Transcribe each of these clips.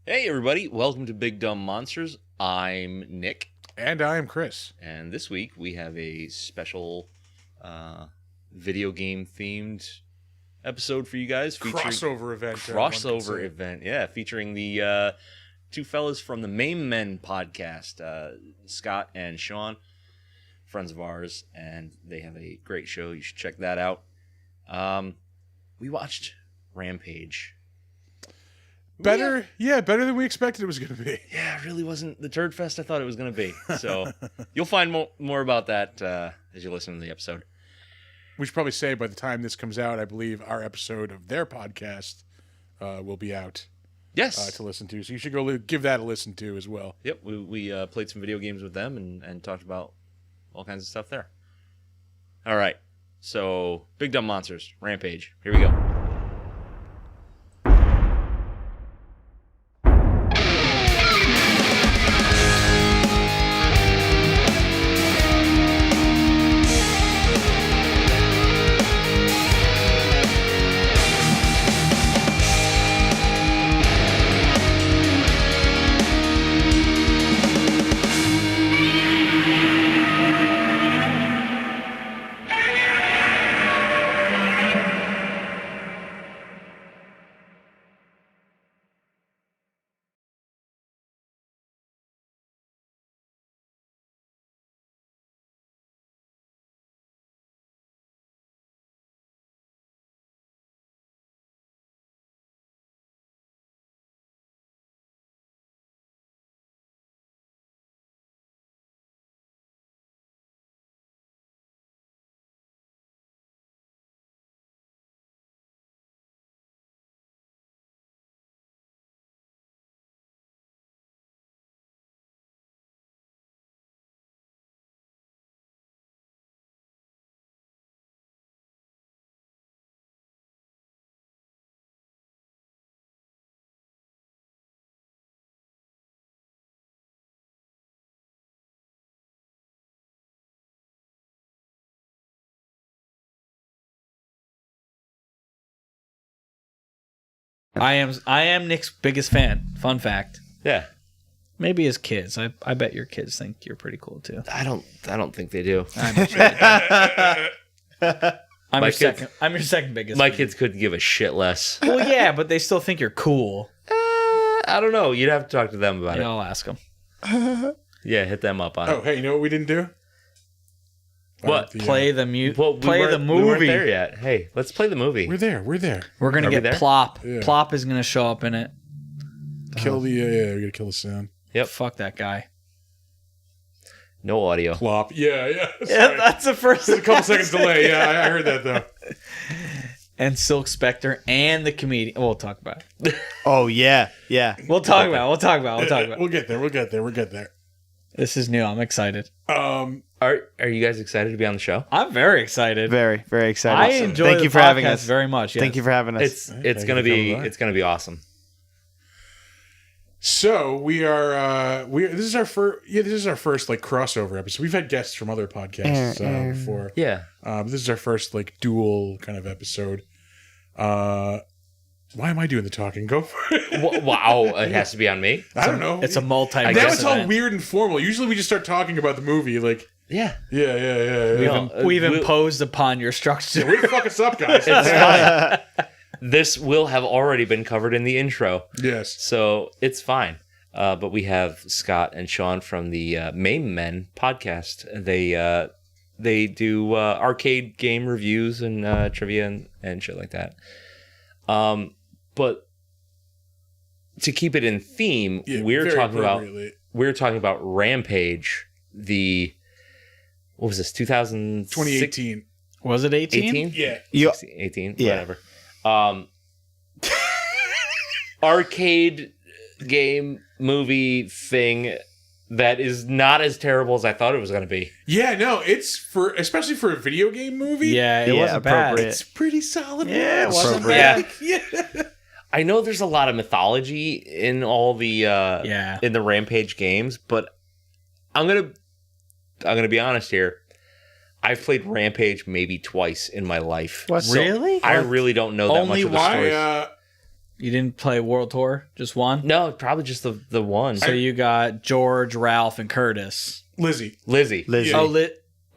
Hey everybody, welcome to Big Dumb Monsters. I'm Nick. And I'm Chris. And this week we have a special video game themed episode for you guys. Crossover event. Crossover event, yeah. Featuring the two fellas from the Main Men podcast, Scott and Sean, friends of ours. And they have a great show. You should check that out. We watched Rampage. Better than we expected it was going to be. Yeah, it really wasn't the turd fest I thought it was going to be. So you'll find more about that as you listen to the episode. We should probably say by the time this comes out, I believe our episode of their podcast will be out. Yes. To listen to. So you should go give that a listen to as well. Yep, we played some video games with them and talked about all kinds of stuff there. All right, so Big Dumb Monsters, Rampage. Here we go. I am Nick's biggest fan. Fun fact. Yeah. Maybe his kids. I bet your kids think you're pretty cool too. I don't think they do. I'm your second biggest. My fan. kids couldn't give a shit less. Well, yeah, but they still think you're cool. I don't know. You'd have to talk to them about it. I'll ask them. Yeah, hit them up on it. Oh, hey, you know what we didn't do? What? Play the Play the movie. We weren't there yet. Hey, let's play the movie. We're there. We're gonna get Plop. Yeah. Plop is gonna show up in it. Kill the we gotta kill the sound. Yep. Fuck that guy. No audio. Plop. Yeah. Yeah, Sorry. that's the first. There's a couple seconds delay. Yeah, I heard that though. And Silk Spectre and the comedian. We'll talk about it. Oh yeah. We'll talk about it. We'll get there. This is new. I'm excited. Are you guys excited to be on the show? I'm very excited. Very, very excited. I enjoy Thank the you for having podcast us. very much. Yes. Thank you for having us. It's gonna be awesome. So we are this is our first like crossover episode. We've had guests from other podcasts before. Yeah. This is our first like dual kind of episode. Why am I doing the talking? Go for it. Wow, it has to be on me. I don't know. It's a multi. Now it's all weird and formal. Usually we just start talking about the movie. Like Yeah. yeah. We've imposed upon your structure. Way to fuck us up, guys. It's fine. This will have already been covered in the intro. Yes. So it's fine. But we have Scott and Sean from the Main Men podcast. They do arcade game reviews and trivia and shit like that. But to keep it in theme, we're talking about Rampage. What was this? 2018. Was it 18? Yeah. 18, whatever. Arcade game movie thing that is not as terrible as I thought it was going to be. Yeah, no, it's especially for a video game movie. Yeah, it wasn't bad. It's pretty solid. Yeah, it wasn't bad. Yeah. I know there's a lot of mythology in all the in the Rampage games, but I'm gonna be honest here. I've played Rampage maybe twice in my life. What? Really? I really don't know that much of the story. You didn't play World Tour, just one. No, probably just the one. So you got George, Ralph, and Curtis. Lizzie. Lizzie. Yeah.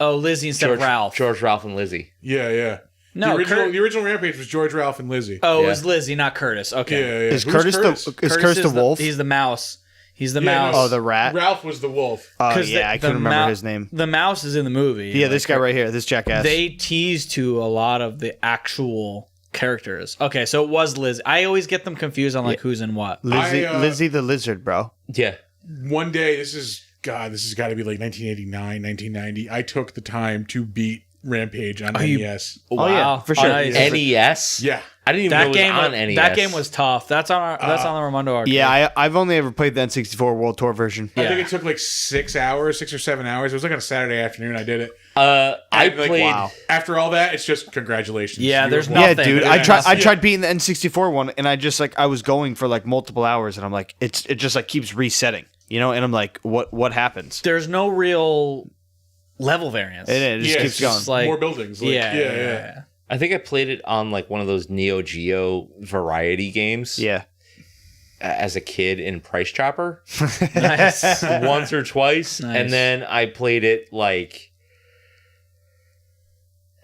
Lizzie instead of Ralph. George, Ralph, and Lizzie. Yeah. No, the original Rampage was George, Ralph, and Lizzie. Oh, it was Lizzie, not Curtis. Okay. Yeah. Is Who's Curtis the wolf? He's the mouse. He's the Yeah, mouse. no, Oh, the rat. Ralph was the wolf. Oh 'Cause yeah, I couldn't remember his name. The mouse is in the movie. Yeah, this guy right here, this jackass. They tease to a lot of the actual characters. Okay, so it was Liz. I always get them confused on like who's in what. Lizzie the lizard, bro. Yeah. One day, this has got to be like 1989, 1990. I took the time to beat Rampage on NES. Oh yeah, for sure. Nice. NES. Yeah. I didn't even know it was on NES. That game was tough. That's on the Ramondo arcade. Yeah, I've only ever played the N64 World Tour version. I think it took like 6 or 7 hours. It was like on a Saturday afternoon. I did it. I And, like, played. wow. After all that, it's just congratulations. Yeah, You there's were- no- Yeah, Nothing. dude. Yeah. I tried beating the N64 one, and I was going for like multiple hours, and I'm like, it just like keeps resetting, and I'm like, what happens? There's no real level variance. It just Yeah, keeps it's going. just like- more buildings. Like, yeah. I think I played it on like one of those Neo Geo variety games. Yeah. As a kid in Price Chopper, Nice. once or twice, Nice. and then I played it like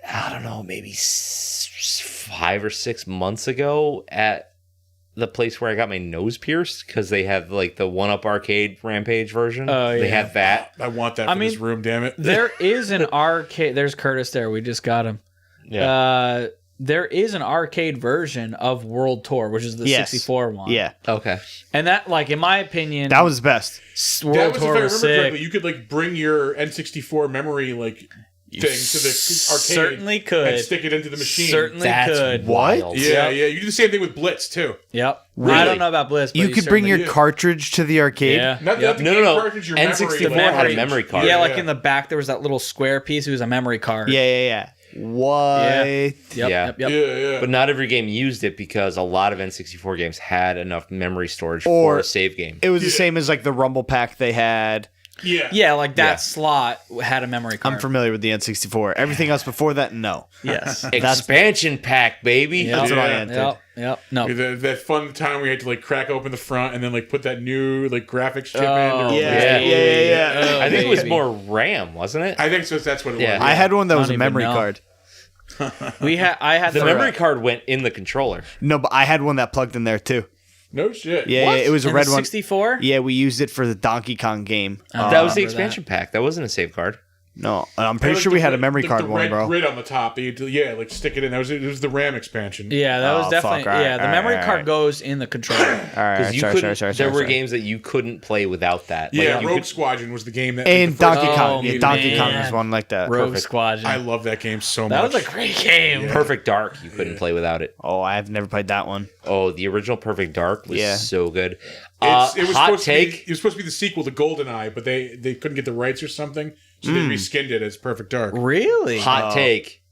I don't know, maybe 5 or 6 months ago at the place where I got my nose pierced because they have like the 1-Up Arcade Rampage version. Oh, They yeah. have that. I want that for this room, damn it. There is an arcade. There's Curtis there. We just got him. Yeah. There is an arcade version of World Tour, which is the Yes. 64 one. Yeah. Okay. And that, like, in my opinion, That was the best. World That was, if Tour I remember was sick. correctly, you could like bring your N64 memory like thing to the arcade. Certainly could. And stick it into the machine. Certainly That's could. wild. Yeah, Yep. yeah. You do the same thing with Blitz too. Yep. Really? I don't know about Bliss, but You could bring your yeah. cartridge to the arcade. Yeah. Not Yep. the No, game no. cartridge, your N64 memory. had a memory card. Yeah, like Yeah. in the back, there was that little square piece. It was a memory card. Yeah. What? Yep, Yeah. yep. Yeah. But not every game used it because a lot of N64 games had enough memory storage Or- for a save game. It was the same as like the Rumble Pack they had. Yeah. Yeah, like that Yeah. slot had a memory card. I'm familiar with the N64. Everything else before that, no. Yes. Expansion pack, baby. Yep. That's what I Yeah. entered. Yep. No. That fun time we had to like crack open the front and then like put that new like graphics chip Oh, in. Yeah. Yeah. I think it was baby. more RAM, wasn't it? I think so. That's what it Yeah. was. I had one that was Don't a even memory know. card. I had The memory card went in the controller. No, but I had one that plugged in there too. No shit. Yeah, it was a red one. 64. Yeah, we used it for the Donkey Kong game. That was the remember expansion pack. That wasn't a save card. No, I'm It pretty was sure the we had a red- memory the card one, red bro. grid on the top. Yeah, like stick it in. It was the RAM expansion. Yeah, that was Oh, definitely. fuck. All right, yeah, the all memory right, card all right. goes in the controller. All right, Because you sorry, couldn't. sorry. There were games that you couldn't play without that. Like, Yeah, you Rogue could- Squadron was the game that. And like, the first Donkey Oh, Kong. Yeah, Donkey Kong man. was one like that. Rogue Perfect. Squadron. I love that game so that much. was a great game. Perfect Dark. You couldn't play without it. Oh, I've never played that one. Oh, the original Perfect Dark was Yeah. so good. It was hot supposed take. To be, it was supposed to be the sequel to GoldenEye, but they couldn't get the rights or something, so they reskinned it as Perfect Dark. Really? Hot take.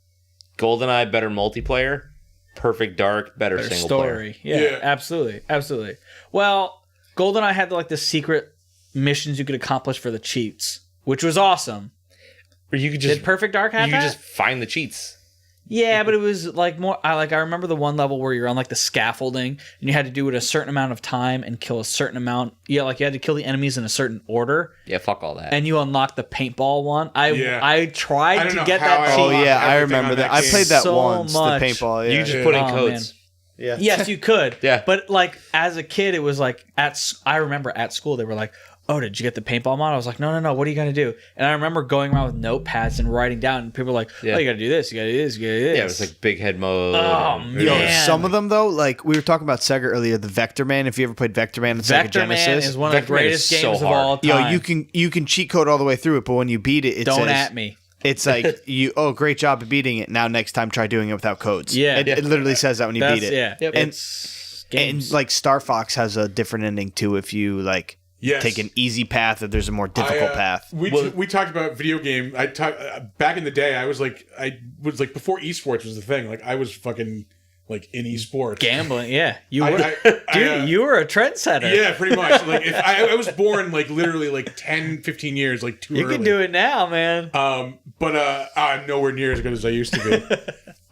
GoldenEye better multiplayer. Perfect Dark better Better single story. player. Yeah, Yeah. absolutely. Well, GoldenEye had like the secret missions you could accomplish for the cheats, which was awesome. Or you could just Did Perfect Dark have you that? could just find the cheats. Yeah, but it was like more. I remember the one level where you're on like the scaffolding and you had to do it a certain amount of time and kill a certain amount. Yeah, like you had to kill the enemies in a certain order, Yeah, fuck all that. and you unlocked the paintball one. I I tried don't to know get how that I cheat. Oh unlocked yeah, I everything remember on that. that I game. played that So once. much. The paintball. you Yeah. could just Yeah. put in Oh, codes. Yeah. Yes, you could. Yeah. But like as a kid, it was like I remember at school they were like, "Oh, did you get the paintball mod?" I was like, "No. What are you gonna do?" And I remember going around with notepads and writing down, and people were like, Yeah. "Oh, you gotta do this. You gotta do this. You gotta do this." Yeah, it was like big head mode. Oh, and- Yo, man. some of them though, like we were talking about Sega earlier, the Vector Man. If you ever played Vector Man, it's like a Vector Man Genesis. is one of the Vector Man greatest is so games of hard. all time. Yo, you can cheat code all the way through it, but when you beat it, it Don't says, at me. It's like great job at beating it. Now next time try doing it without codes. Yeah. it literally says that when you That's, beat it. yeah. And, It's games. and like Star Fox has a different ending too. If you like Yes. take an easy path, or there's a more difficult path. We talked about video game. I talked back in the day. I was like before esports was the thing. Like I was fucking like in esports. Gambling, yeah. You I- were, I- dude. You were a trendsetter. Yeah, pretty much. Like if I was born like literally like 10, 15 years like too you early. can do it now, man. But I'm nowhere near as good as I used to be.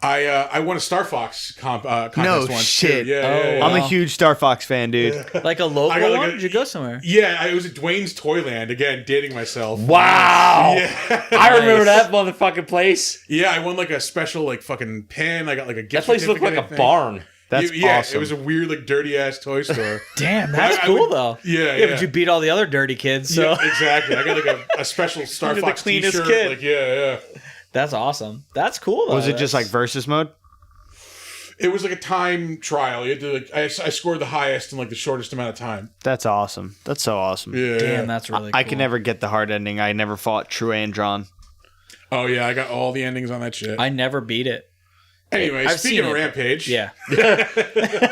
I won a Star Fox contest No once shit. too. Yeah, Oh, yeah, yeah. I'm a Wow. huge Star Fox fan, dude. Like a local I got, like, one? a- Did you go somewhere? Yeah, it was at Dwayne's Toyland. Again, dating myself. Wow. Yeah. I remember that motherfucking place. Yeah, I won like a special like fucking pin. I got like a gift That place looked like certificate, a I think. barn. That's yeah, awesome. It was a weird like dirty ass toy store. Damn, that's I cool would- though. Yeah, Yeah, but you beat all the other dirty kids, so Yeah, exactly. I got like a special Star You're the Fox cleanest t-shirt. kid. Like yeah. that's awesome. That's cool though. Was it just like versus mode? It was like a time trial. You had to like I scored the highest in like the shortest amount of time. That's awesome. That's so awesome. Yeah. Damn, yeah. that's really cool. I can never get the hard ending. I never fought True Andron. Oh yeah, I got all the endings on that shit. I never beat it. Anyway, I've speaking seen of it. Rampage, Yeah.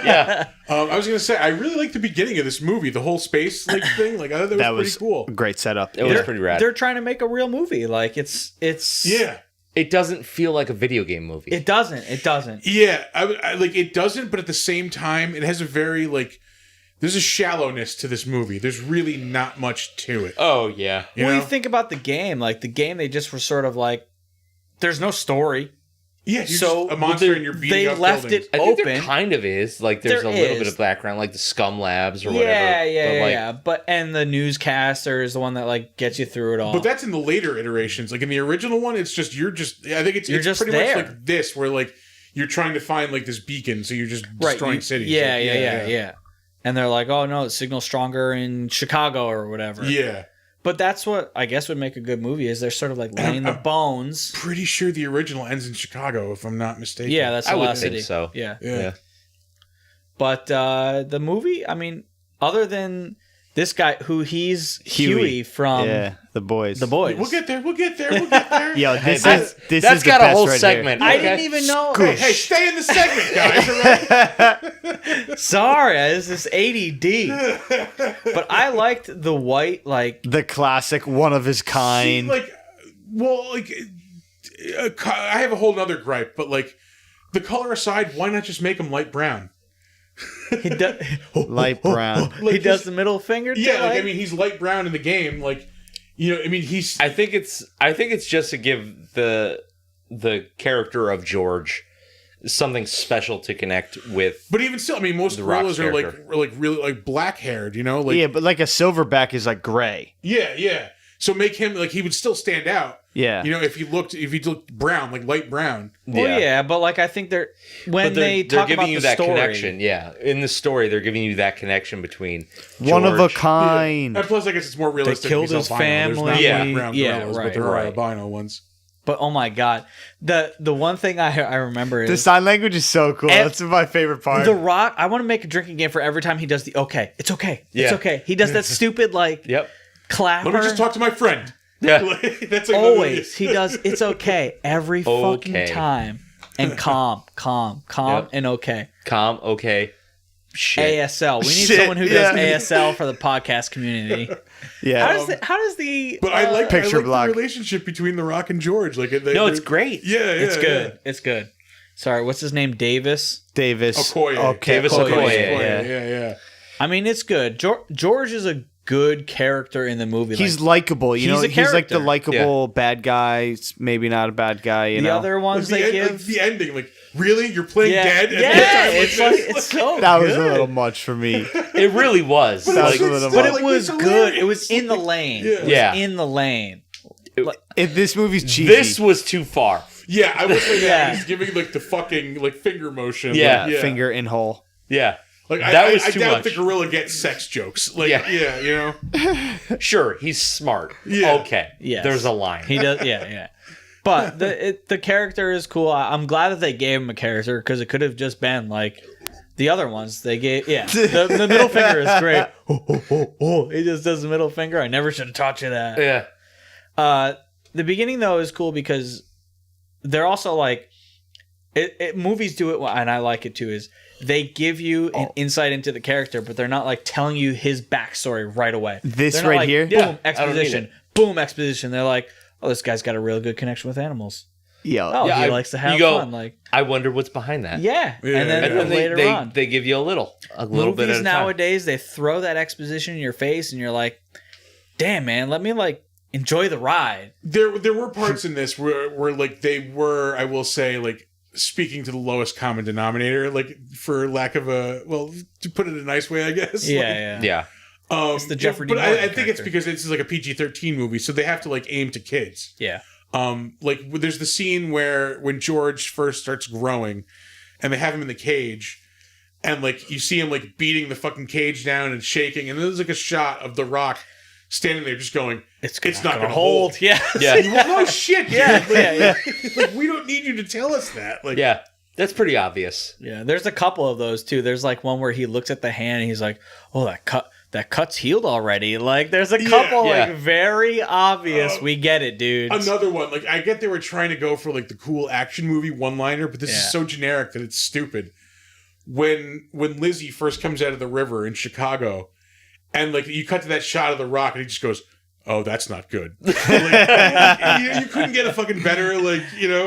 Yeah. I was gonna say I really like the beginning of this movie, the whole space like thing. Like I thought That that was was pretty cool. a great setup. It was Yeah. pretty rad. They're trying to make a real movie. Like it's Yeah, It doesn't feel like a video game movie. It doesn't. yeah. I like it doesn't, but at the same time, it has a very like. There's a shallowness to this movie. There's really not much to it. Oh, yeah. You When know? you think about the game, like the game, they just were sort of like, there's no story. Yeah, you're So, just a monster and you're beating they up left buildings. it I think there open. kind of is. Like, there's There a little bit is. of background, like the Scum Labs or whatever. Yeah. But, like, But and the newscaster is the one that like gets you through it all. But that's in the later iterations. Like in the original one, it's just I think it's You're just pretty there. much like this, where like you're trying to find like this beacon, so you're just right, destroying cities. Yeah, Like, yeah. And they're like, oh no, the signal's stronger in Chicago or whatever. Yeah. But that's what I guess would make a good movie is they're sort of like laying the I'm bones. Pretty sure the original ends in Chicago, if I'm not mistaken. Yeah, that's the I would last think city. so. Yeah. yeah. But the movie, I mean, other than this guy who he's Huey from Yeah, the boys. The Boys. We'll get there. We'll get there. We'll get there. Yo, this that's- is that's the got a best whole right segment. I Okay. didn't even know. Hey, stay in the segment, guys. All right? Sorry, this is ADD. But I liked the white, like Here. The classic, one of his See, kind. like, well, like, I have a whole nother gripe, but like, the color aside, why not just make them light brown? he does. Light brown. Like, he does just- the middle finger. Yeah, to, like I mean, he's light brown in the game. Like, you know, I mean, he's I think it's just to give the character of George something special to connect with. But even still, I mean, most The Rock's gorillas are character. like really like black haired. You know, like Yeah, but like a silverback is like gray. yeah. So make him like he would still stand out. Yeah. You know, if he looked Oh, brown, like light brown. Well, yeah, but like I think they're when But they're they talk giving about you the that story. connection. Yeah, in the story, they're giving you that connection between One of a George- kind. And plus, I guess it's more realistic. killed if he's his albino. There's not family. black brown Yeah, gorillas, right, but there are right. albino ones. But oh my god, the one thing I remember The is sign language is so cool. And- That's my favorite part. The Rock. I want to make a drinking game for every time he does the okay. It's okay. It's Yeah. okay. He does that stupid like Yep. clapper. Let me just talk to my friend. Yeah. That's like Always he does. It's okay every Okay. fucking time. And calm, Yep. and okay. Calm. Okay. Shit. ASL. We need Shit, someone who does yeah. ASL for the podcast community. yeah. How does the? But I like Picture the block. relationship between The Rock and George. Like, No, it's great. Yeah, It's good. It's good. Sorry, what's his name? Davis. Davis. Okoye. Okay. Davis Yeah. Okoye, Yeah, yeah. yeah. I mean, it's good. George is a good character in the movie. He's like, likable, you he's know. a He's like the character. likable bad guy. Maybe not a bad guy, you the know. other ones Like, they the, end, give. like, the ending, like, really? You're playing yeah, dead? yeah, At the time it's like like this? it's so that was good. a little much for me. It really was. But That it's was a still, little But it like, was it's good. hilarious. It was in the lane. Yeah. It was Yeah. in the lane. If this movie's cheesy. This was too far. Yeah, I would say that. Yeah. He's giving, like, the fucking, like, finger motion. Yeah. Like, finger in hole. Yeah. Like, That was I too doubt much. the gorilla gets sex jokes. Like, Yeah. yeah, you know? Sure, he's smart. Yeah. Okay. Yes. There's a line. He does. Yeah. But the character is cool. I'm glad that they gave him a character because it could have just been like the other ones. They gave the middle finger is great. He just does the middle finger. I never should have taught you that. Yeah. The beginning though is cool because they're also like movies do it well, and I like it too. Is they give you an insight into the character, but they're not like telling you his backstory right away. This They're not right like, here? boom, Yeah, I don't need exposition, it. boom, exposition. They're like, oh, this guy's got a real good connection with animals. Yeah. Oh, Yeah, he I- likes to have you go- fun. Like, I wonder what's behind that. yeah. Yeah, And then yeah. And then later on, they give you a little bit at movies a time. nowadays they throw that exposition in your face, and you're like, damn, man, let me like enjoy the ride. There were parts in this where like they were, I will say, like speaking to the lowest common denominator, like for lack of to put it a nice way, I guess. Yeah. It's the Jeffrey but Dean I Morgan think it's character. because it's like a PG-13 movie, so they have to like aim to kids. Yeah. Like there's the scene when George first starts growing, and they have him in the cage, and like you see him like beating the fucking cage down and shaking, and there's like a shot of The Rock standing there just going, "It's not gonna hold." Yeah. Well, no shit, dude. Yeah. Like we don't need you to tell us that. Like, Yeah. That's pretty obvious. Yeah. There's a couple of those too. There's like one where he looks at the hand and he's like, "Oh, that cut's healed already." Like there's a couple like very obvious. We get it, dude. Another one, like I get they were trying to go for like the cool action movie one-liner, but this is so generic that it's stupid. When Lizzie first comes out of the river in Chicago, and like you cut to that shot of The Rock, and he just goes, "Oh, that's not good." Like, you couldn't get a fucking better, like,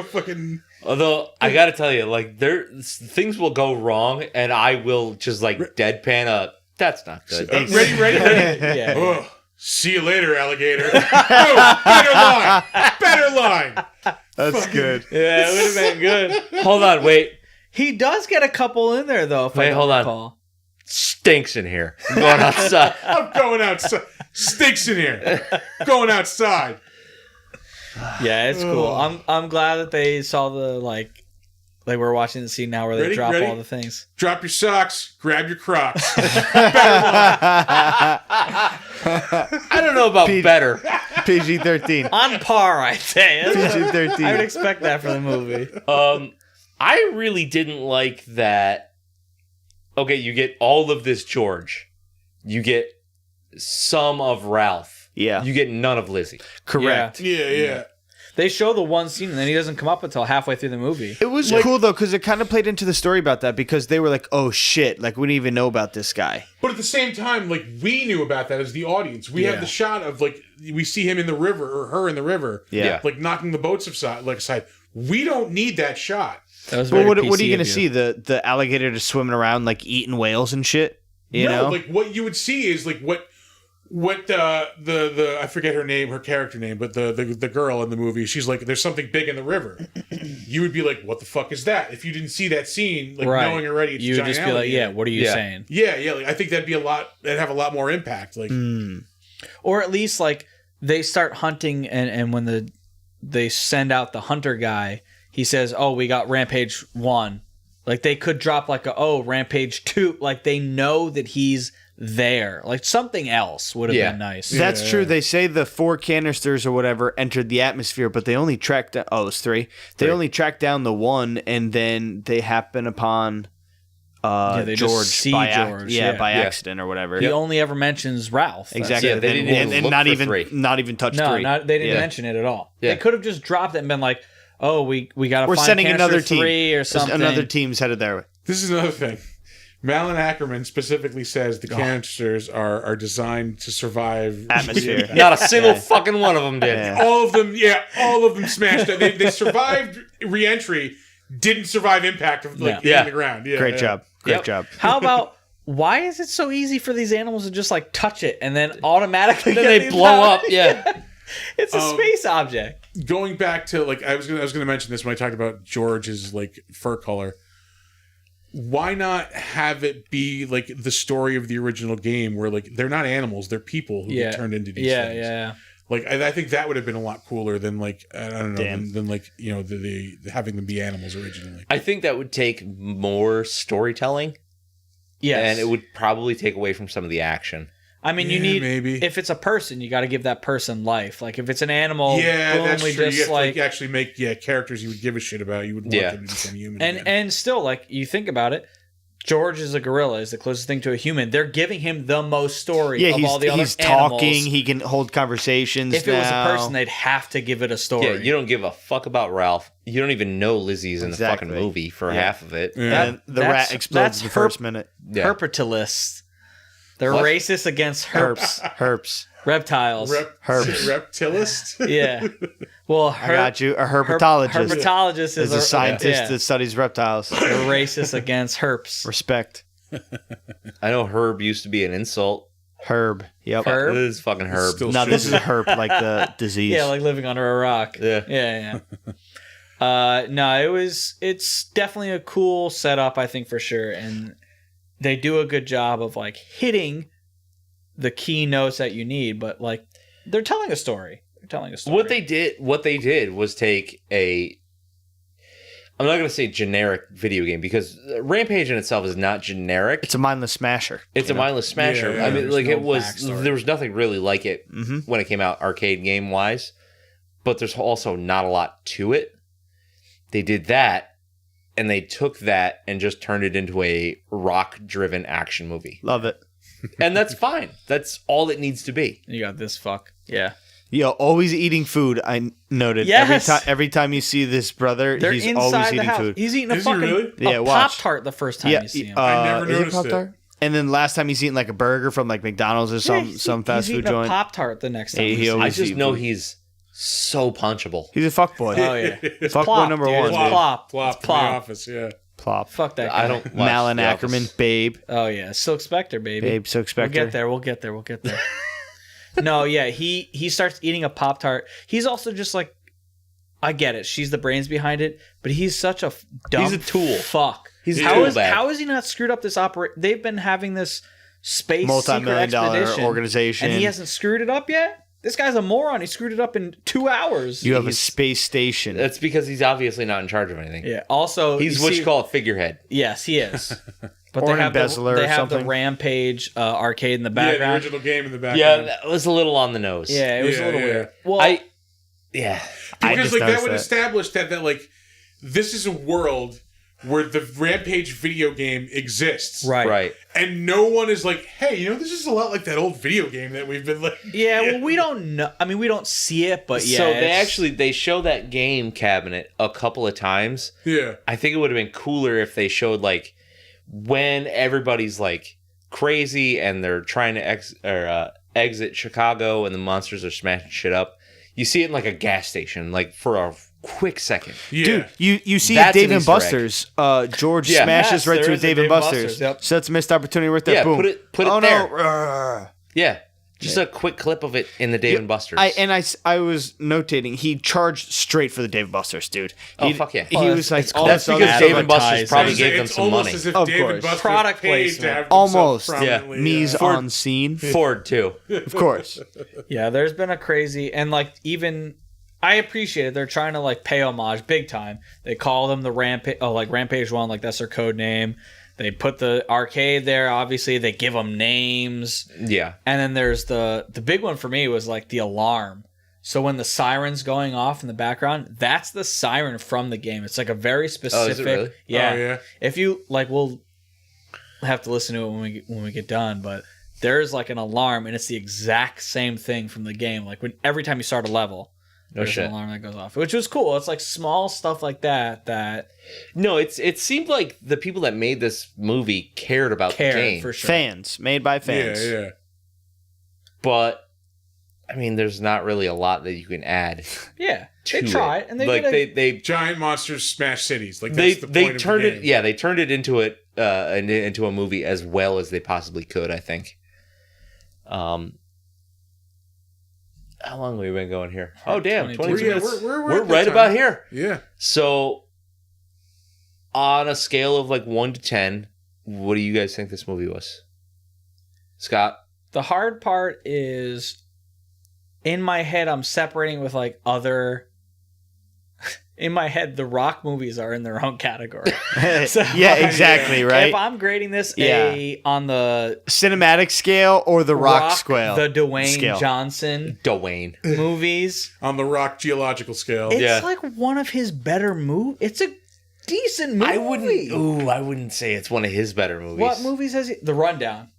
fucking. Although I gotta tell you, like things will go wrong, and I will just like deadpan a. That's not good. Ready? Yeah. Oh, see you later, alligator. Oh, better line. That's good. Yeah, it would have been good. Hold on, wait, He does get a couple in there though. If I don't hold on. recall. Stinks in here. I'm going outside. I'm going outside. Stinks in here. Going outside. Yeah, it's cool. I'm glad that they saw the like we're watching the scene now where they Ready? drop Ready? all the things. Drop your socks. Grab your Crocs. I don't know about better. PG-13. On par, I'd say. I would PG-13. expect that for the movie. I really didn't like that. Okay, you get all of this George. You get some of Ralph. Yeah. You get none of Lizzie. Correct. Yeah. They show the one scene and then he doesn't come up until halfway through the movie. It was cool though because it kind of played into the story about that because they were like, "Oh shit!" Like we didn't even know about this guy. But at the same time, like we knew about that as the audience. We have the shot of like we see him in the river or her in the river, Yeah. like knocking the boats aside. We don't need that shot. That was But very what are PC you gonna of see? The alligator just swimming around like eating whales and shit. You know? like what you would see is like what the I forget her character name, but the girl in the movie, she's like, there's something big in the river. You would be like, what the fuck is that? If you didn't see that scene, like knowing already, it's you a would giant just be like, alligator. "Yeah, what are you saying?" Yeah. Like, I think that'd have a lot more impact. Like, Or at least like they start hunting and when they send out the hunter guy, he says, "Oh, we got Rampage 1." Like they could drop like Rampage 2. Like they know that he's there. Like something else would have been nice. That's true. They say the 4 canisters or whatever entered the atmosphere, but they only tracked down. Oh, it's 3. They only tracked down the 1, and then they happen upon they just George see by George, by accident or whatever. He only ever mentions Ralph. That's Exactly. Yeah, they didn't even and look not for even 3. not even touch No, 3. they didn't mention it at all. Yeah. They could have just dropped it and been like, "Oh, we got to We're find sending canister another team 3 or something." Another team's headed there. this is another thing. Malin Ackerman specifically says the canisters are designed to survive Atmosphere. Not a single fucking one of them did. Yeah. all of them smashed. They survived re-entry, didn't survive impact of like hitting the ground. Yeah, Great job. Great job. How about why is it so easy for these animals to just like touch it and then automatically Then get they these blow out? up. Yeah. It's a space object. Going back to like I was gonna mention this when I talked about George's like fur color. Why not have it be like the story of the original game where like they're not animals, they're people who get turned into these things. Yeah. Like I think that would have been a lot cooler than like I don't know than like the having them be animals originally. I think that would take more storytelling. Yes. And it would probably take away from some of the action. I mean, you Yeah, need maybe. if it's a person, you got to give that person life. Like if it's an animal, Yeah, boom, that's we true. just You have to like actually make characters you would give a shit about. You would want them to become human. again. and still like you think about it. George is a gorilla, is the closest thing to a human. They're giving him the most story Yeah, of all the other he's animals. talking. He can hold conversations. If it was a person, they'd have to give it a story. Yeah, you don't give a fuck about Ralph. You don't even know Lizzie's in the fucking Exactly. movie for half of it. and the rat explodes in the first minute. Yeah. Herpetilists. They're What? racist against Herps. reptiles. Herbs. Reptilist. Yeah. Well, I got you. A herpetologist herpetologist is a scientist yeah. that studies reptiles. They're racist against herps. Respect. I know Herb used to be an insult. Herb. Yep. Herb? This is fucking Herb. Still No, should this be. is a herp, like the disease. Yeah, like living under a rock. Yeah. Yeah. No, it's definitely a cool setup, I think, for sure. And they do a good job of like hitting the key notes that you need, but like they're telling a story. What they did was take I'm not going to say generic video game because Rampage in itself is not generic. It's a mindless smasher. It's a mindless smasher. Yeah, I mean, there's like no there was nothing really like it when it came out arcade game wise, but there's also not a lot to it. They did that, and they took that and just turned it into a rock-driven action movie. Love it. And that's fine. That's all it needs to be. You got this fuck. Yeah. Yo, always eating food. I noted Yes. every time you see this brother, They're he's inside always the eating house. food. He's eating a Is he fucking really? Yeah, watch. Pop-Tart the first time you see him. I never is it noticed it. Pop-Tart? And then last time he's eating like a burger from like McDonald's or some fast he's food eating joint. a Pop-Tart the next time. He you see him. I always just eat know food. he's so punchable. He's a fuckboy. Oh yeah. Fuckboy Plop, number dude. one. It's dude. Plop. Flop It's in Plop. the office, yeah. Plop. Fuck that guy. I don't watch Malin The Ackerman, Office. Babe. Oh yeah, Silk Spectre, baby. Babe, Silk Spectre. We'll get there. No, yeah, he starts eating a Pop-Tart. He's also just like, I get it. She's the brains behind it, but he's such a dumb He's a tool. fuck. He's a how tool is bag. how has he not screwed up this operation? They've been having this space Multi-million secret dollar expedition, organization. and he hasn't screwed it up yet? This guy's a moron. He screwed it up in 2 hours. You have a space station. That's because he's obviously not in charge of anything. Yeah. Also, He's you what see- you call a figurehead. Yes, he is. But Or they an have embezzler they or have the something. Rampage arcade in the Yeah, the background. original game in the background. Yeah, that was a little on the nose. Yeah, it was Yeah, a little yeah. weird. Well, I I Because just like that noticed would that. establish that like this is a world where the Rampage video game exists. right. And no one is like, hey, this is a lot like that old video game that we've been like. Yeah, well, we don't know. I mean, we don't see it, but yeah. So they it's- they show that game cabinet a couple of times. Yeah. I think it would have been cooler if they showed like when everybody's like crazy and they're trying to exit Chicago and the monsters are smashing shit up. You see it in like a gas station, like for a quick second. Yeah. Dude, you see That's Dave an and Easter egg. Buster's. George Yeah. smashes Yes, right there through is a Dave and Dave Buster's. Buster's, yep. So that's a missed opportunity right there. Yeah, Boom. put it oh, there. No. Yeah, just a quick clip of it in the Dave and Buster's. I was notating he charged straight for the Dave and Buster's, dude. Oh, He- fuck yeah. He Well, was like, it's all That's this because other Dave stuff and Buster's advertising. probably It's- gave them it's some almost money. as if Of Dave and course. Buster's Product paid placement. to have Almost. themselves prominently, mise yeah. en scene. Ford too. Of course. Yeah, there's been a crazy and like even I appreciate it. They're trying to like pay homage big time. They call them the Rampage, like Rampage 1, like that's their code name. They put the arcade there. Obviously, they give them names. Yeah. And then there's the big one for me was like the alarm. So when the siren's going off in the background, that's the siren from the game. It's like a very specific. really? Yeah. Oh, yeah. If you like, we'll have to listen to it when we get done. But there's like an alarm, and it's the exact same thing from the game. Like when every time you start a level, there's shit. an alarm that goes off, which was cool. It's like small stuff like that that No, it seemed like the people that made this movie cared about the care game. for sure. Fans. Made by fans. Yeah. But I mean, there's not really a lot that you can add. Yeah, they to tried, and they like did a, they Giant monsters smash cities. Like they that's the they point turned of the it game. yeah they turned it into a movie as well as they possibly could. I think. How long have we been going here? Oh damn, 22 22 Yeah, minutes. we're We're at that right time. about here. Yeah. So, on a scale of like 1 to 10, what do you guys think this movie was? Scott? the hard part is in my head I'm separating with like other in my head the Rock movies are in their own category. So, yeah, like, exactly, right? If I'm grading this Yeah. on the Cinematic scale or the rock scale? the Dwayne Scale. Johnson Dwayne. movies, On the Rock geological scale. it's Yeah. like one of his better movies. It's a decent movie. I wouldn't say it's one of his better movies. What movies has he? The Rundown.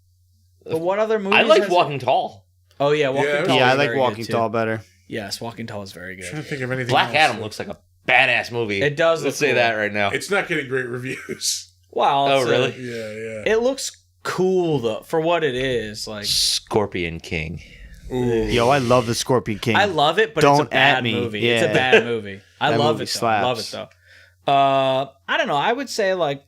But what other movies? I like has he- Walking Tall. Oh yeah, Walking Yeah, Tall. Yeah, I is like very Walking good, too. Tall better. Yes, Walking Tall is very I'm trying good. to think of anything Black else. Adam looks like a badass movie. It does Let's look say cool. that right now. It's not getting great reviews. Wow. Oh, it's really? Yeah. It looks cool though for what it is. Like Scorpion King. Ooh. Yo, I love the Scorpion King. I love it, but Don't it's a bad at me. movie. Yeah. It's a bad movie. I That love movie it though. slaps. Love it though. I don't know. I would say like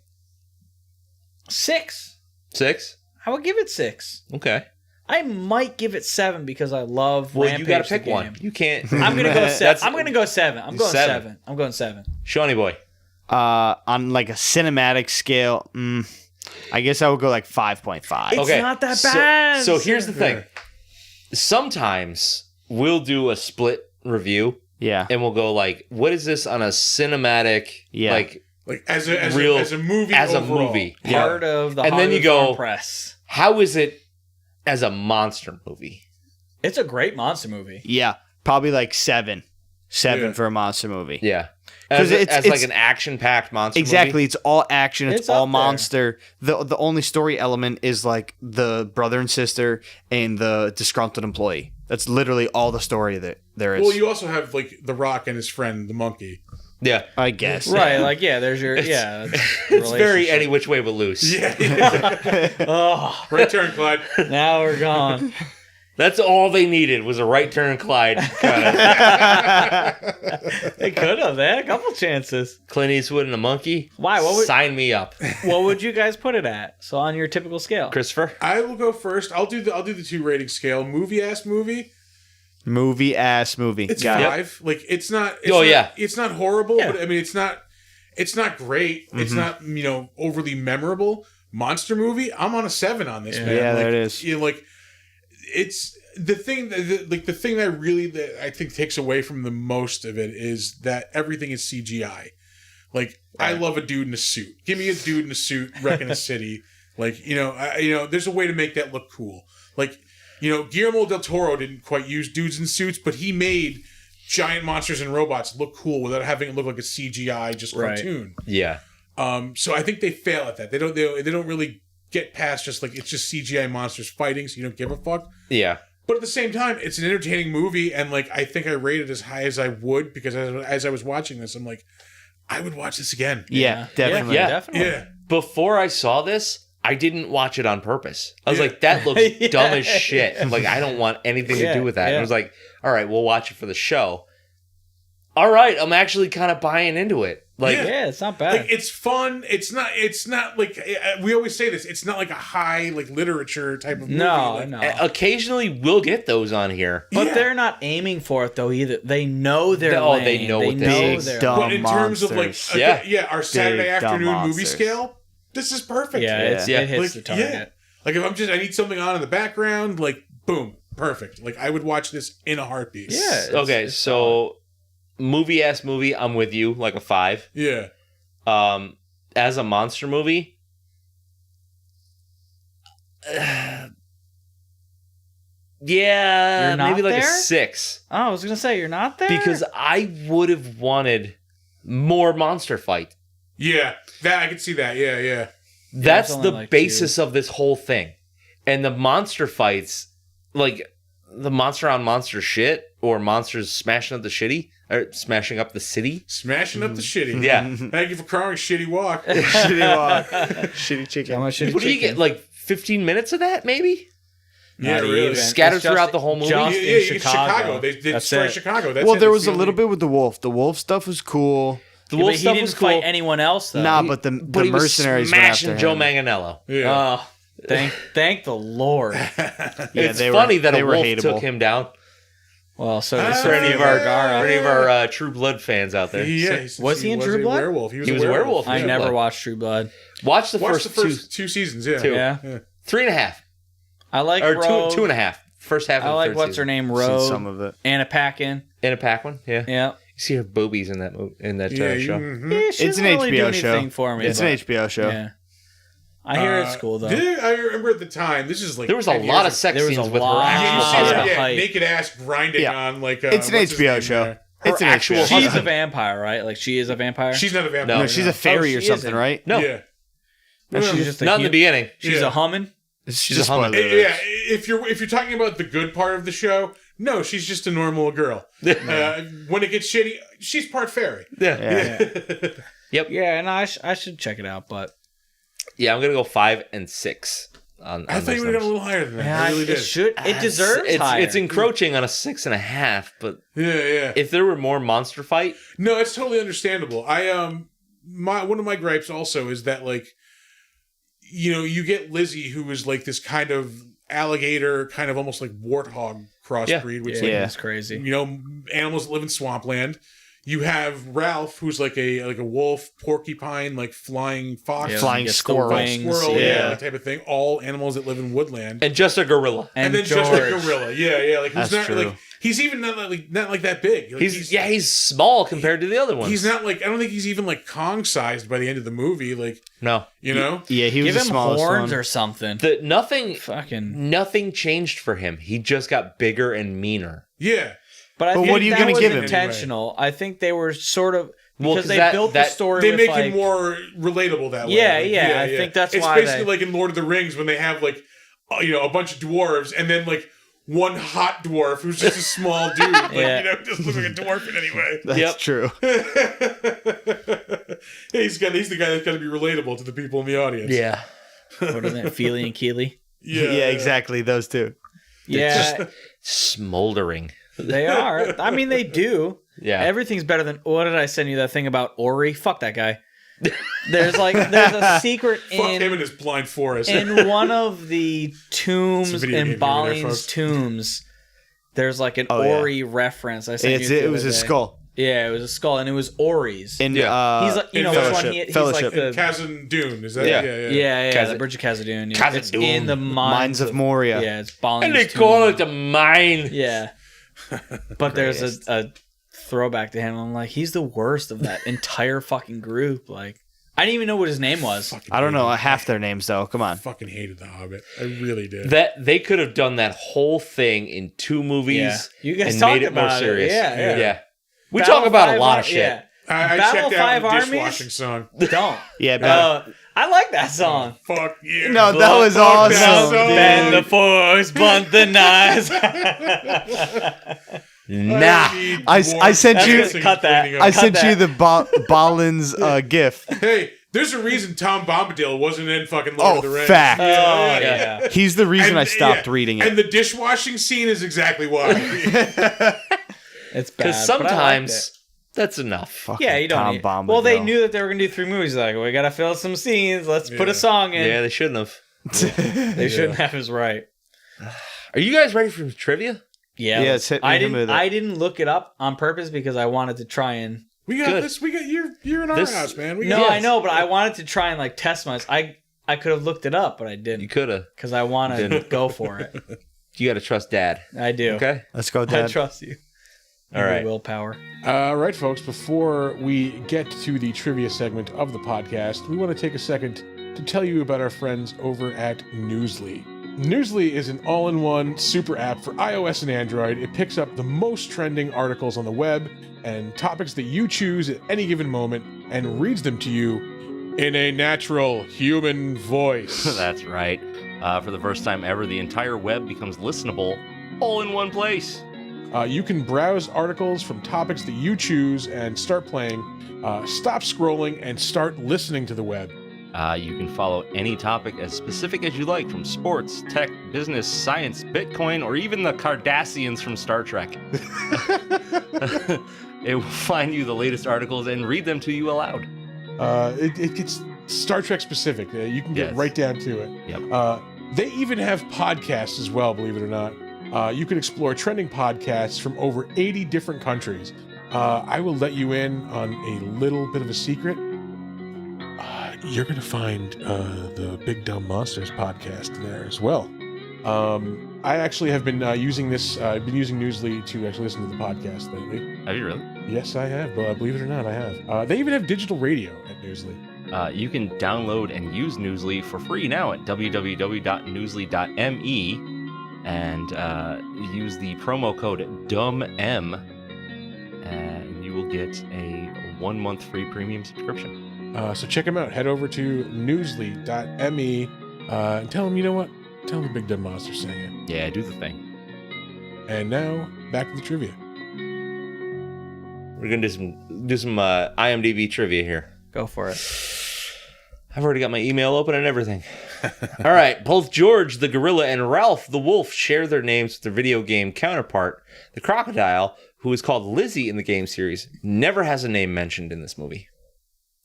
6. 6? I would give it 6. Okay. I might give it 7 because I love. Well, Rampage, you got to pick the game. one. You can't. I'm gonna go 7. That's- I'm gonna go 7. I'm going 7. 7. I'm going 7. Shawnee boy. On like a cinematic scale, I guess I would go like 5.5. It's Okay, not that so- bad. So here's the thing. Sometimes we'll do a split review Yeah. and we'll go like, what is this on a cinematic, Yeah. like as a real movie as overall. a movie? Part of the And then you Hollywood go- Foreign Press. How is it as a monster movie? It's a great monster movie. Yeah. Probably like 7. 7 Yeah. for a monster movie. Yeah. 'Cause As like it's an action-packed monster Exactly. movie? It's all action. It's It's all up there. monster. The only story element is like the brother and sister and the disgruntled employee. That's literally all the story that there is. Well, you also have like The Rock and his friend, the monkey. Yeah. I guess. Right, like, there's your, It's very relationship. any which way but loose. Yeah. Oh, Right turn, Clyde. now we're gone. That's all they needed was a right turn Clyde. They could have. They had a couple chances. Clint Eastwood and a monkey. Why? What would- Sign me up. What would you guys put it at? So on your typical scale. Christopher? I will go first. I'll do the 2 rating scale. Movie movie. Movie ass movie. It's Got it. 5. Like it's not. Oh, not, yeah. It's not horrible, Yeah. but I mean, it's not great. It's not overly memorable. Monster movie. I'm on a 7 on this, man. Yeah, like, there it is. Like it's the thing. The thing that I think takes away from the most of it is that everything is CGI. Like I love a dude in a suit. Give me a dude in a suit wrecking a city. Like there's a way to make that look cool. Like Guillermo del Toro didn't quite use dudes in suits, but he made giant monsters and robots look cool without having it look like a CGI just Right. cartoon. Yeah. So I think they fail at that. They don't really get past just like it's just CGI monsters fighting, so you don't give a fuck. Yeah. But at the same time, it's an entertaining movie, and like I think I rated as high as I would because as I was watching this, I'm like, I would watch this again. Yeah, definitely. Yeah. Definitely. Yeah. Before I saw this, I didn't watch it on purpose. I was Yeah. like, that looks Yeah. dumb as shit. I'm like, I don't want anything to do with that. And I Yeah. was like, all right, we'll watch it for the show. All right, I'm actually kind of buying into it. Like, Yeah, it's not bad. Like it's fun. It's not like we always say this. It's not like a high like literature type of movie. no, Like, no. occasionally we'll get those on here. But Yeah. they're not aiming for it though either. They know their Oh, lane. they know what this is. their Dumb But in terms of like monsters. our Saturday Big, dumb afternoon movie monsters. scale, this is perfect. Yeah, Yeah. it hits the target. Yeah. Like if I need something on in the background, like boom, perfect. Like I would watch this in a heartbeat. Yeah. It's- Okay, it's so movie, I'm with you, like a 5. Yeah. As a monster movie, yeah, You're not maybe like a there? 6. Oh, I was gonna say you're not there Because I would have wanted more monster fight. Yeah. That I could see that. Yeah, yeah. That's it's only the like basis of this whole thing. And the monster fights, like the monster on monster shit, or monsters smashing up the city, or smashing up the city. Smashing up the shitty. Yeah. Thank you for calling shitty walk. Shitty walk. Shitty chicken. How much What do you get? Like 15 minutes of that, maybe? Yeah, Not really. even. Scattered It's just- throughout the whole movie? just Yeah, in yeah, it's Chicago. Chicago. They That's destroy it. Chicago. That's Well, it. there That's was the a little only- bit with the wolf. The wolf stuff was cool. The Yeah, wolf but he stuff didn't was cool. fight anyone else though. Nah, He- but the but he was mercenaries went smashing after Joe him. Manganiello. Yeah. Oh, thank the Lord. Yeah, It's they funny were, that they a were wolf hateable. took him down. Well, so Ah, did For any of our, yeah. for any of our True Blood fans out there. Yeah, Was he in True a Blood? Werewolf. He was a werewolf. I True never Blood. watched True Blood. Watch the Watch first, the first two seasons. Yeah. Two. Yeah. 3.5. I like Or Rogue. 2.5. First half of I the like third what's season. her name, Seen Rogue, some of it. Anna Paquin. In a pack one? Yeah. Yeah. You see her boobies in that Yeah. show. mhm. Yeah, she It's doesn't an really do HBO show. anything for me. It's but- an HBO show. Yeah. I hear it's cool though. I remember at the time. This is like There was a 10 lot years of sex There was scenes a with her lot. ago. actual You see Yeah. that, husband. Yeah. yeah, naked ass grinding Yeah. on like. It's an what's his HBO name show. there? It's an actual HBO show. She's a husband. vampire, right? Like she is a vampire. She's not a vampire. No, she's a fairy Oh, or she something, isn't. right? No, Yeah. No, she's just a not in the human. beginning. She's Yeah. a humming. It's She's just a humming. spoiler Yeah, alert. if you're talking about the good part of the show, no, she's just a normal girl. When it gets shitty, she's part fairy. Yeah. Yeah. Yeah, and I should check it out, but Yeah, I'm going to go 5 and 6. On I thought you would have gone a little higher than that. yeah, I really it did. should. It deserves higher. It's encroaching on a 6.5, but Yeah. if there were more monster fight, No, it's totally understandable. One of my gripes also is that like, you get Lizzie, who is like this kind of alligator, kind of almost like warthog crossbreed, which Yeah, like it's crazy. animals that live in swampland. You have Ralph, who's like a wolf, porcupine, like flying fox, Flying squirrel. squirrel, Yeah. that type of thing. All animals that live in woodland, And just a gorilla. and then George. just a gorilla. Yeah, like who's That's not true. like he's even not like that big. Like, He's small compared to the other ones. He's not like I don't think he's even like Kong sized by the end of the movie. Like No. you know, Yeah, he was Give the him smallest horns one. or something. Nothing changed for him. He just got bigger and meaner. yeah. But I But think what are you that gonna was give him? intentional. I think they were sort of Well, because 'cause they that- built the that- story. They with make like, him more relatable that way. Yeah, Like, yeah, I think that's it's why basically they- like in Lord of the Rings when they have like a bunch of dwarves and then like one hot dwarf who's just a small dude, like Yeah. just looks like a dwarf in any way. That's true. He's the guy that's got to be relatable to the people in the audience. Yeah. what are they? Feely and Keely. Yeah, exactly. Those two. Yeah, Smoldering. they are. I mean, they do. Yeah. Everything's better than. What did I send you that thing about Ori? Fuck that guy. There's a secret Fuck him in in his blind forest. in one of the It's a tombs video game in here, there, Balin's folks. tombs. There's like an Oh, yeah. Ori reference. I sent you. It the was other a day. skull. Yeah, it was a skull, and it was Ori's. In he's like, in which Fellowship. one? He's Fellowship. like the Kazan Dune, is that? Yeah. yeah, Kaz- the Bridge of Khazad-dûm. Yeah. It's Khazad-dûm. in the Mines of Moria. Yeah, it's Balin's And they tomb. call it the mine. Yeah, but there's a throwback to him. I'm like, he's the worst of that entire fucking group. Like, I didn't even know what his name was. I don't know half their names though. Come I on. fucking hated The Hobbit. I really did. That they could have done that whole thing in 2 movies Yeah. You guys and talked made it more about it. serious. Yeah. We Battle talk about a Five lot Ar- of shit. Yeah. I Battle checked out Five the Armies? dishwashing song. Don't. Yeah, but I like that song. Fuck yeah. no, that was Fuck awesome. that song. Bend the dude. force, blunt the knives. Nah. I sent That's you. good. Cut that. I Cut sent that. you the Balin's gif. Hey, there's a reason Tom Bombadil wasn't in fucking Lord Oh, of the Rings. fact. Oh yeah. He's the reason And- I stopped yeah, reading it. And the dishwashing scene is exactly why. It's bad. Because but I liked sometimes it. that's enough. Fucking Yeah, you don't Tom need. Bombadil. Well, they knew that they were gonna do 3 movies. Like, we gotta fill some scenes. Let's put Yeah. a song in. Yeah, they shouldn't have. They shouldn't have his right. Are you guys ready for trivia? Yeah, Yeah, it's hit me I in the didn't. middle. I didn't look it up on purpose because I wanted to try and. We got Good. this. We got you're in our This- house, man. We No, got I know, but I wanted to try and like test myself. I could have looked it up, but I You didn't could have. because I want to Didn't. go for it. You got to trust Dad. I do. Okay. Let's go, I Dad. trust you. All right. Willpower. All right, folks. Before we get to the trivia segment of the podcast, we want to take a second to tell you about our friends over at Newsly. Newsly is an all-in-one super app for iOS and Android. It picks up the most trending articles on the web and topics that you choose at any given moment and reads them to you in a natural human voice. That's right. For the first time ever, the entire web becomes listenable all in one place. You can browse articles from topics that you choose and start playing, stop scrolling, and start listening to the web. You can follow any topic as specific as you like, from sports, tech, business, science, Bitcoin, or even the Cardassians from Star Trek. It will find you the latest articles and read them to you aloud. It gets Star Trek specific. You can get Yes. right down to it. Yep. They even have podcasts as well, believe it or not. You can explore trending podcasts from over 80 different countries. I will let you in on a little bit of a secret. You're going to find the Big Dumb Monsters podcast there as well. I actually have been using this. I've been using Newsly to actually listen to the podcast lately. Have you really? Yes, I have. But believe it or not, I have. They even have digital radio at Newsly. You can download and use Newsly for free now at www.newsly.me and use the promo code DUMBM and you will get a 1-month free premium subscription. So check them out. Head over to newsly.me and tell them, you know what? Tell them the Big Dumb Monster saying it. Yeah, do the thing. And now, back to the trivia. We're gonna do some IMDb trivia here. Go for it. I've already got my email open and everything. All right. Both George the gorilla and Ralph the wolf share their names with their video game counterpart. The crocodile, who is called Lizzie in the game series, never has a name mentioned in this movie.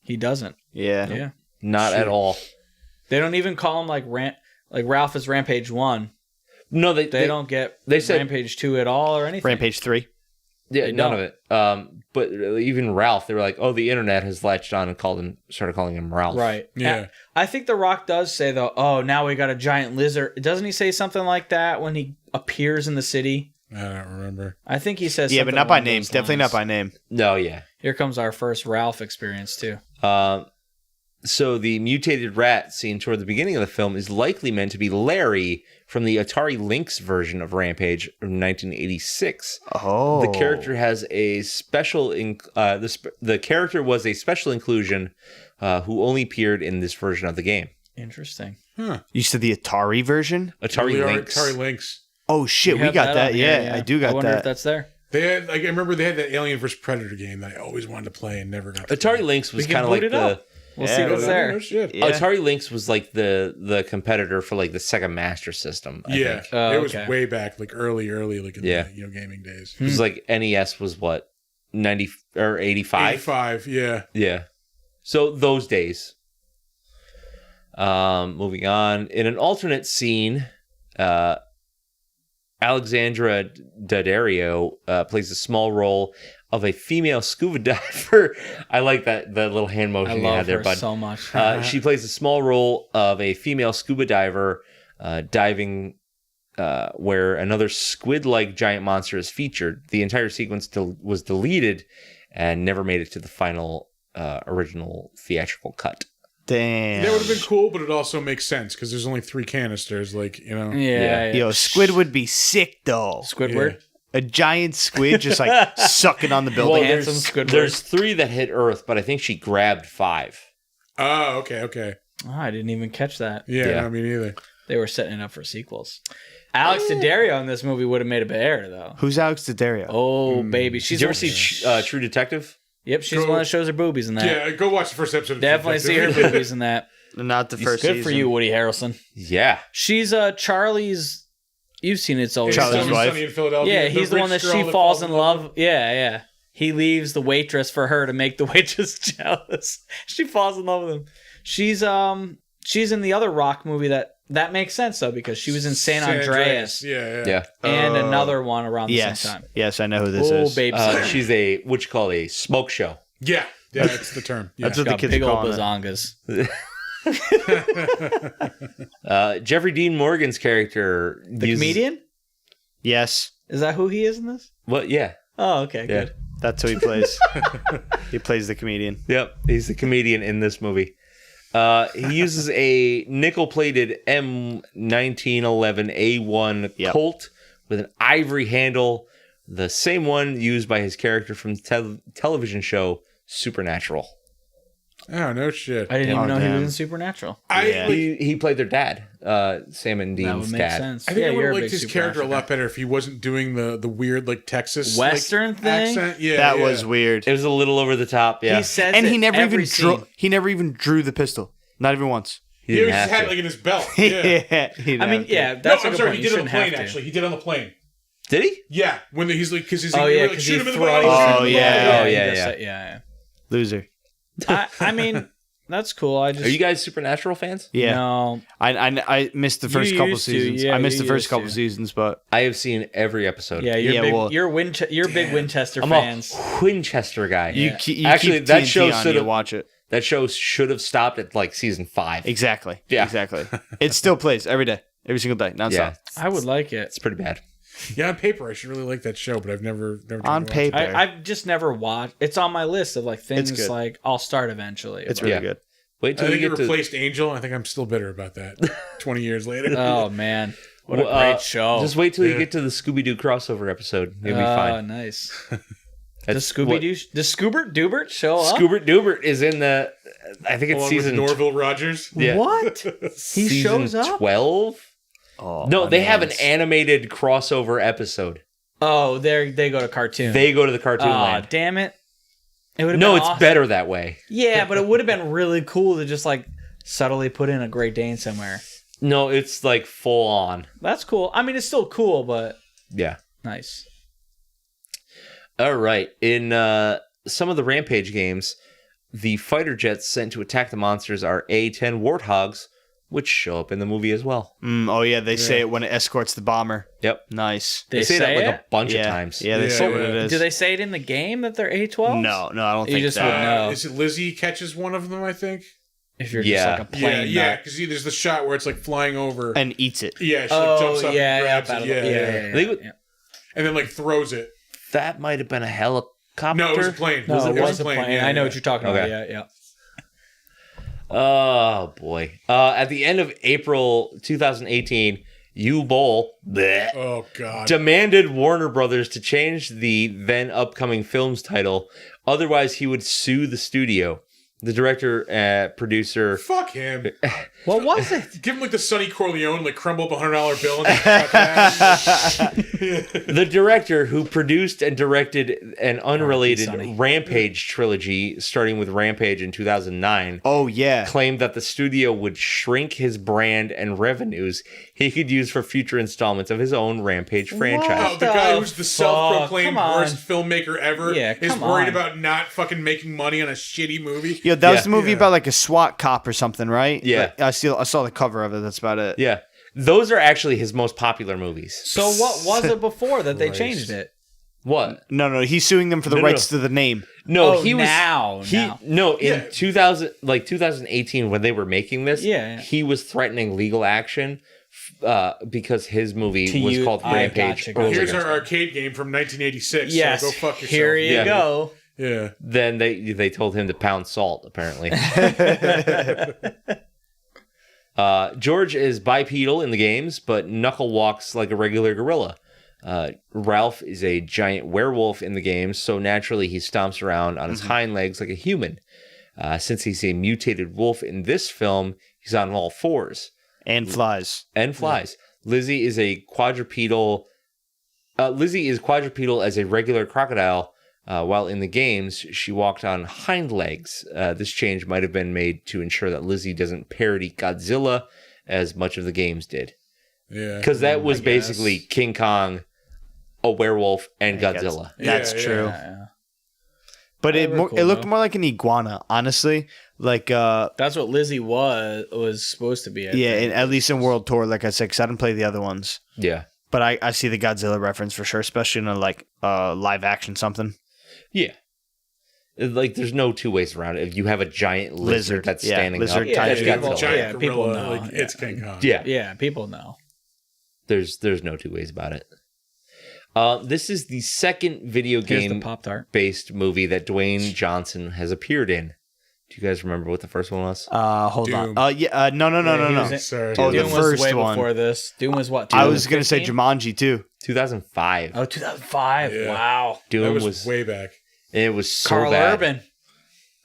He doesn't. Yeah. Yeah. Not at all. They don't even call him like Ralph is Rampage 1. No, They don't get they said Rampage 2 at all or anything. Rampage 3. yeah, they none don't. of it. But even Ralph, they were like, "Oh, the internet has latched on and started calling him Ralph." Right. Yeah. I think The Rock does say, though, oh, now we got a giant lizard. Doesn't he say something like that when he appears in the city? I don't remember. I think he says Yeah, but something not by along name. those Definitely not lines. by name. No, yeah. Here comes our first Ralph experience, too. So the mutated rat seen toward the beginning of the film is likely meant to be Larry from the Atari Lynx version of Rampage from 1986. Oh. The character has a special. The character was a special inclusion who only appeared in this version of the game. Interesting. You said the Atari version? Atari Lynx. Atari Lynx. Oh, shit. We have got that. on here, Yeah, I do got I wonder that. if that's there. They had, like, I remember they had that Alien vs Predator game that I always wanted to play and never got to Atari play. Lynx was We can kind of boot like it the. up. We'll Yeah, see Oh, what's there. no shit. Yeah. Atari Lynx was like the competitor for like the Sega Master System. I Yeah, think. Oh, it was okay. way back, like early, like in Yeah. the gaming days. It was like NES was what 90 or 85. 85, yeah. Yeah. So those days. Moving on. In an alternate scene, Alexandra Daddario plays a small role of a female scuba diver. I like that little hand motion I you love had there, her bud. so much. She plays a small role of a female scuba diver diving where another squid-like giant monster is featured. The entire sequence was deleted and never made it to the final original theatrical cut. Damn. That would have been cool, but it also makes sense because there's only 3 canisters, like, you know. yeah. Yo, squid would be sick, though. Squidward. A giant squid just like sucking on the building. Handsome Squidward. There's 3 that hit Earth, but I think she grabbed 5. Oh, okay. Oh, I didn't even catch that. Yeah, Yeah. no, me neither. They were setting it up for sequels. Alex Daddario in this movie would have made a bear, though. Who's Alex Daddario? Oh, baby. Did She's you ever see True Detective? Yep, she's Go- the one that shows her boobies in that. Yeah, go watch the first episode. Of Definitely see her Detective. boobies in that. Not the first Good season. for you, Woody Harrelson. Yeah. She's Charlie's. You've seen It's Always It's Charlie's Always wife. Sunny in Philadelphia. Yeah, he's the rich one that girl she falls in love. Yeah. He leaves the waitress for her to make the waitress jealous. She falls in love with him. She's in the other Rock movie that makes sense though because she was in San Andreas Yeah. and another one around the Yes. same time. Yes, I know who this Oh, is. babe, She's what you call a smoke show. Yeah, that's the term. Yeah. That's what the got kids big are old calling it. bazongas. Jeffrey Dean Morgan's character. The comedian? Yes, Is that who he is in this? Well, yeah. Oh, okay, Yeah. good. that's who he plays. He plays the comedian. Yep. He's the comedian in this movie. He uses a nickel-plated M1911A1 Yep. Colt with an ivory handle, the same one used by his character from the television show Supernatural. Oh, no shit. I didn't even know he damn. was in Supernatural. Yeah. He played their dad, Sam and That Dean's would make dad. sense. I think I would you're have a liked big his character a Supernatural lot better if he wasn't doing the weird, like, Texas Western like, thing? accent. Yeah, That yeah. was weird. It was a little over the top, yeah. He says And it he never every even scene. drew the pistol. Not even once. He He didn't always have had to. it, like, in his belt. Yeah. He I mean, didn't have yeah, to. that's no, a I'm good sorry. point. He You did it on the shouldn't have plane, to. actually. He did it on the plane. Did he? Yeah, when he's like, because Oh, yeah, because shoot he him in the throws body. him. Oh, yeah. Oh, yeah, he does yeah. that, yeah. Loser. I mean, that's cool. I just Are you guys Supernatural fans? Yeah. no. I missed the first You couple used to, seasons. yeah, I missed you the first used couple to. seasons, but I have seen every episode. Yeah, you're Yeah, big. well- You're big Winchester I'm fans. a Winchester guy. you Actually, keep that TNT show on, should you have watch it. that show should have stopped at like season 5. Exactly. Yeah. Exactly. It still plays every day, every single day, nonstop. Yeah, I would like it. it's pretty bad. Yeah, on paper, I should really like that show, but I've never tried On to watch it. paper. I've just never watched. It's on my list of like things good. like I'll start eventually. It's but- really Yeah. good. Wait I till you think it get to replaced Angel. I think I'm still bitter about that. 20 years later. Oh man, what a Well, great show! just wait till you Yeah. get to the Scooby Doo crossover episode. You'll be Oh, fine. nice. That's Does Scooby Doo? Does Scoobert Doobert show up? Scoobert Doobert is in the. I think it's Along season. with Norville Rogers. Yeah. What? He season shows up? 12. Oh, No, they have an bananas. animated crossover episode. Oh, they go to cartoon. They go to the cartoon Aw, land. damn it! It would have No, been it's awesome. better that way. Yeah, but it would have been really cool to just like subtly put in a Great Dane somewhere. No, it's like full on. That's cool. I mean, it's still cool, but Yeah. nice. All right. In some of the Rampage games, the fighter jets sent to attack the monsters are A-10 Warthogs, which show up in the movie as well. Oh yeah, they say it when it escorts the bomber. Yep. Nice. They say that like a bunch of Yeah. times. Yeah, they say what it is. Do they say it in the game that they're A12? No, I don't You think just that. would know. Is it Lizzie catches one of them? I think. If you're Yeah. just like a plane. Yeah, because there's the shot where it's like flying over. And eats it. Yeah, she like, jumps up and grabs battle- it. I think And then like throws it. that might have been a helicopter. No, it was a plane. No, it was a a plane. Yeah, I know yeah. what you're talking Okay. about. Yeah. Oh boy! At the end of April 2018, U-Bowl Oh god. demanded Warner Brothers to change the then upcoming film's title, otherwise he would sue the studio. The director, producer. Fuck him. What was it? Give him like the Sonny Corleone, like crumble up $100 bill and just cut that. The director, who produced and directed an unrelated Sonny. Rampage trilogy, starting with Rampage in 2009, Oh yeah. claimed that the studio would shrink his brand and revenues he could use for future installments of his own Rampage franchise. Oh, the guy who's the self-proclaimed Come on. worst filmmaker ever Yeah, is come worried on. about not fucking making money on a shitty movie. Yeah, that was Yeah. the movie Yeah. about like a SWAT cop or something, right? Yeah. Like, I saw the cover of it. That's about it. Yeah. Those are actually his most popular movies. So what was it before that they Christ. changed it? What? No, he's suing them for the No, rights no. to the name. No, Oh, he was now. No, in Yeah. 2018 when they were making this, Yeah. he was threatening legal action because his movie To was you- called I Rampage. gotcha, gotcha. earlier. Here's our arcade game from 1986. Yes. So go fuck yourself. Here you Yeah. go. Yeah. Then they told him to pound salt, apparently. George is bipedal in the games, but knuckle walks like a regular gorilla. Ralph is a giant werewolf in the games, so naturally he stomps around on his hind legs like a human. Since he's a mutated wolf in this film, he's on all fours And flies. and flies. Lizzie is a quadrupedal. Lizzie is quadrupedal as a regular crocodile, while in the games she walked on hind legs. This change might have been made to ensure that Lizzie doesn't parody Godzilla as much of the games did, Yeah. because that was guess. basically King Kong, a werewolf, and I guess. Godzilla. That's Yeah, true. Yeah. But They it were cool, it looked though. more like an iguana, honestly. Like That's what Lizzie was supposed to be. I yeah, think. at least in World Tour, like I said, because I didn't play the other ones. Yeah, But I see the Godzilla reference for sure, especially in a like live action something. yeah. Like, there's no two ways around it. If you have a giant lizard Lizard. that's Yeah, standing lizard up, Yeah, that's people- Godzilla. Giant Yeah, people gorilla, know. like, Yeah. it's King Kong. Yeah, Yeah, people know. there's no two ways about it. This is the second video Here's the game Pop-Tart. based movie that Dwayne Johnson has appeared in. Do you guys remember what the first one was? Hold Doom. on. Yeah. No. he was in- Sorry. Oh, the Doom was first way one. before this. Doom was what? I was gonna say 2015? Jumanji too. 2005. Oh, 2005. Yeah. Wow. Doom that was, was way back. it was so Carl bad. Urban.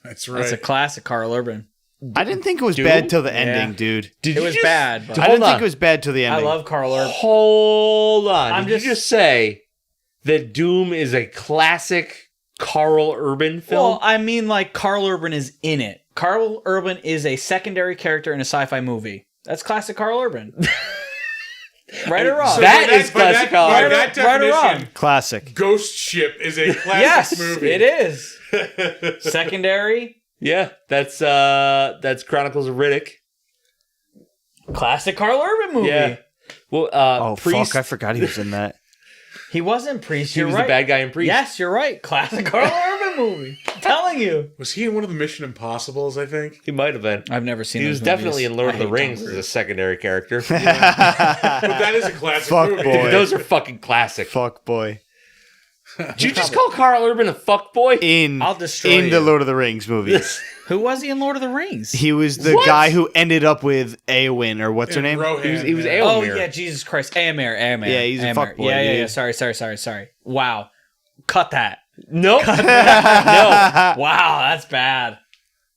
That's right. That's a classic Carl Urban. I didn't think it was Doom? bad till the Yeah. ending, dude. Did It you was just- bad, but I Hold didn't think on. it was bad till the I ending. love Carl Urban. Hold on. I'm Did just- you just say that Doom is a classic Carl Urban film? Well, I mean, like, Carl Urban is in it. Carl Urban is a secondary character in a sci-fi movie. That's classic Carl Urban. Right or wrong? So That by is classic Carl by Urban. that Right or definition, wrong? Classic. Ghost Ship is a classic Yes, movie. it is. Secondary, Yeah, that's Chronicles of Riddick. classic Carl Urban movie. Yeah. Well, Oh Priest, fuck! I forgot he was in that. He wasn't Priest. he You're was right. the bad guy in Priest. Yes, you're right. Classic Carl Urban movie. I'm telling you. Was he in one of the Mission Impossibles, I think? He might have been. I've never seen. He was those definitely movies. in Lord I of the hate Rings Tom as a Cruise. secondary character. But that is a classic Fuck movie. boy. Those are fucking classic. Fuck boy. Did you just call Carl Urban a fuckboy? In I'll destroy in the you. Lord of the Rings movies. Who was he in Lord of the Rings? He was the What? guy who ended up with Eowyn, or what's her name? Rohan, He was yeah. Eowyn. Oh Eowyn. yeah, Jesus Christ, Aemir. Yeah, he's a Aemir. fuckboy, Yeah, yeah, dude. yeah. Sorry. Wow, cut that. Nope. no. Wow, that's bad.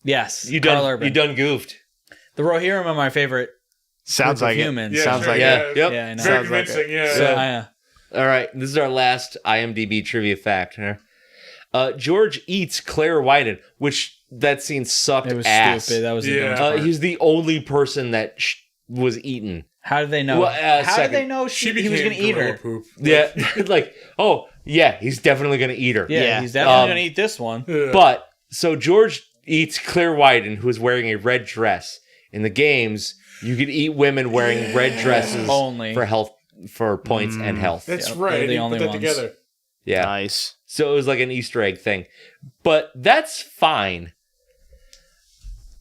Yes, You Carl done Urban. you done goofed. The Rohirrim are my favorite Sounds group like of it. humans. Yeah, Sounds sure, like yeah. it. Yep. Yeah, I know. Very Sounds like convincing, yeah. So, Yeah. All right, this is our last IMDb trivia fact here. George eats Claire Wyden, which that scene sucked It was ass. stupid. That was the Yeah. dumbest part. He's the only person that was eaten. How did they know? Well, How second. did they know She he was became going to eat gorilla her? poop. Yeah, like, oh, yeah, he's definitely going to eat her. Yeah, Yeah. he's definitely Um, going to eat this one. Yeah. But, so George eats Claire Wyden, who is wearing a red dress. In the games, You could eat women wearing red dresses Only. for health, for points and health. That's Yep, right. they're the They only put that ones. together. Yeah. Nice. So it was like an Easter egg thing. But that's fine.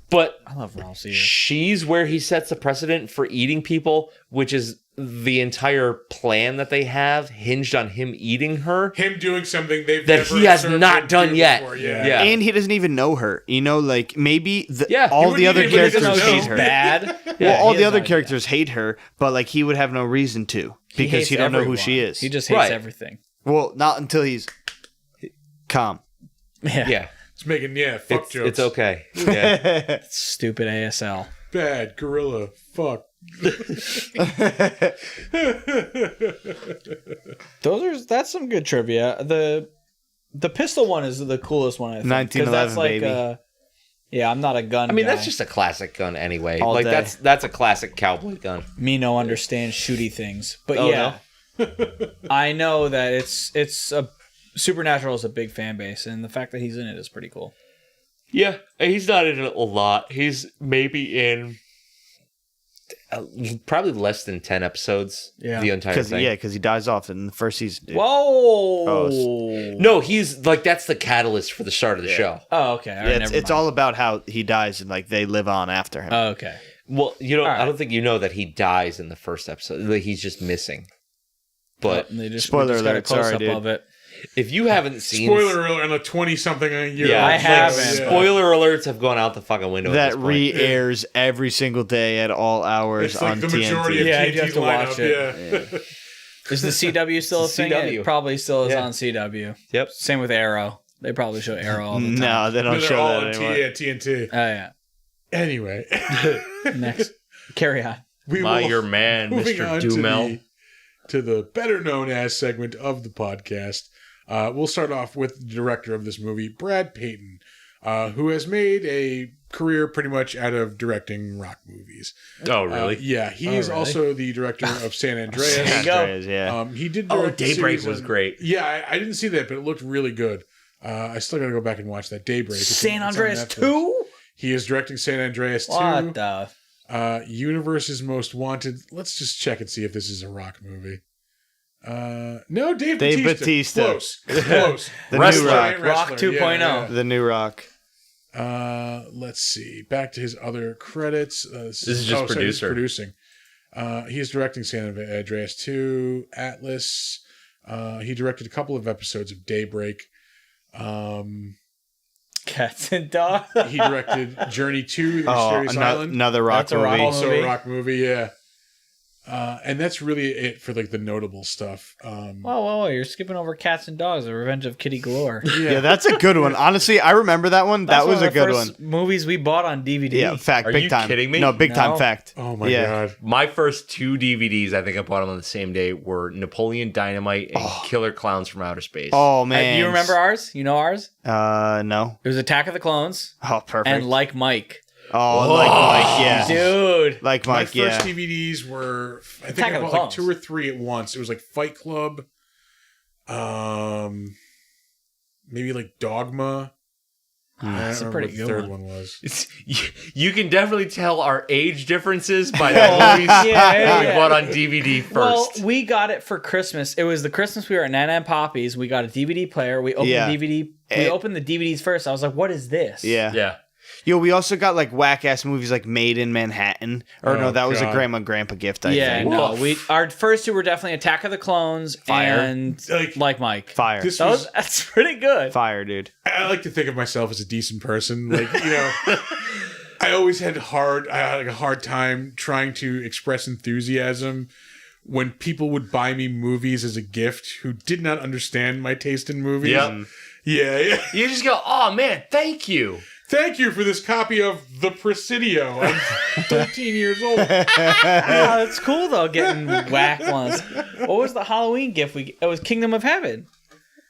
But I love Ralph Sears. she's where he sets the precedent for eating people, which is the entire plan that they have hinged on him eating her. Him doing something they've That never he has observed not him done do yet. before. Yeah. And he doesn't even know her. You know, like maybe Yeah, all you the other wouldn't even characters know She's she's hate her. bad. Well, all he the has other no idea. characters hate her, but like he would have no reason to because hates he don't know who everyone. she is. He just hates Right. everything. Well, not until he's calm. Yeah. It's making fuck jokes. It's okay. Yeah. Stupid ASL. Bad gorilla. Fuck. That's some good trivia. The pistol one is the coolest one, I think. 'cause 1911, that's baby. Yeah, I'm not a gun I mean, guy. that's just a classic gun anyway. All like day. that's a classic cowboy gun. me no understand shooty things. But Oh, yeah. I know that it's a Supernatural is a big fan base, and the fact that he's in it is pretty cool. Yeah, he's not in it a lot. He's maybe in probably less than 10 episodes. Yeah. The entire Because thing. he dies off in the first season. Dude. Whoa! No, he's like that's the catalyst for the start of the show. Oh, okay. All right, Yeah, never it's mind. all about how he dies and like they live on after him. Oh, okay. Well, you know, All right. I don't think you know that he dies in the first episode. Like, he's just missing. But They just, Spoiler we just got a alert, sorry, close-up dude. of it. if you haven't seen Spoiler alert on a 20-something year. yeah, I like, haven't. spoiler alerts have gone out the fucking window. at that this point. re-airs every single day at all hours It's like on the majority TNT. of Yeah, you TNT's have to watch lineup. Yeah. Is the CW still a It's the thing? CW. It probably still is Yeah. on CW. Yep. Same with Arrow. They probably show Arrow all the time. No, they don't They're show all that on anymore. TNT. Oh yeah. Anyway, Next, carry on. we My will- your man, moving Mr. on Dumel. to the better known as segment of the podcast. We'll start off with the director of this movie, Brad Payton, who has made a career pretty much out of directing rock movies. Oh, really? Yeah, he Oh, is really? also the director of San Andreas. There you go. Andreas, yeah. He did Oh, direct the Daybreak series was on- great. Yeah, I didn't see that, but it looked really good. I still got to go back and watch that Daybreak. It's San on Andreas Netflix. 2? He is directing San Andreas 2. What the? Universe's Most Wanted. Let's just check and see if this is a rock movie. No, Dave Bautista. Close. Close. The Wrestler. new Rock. Rock 2.0. The new Rock. Let's see. Back to his other credits. This is just so he's producer. producing. He is directing San Andreas 2, Atlas. He directed a couple of episodes of Daybreak. Cats and dogs. He directed Journey 2, The Oh, Mysterious Island. another Rock That's a Rock movie. Also movie. a rock movie, yeah. And that's really it for like the notable stuff. Whoa, you're skipping over Cats and Dogs, The Revenge of Kitty Galore. Yeah, that's a good one. Honestly, I remember that one. That's That was one a of the good first one. movies we bought on DVD. Yeah, fact. Are big you time. kidding me? No, big time No. fact. Oh my Yeah. god. My first 2 DVDs, I think I bought them on the same day, were Napoleon Dynamite and Killer Clowns from Outer Space. Oh man. Do you remember ours? You know ours? No. It was Attack of the Clones Oh, perfect. and Like Mike. Oh, like Mike, yeah. Dude. Like My Mike, first yeah. DVDs were, I think Attack I of the bought like Clones. 2 or 3 at once. It was like Fight Club, maybe like Dogma. I don't That's a remember pretty what the good third one. one was. You can definitely tell our age differences by the movies that we bought on DVD first. Well, we got it for Christmas. It was the Christmas we were at Nana and Poppy's. We got a DVD player. We opened Yeah. the DVD. We opened the DVDs first. I was like, "What is this?" Yeah. yeah. Yo, we also got like whack ass movies like Made in Manhattan. Or no, Oh, that was a God. grandma and grandpa gift, I Yeah, think. no. Our first 2 were definitely Attack of the Clones Fire. and Like- Like Mike. Fire. This Those, was, that's pretty good. Fire, dude. I like to think of myself as a decent person. Like, you know, I always had a hard time trying to express enthusiasm when people would buy me movies as a gift who did not understand my taste in movies. Yep. Yeah. You just go, oh man, thank you. Thank you for this copy of The Presidio. I'm 13 years old. Oh, it's cool though, getting whack ones. What was the Halloween gift we? It was Kingdom of Heaven.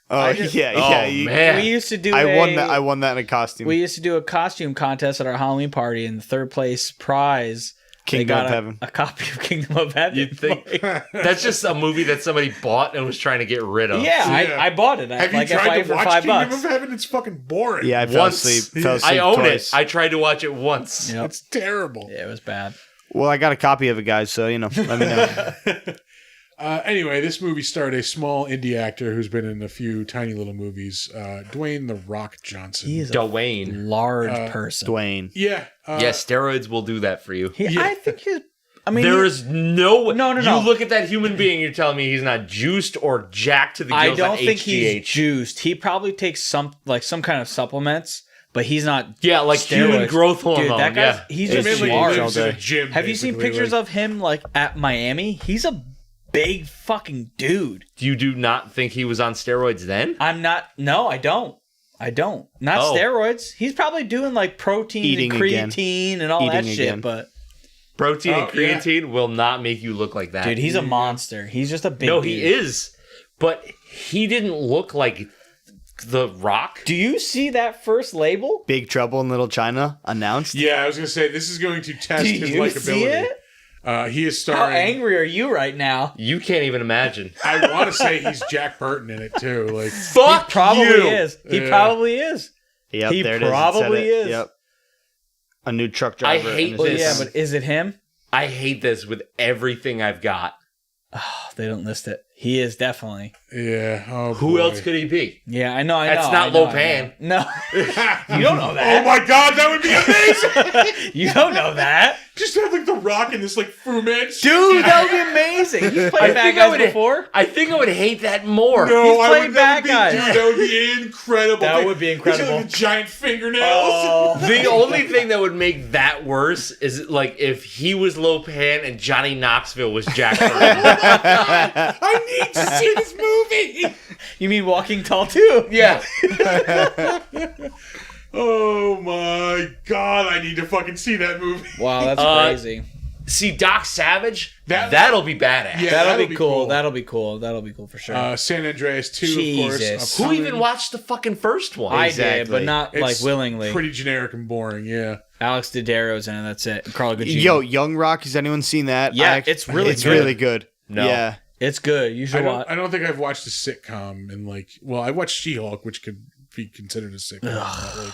Oh, yeah. Oh man. We used to do. I won that in a costume. We used to do a costume contest at our Halloween party, and the third place prize, they Kingdom got of Heaven. a copy of Kingdom of Heaven. You'd think that's just a movie that somebody bought and was trying to get rid of. Yeah, Yeah. I bought it. Have Like you if I tried to for watch $5. Kingdom of Heaven? It's fucking boring. Yeah, I fell Once. asleep. Fell asleep I own twice. it. I tried to watch it once. Yep. It's terrible. Yeah, it was bad. Well, I got a copy of it, guys, so, let me know. Anyway, this movie starred a small indie actor who's been in a few tiny little movies, Dwayne "The Rock" Johnson. He is a Dwayne. large person. Dwayne. Yeah. Steroids will do that for you. I think he's. I mean, There is no way. No. You look at that human being, you're telling me he's not juiced or jacked to the gills I don't on think HGH. he's juiced. He probably takes some kind of supplements, but he's not. Yeah, like human steroids. growth hormone. Dude, that guy's he's He just mainly large. lives in a gym. Have you seen basically, pictures like- of him like at Miami? He's a big fucking dude. You do not think he was on steroids then? I'm not. No, I don't. Not Oh. steroids. He's probably doing like protein Eating and again. creatine and all that Eating shit. again. But Protein and Oh, yeah. creatine will not make you look like that. dude, he's a monster. He's just a big. no, dude. he is. But he didn't look like The Rock. Do you see that first label? Big Trouble in Little China announced. Yeah, I was gonna say this is going to test Do his you likability. see it? He is How starring. angry are you right now? You can't even imagine. I want to say he's Jack Burton in it too. Like, Fuck He probably you. is. He Yeah. probably is. Yep, He there it is. It said probably it. is. Yep. A new truck I driver. hate in Well, his- this. yeah, but is it him? I hate this with everything I've got. Oh, they don't list it. He is definitely. yeah. Oh, Who boy. else could he be? Yeah, I know. That's not I know, Lopan. I know. No, you don't know Oh that. my god, that would be amazing! You don't know that, Just have like The Rock in this like Fu Manchu. dude. That would be amazing. He's I played bad think I guys would- before. I think I would hate that more. No, He's I playing would, bad that would be, guys. Dude, that would be incredible. That Like, would be he's got, incredible. like, giant fingernails. Oh. The only thing that would make that worse is like if he was Lopan and Johnny Knoxville was Jack Burton. I need to see this movie. You mean Walking Tall too? Yeah. Oh my god, I need to fucking see that movie. Wow, that's crazy. See Doc Savage? That- That'll be badass. Yeah. That'll be cool. That'll be cool. That'll be cool for sure. San Andreas 2, of course. Jesus. Who upcoming. even watched the fucking first one? I did, exactly. but not like It's willingly. Pretty generic and boring, yeah. Alex Daddario's in it. That's it. And Carla Gugino. Yo, Young Rock. Has anyone seen that? Yeah, it's really It's good. really good. No. Yeah. It's good. You should watch. I don't think I've watched a sitcom in like. Well, I watched She-Hulk, which could be considered a sitcom. But like,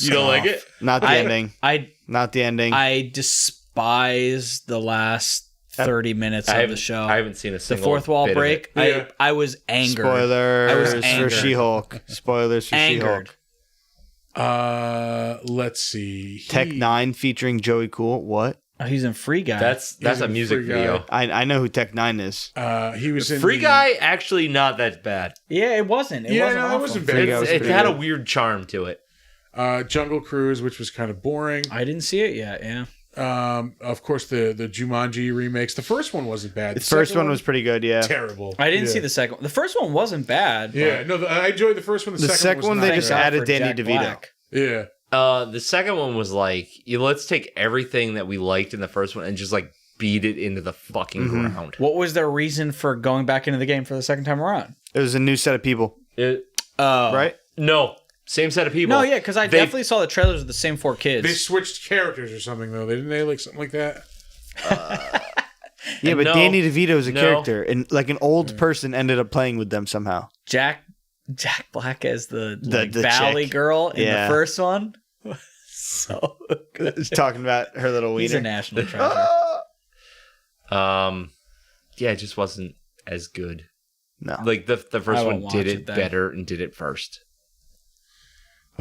You don't like it? Not the ending. I Not the ending. I despise the last 30 minutes of the show. I haven't seen a The single fourth wall bit of break. it. Yeah. I was angered. Spoilers I was for angered. She-Hulk. Spoilers for Angered. She-Hulk. let's see. Tech 9 featuring Joey Cool. What? Oh, he's in Free Guy. That's He's a a music free guy. video. I know who Tech 9 is. He was in Free the- Guy actually not that bad. yeah. It wasn't. It Yeah, wasn't. no, it awful. wasn't Free bad. Guy was It pretty had a good. weird charm to it. Jungle Cruise, which was kind of boring. I didn't see it yet. Yeah. Of course, the Jumanji remakes. The first one wasn't bad. The first one was pretty good, yeah. terrible. I didn't Yeah. see the second one. The first one wasn't bad. but Yeah, no, I enjoyed the first one. The second one, was they not just bad. added for Danny Jack DeVito. Black. Yeah, The second one was like, let's take everything that we liked in the first one and just like beat it into the fucking ground. What was their reason for going back into the game for the second time around? It was a new set of people, right? No, same set of people. No, yeah, because I They- definitely saw the trailers with the same four kids. they switched characters or something though. Didn't they like something like that? Yeah, but No. Danny DeVito is a No. character, and like an old person ended up playing with them somehow. Jack Black as the The Valley chick. girl in Yeah. the first one. So good. He's talking about her little He's a wiener. national treasure. Yeah, it just wasn't as good. No. Like the I first won't one did watch it it then. better and did it first.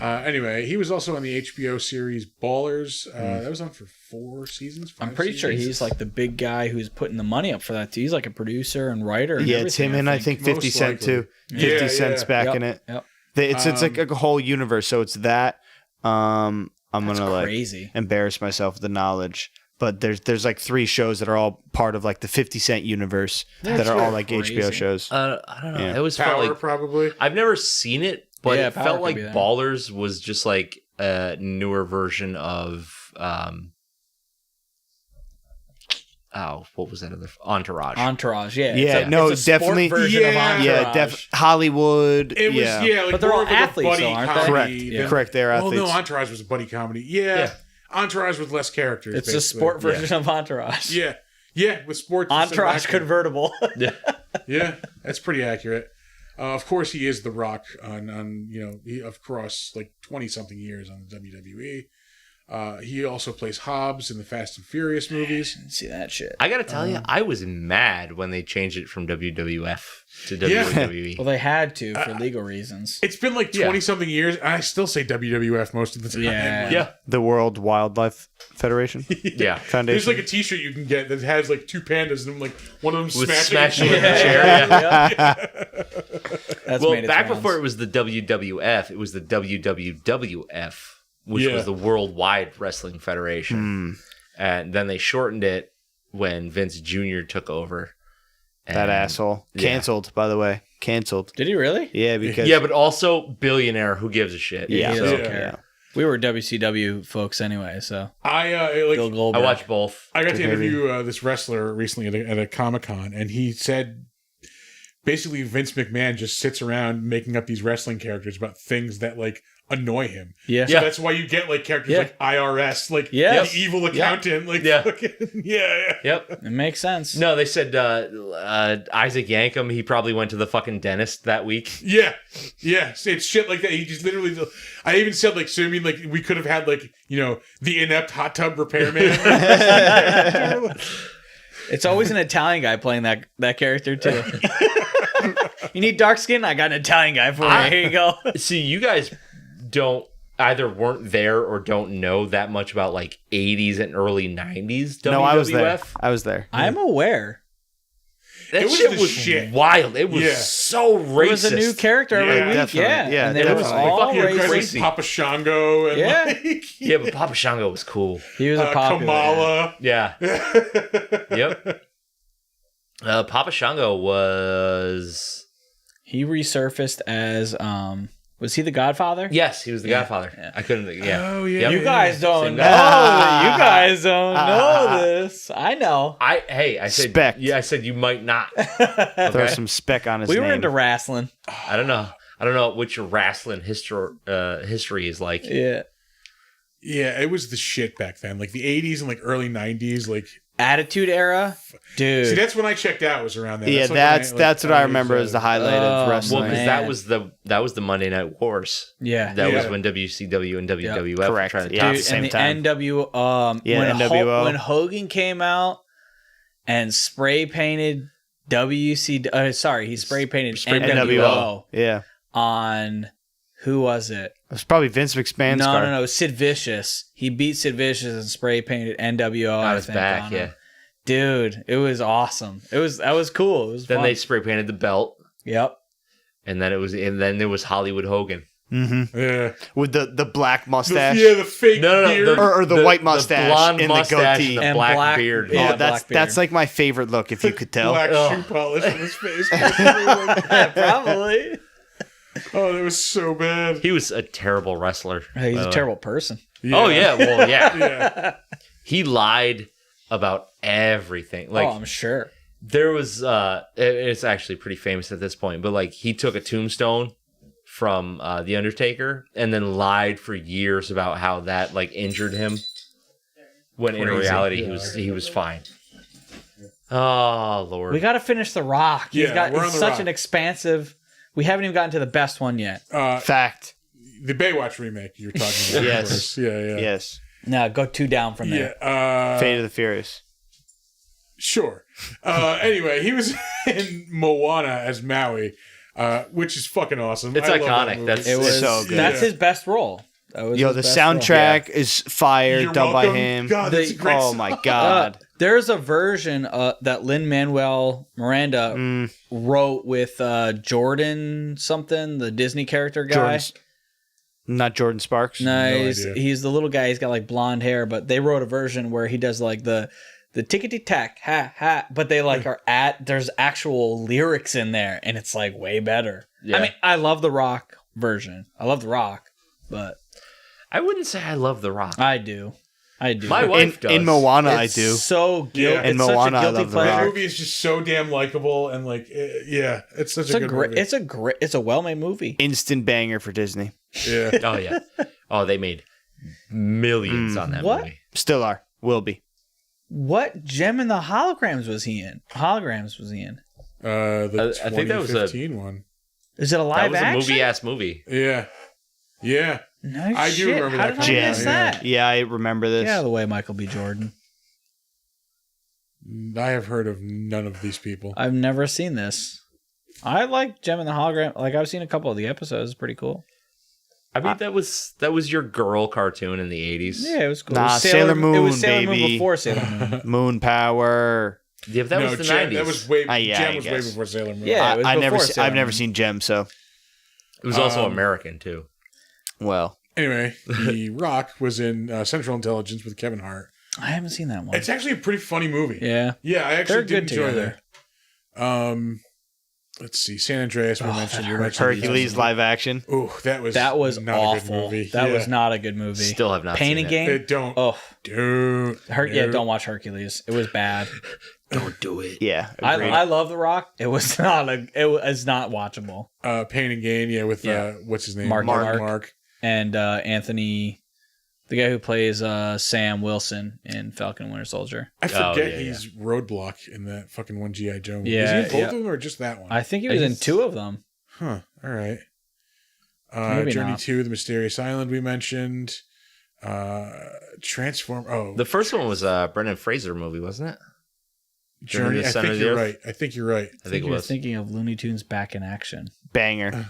Anyway, he was also on the HBO series Ballers. That was on for 4 seasons. I'm 5 pretty sure seasons. he's like the big guy who's putting the money up for that too. He's like a producer and writer. And Yeah, it's everything, him and I think 50 Most Cent likely. too. Yeah, 50 Cent's yeah. back Yep, in it. Yep. It's like a whole universe. So it's that. I'm That's gonna like crazy. embarrass myself with the knowledge. But there's like 3 shows that are all part of like the 50 Cent universe that are all like crazy. HBO shows. I don't know. Yeah. It was felt Power like probably. I've never seen it, but Yeah, it Power felt could like be there. Ballers was just like a newer version of what was that other Entourage? Entourage, yeah. Yeah, it's a, no, it's a sport definitely- version of Yeah. Entourage. Hollywood. It was like But they're more all of like athletes, a buddy though, aren't they? comedy. Correct. Yeah. Correct. They're Oh athletes. no, Entourage was a buddy comedy. Yeah. Entourage with less characters. It's a basically. sport version of Entourage. Yeah, with sports. instead of Entourage action. convertible. Yeah, that's pretty accurate. Of course, he is The Rock on he across like 20 something years on the WWE. He also plays Hobbs in the Fast and Furious movies. Didn't see that shit. I gotta tell you, I was mad when they changed it from WWF to Yeah. WWE. Well, they had to for legal reasons. It's been like 20-something years, and I still say WWF most of the time. Yeah. Yeah, The World Wildlife Federation yeah. Foundation. There's like a T-shirt you can get that has like two pandas and like one of them With smashing. smashing in the chair. Yeah. That's Well, made its back rounds. before it was the WWF, it was the WWWF, which Yeah. was the Worldwide Wrestling Federation. And then they shortened it when Vince Jr. took over. that And- asshole. Yeah. Canceled, by the way. Canceled. Did he really? Yeah, because Yeah, but also billionaire. Who gives a shit? Yeah. He So, doesn't Yeah. care. We were WCW folks anyway, so Like Bill I Goldberg. watched both. I got to Good interview this wrestler recently at a Comic-Con, and he said basically Vince McMahon just sits around making up these wrestling characters about things that like annoy him. Yeah. So Yeah. that's why you get like characters Yeah. like IRS, like Yeah. the evil accountant, like Yeah. fucking, yeah. Yep. It makes sense. No, they said Isaac Yankem, he probably went to the fucking dentist that week. Yeah, it's shit like that. He just literally. I even said like, so I mean, like we could have had like the inept hot tub repairman. It's always an Italian guy playing that character too. You need dark skin? I got an Italian guy for you. Here you go. See, you guys weren't there or don't know that much about like 80s and early 90s WWF. no, I was there. I was there. I'm aware. That It was shit the was shit. wild. It was Yeah. so racist. It was a new character every Yeah, week. definitely. Yeah. Yeah, And they were definitely. all Fucking Guys racist. like Papa Shango and Yeah. like Yeah, but Papa Shango was cool. He was a popular. Kamala. Yeah. Yep. Papa Shango was... He resurfaced as was he the Godfather? Yes, he was the Godfather. yeah. I couldn't... Yeah. Oh yeah. Yep. You guys don't Same know. guy. You guys don't know this. I know. I said... Spec. Yeah, I said you might not. Throw Okay. some speck on his We name. were into wrestling. I don't know what your wrestling history is like. Yeah. Yeah, it was the shit back then. Like the 80s and like early 90s. Like, Attitude Era, dude. see, that's when I checked out. Was around that. Yeah, that's what I remember as the highlight Oh, of Well, wrestling. because Man. that was the Monday Night Wars. yeah. That was Yeah. when WCW and WWF were Correct. trying to Yeah. top Dude, at the same and the time. NWO, Yeah, when, NWO. when Hogan came out and spray painted he spray painted Spray NWO painted NWO. Yeah. on, who was it? It was probably Vince McMahon's car. No, Sid Vicious. He beat Sid Vicious and spray painted NWO out I his think, back. on Yeah. him. Dude, it was awesome. That was cool. It was Then fun. they spray painted the belt, Yep. and then there was Hollywood Hogan. Mm-hmm. Yeah. With the black mustache. The fake No, beard. Or the white mustache blonde and the mustache goatee. and the And black, black- beard. yeah. Oh, that's Blackbeard. like my favorite look, if you could tell. Black Ugh. shoe polish on his face. Probably. Oh, that was so bad. He was a terrible wrestler. He's by a the way. terrible person. Oh yeah, well yeah. Yeah. He lied about everything. Like I'm sure. there was it's actually pretty famous at this point, but like he took a tombstone from the Undertaker and then lied for years about how that like injured him, when in Crazy. reality he was fine. Oh Lord. We got to finish The Rock. He's Yeah, got we're on it's The such Rock. an expansive. We haven't even gotten to the best one yet. Fact. The Baywatch remake you're talking about. Yes. Of course. Yeah. Yes. No, go 2 down from there. Yeah. Fate of the Furious. Sure. Anyway, he was in Moana as Maui, which is fucking awesome. It's I love iconic. that movie. That's- It was So good. That's Yeah. his best role. That was Yo, his the best role. soundtrack is fire, You're done by welcome. him. God, that's a The- great Oh song. my god. There's a version that Lin-Manuel Miranda wrote with Jordan something, the Disney character guy. Jordan's, not Jordan Sparks. No, idea. he's the little guy. He's got like blonde hair, but they wrote a version where he does like the tickety tack ha ha, but they like are there's actual lyrics in there, and it's like way better. Yeah. I mean, I love the Rock version. I love the Rock, but I wouldn't say I love The Rock. I do. My wife does. In Moana, I It's do. so guilty. Yeah. It's In such Moana, a I guilty love The pleasure. The Rock. movie is just so damn likable and like, it's such a good movie. It's a well-made movie. Instant banger for Disney. Yeah. Oh yeah. Oh, they made millions on that What? movie. Still are. Will be. What Gem and the Holograms was he in? The I think that was a- 2015 one. Is it a That live was action? a movie ass movie. Yeah. Yeah. No I do shit. remember How that did I coming miss out, that? Yeah, I remember this. Get out of the way, Michael B. Jordan. I have heard of none of these people. I've never seen this. I like Gem and the Hologram. Like, I've seen a couple of the episodes. It's pretty cool. I mean, that was your girl cartoon in the 80s. Yeah, it was cool. Nah, it was Sailor Moon, It was Sailor baby. Moon before Sailor Moon. Moon Power. Yeah, but that was the Gem, 90s. that was way. Yeah, Gem I was way guess. before Sailor Moon. Yeah, it was I've before never Sailor seen Gem, so It was also American, too. well. Anyway, The Rock was in Central Intelligence with Kevin Hart. I haven't seen that one. It's actually a pretty funny movie. Yeah. Yeah, I actually They're did good enjoy together. that. Let's see, San Andreas. We mentioned. You mentioned Hercules live action. Oh, that was That was not awful. a good movie. That Yeah. was not a good movie. Still have not Pain seen and it. Gain? It don't. Oh, Dude. yeah, don't watch Hercules. It was bad. Don't do it. Yeah, I love The Rock. It was not watchable. Pain and Gain. Yeah, with what's his name? Mark. And Anthony, the guy who plays Sam Wilson in Falcon and Winter Soldier. I forget yeah, he's Roadblock in that fucking one G.I. Joe movie. Yeah, Is he in both yeah. of them or just that one? I think he was in two of them. Huh. All right. Maybe Journey not. 2, The Mysterious Island we mentioned. Transform. Oh, The first one was a Brendan Fraser movie, wasn't it? Journey. the I Center think of the you're Earth? right. I think you're right. I think it You're was. thinking of Looney Tunes Back in Action. banger.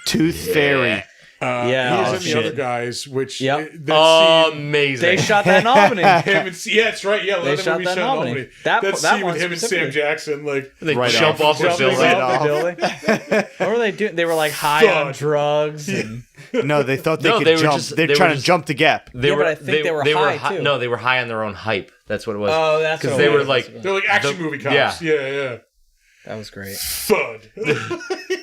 Tooth Fairy. Yeah, He oh, is in shit. the other guys, which Yep. that scene, Amazing. They shot that in Albany. him and yeah, that's right. Yeah, They that shot movie that in shot in Albany. Albany. That That that scene one with him and Sam specifically. Jackson, like they Right jump off the Jumping building. off the building. What were they doing? They were like high on Fudge. drugs. And, No, they thought they No, could they were jump. just- They're they were trying just- to jump the gap. Yeah, but I think they were high, too. No, they were high on their own hype. That's what it was. oh, that's because what they it were was. like they're like action The- movie cops. yeah. Yeah. That was great. Thud.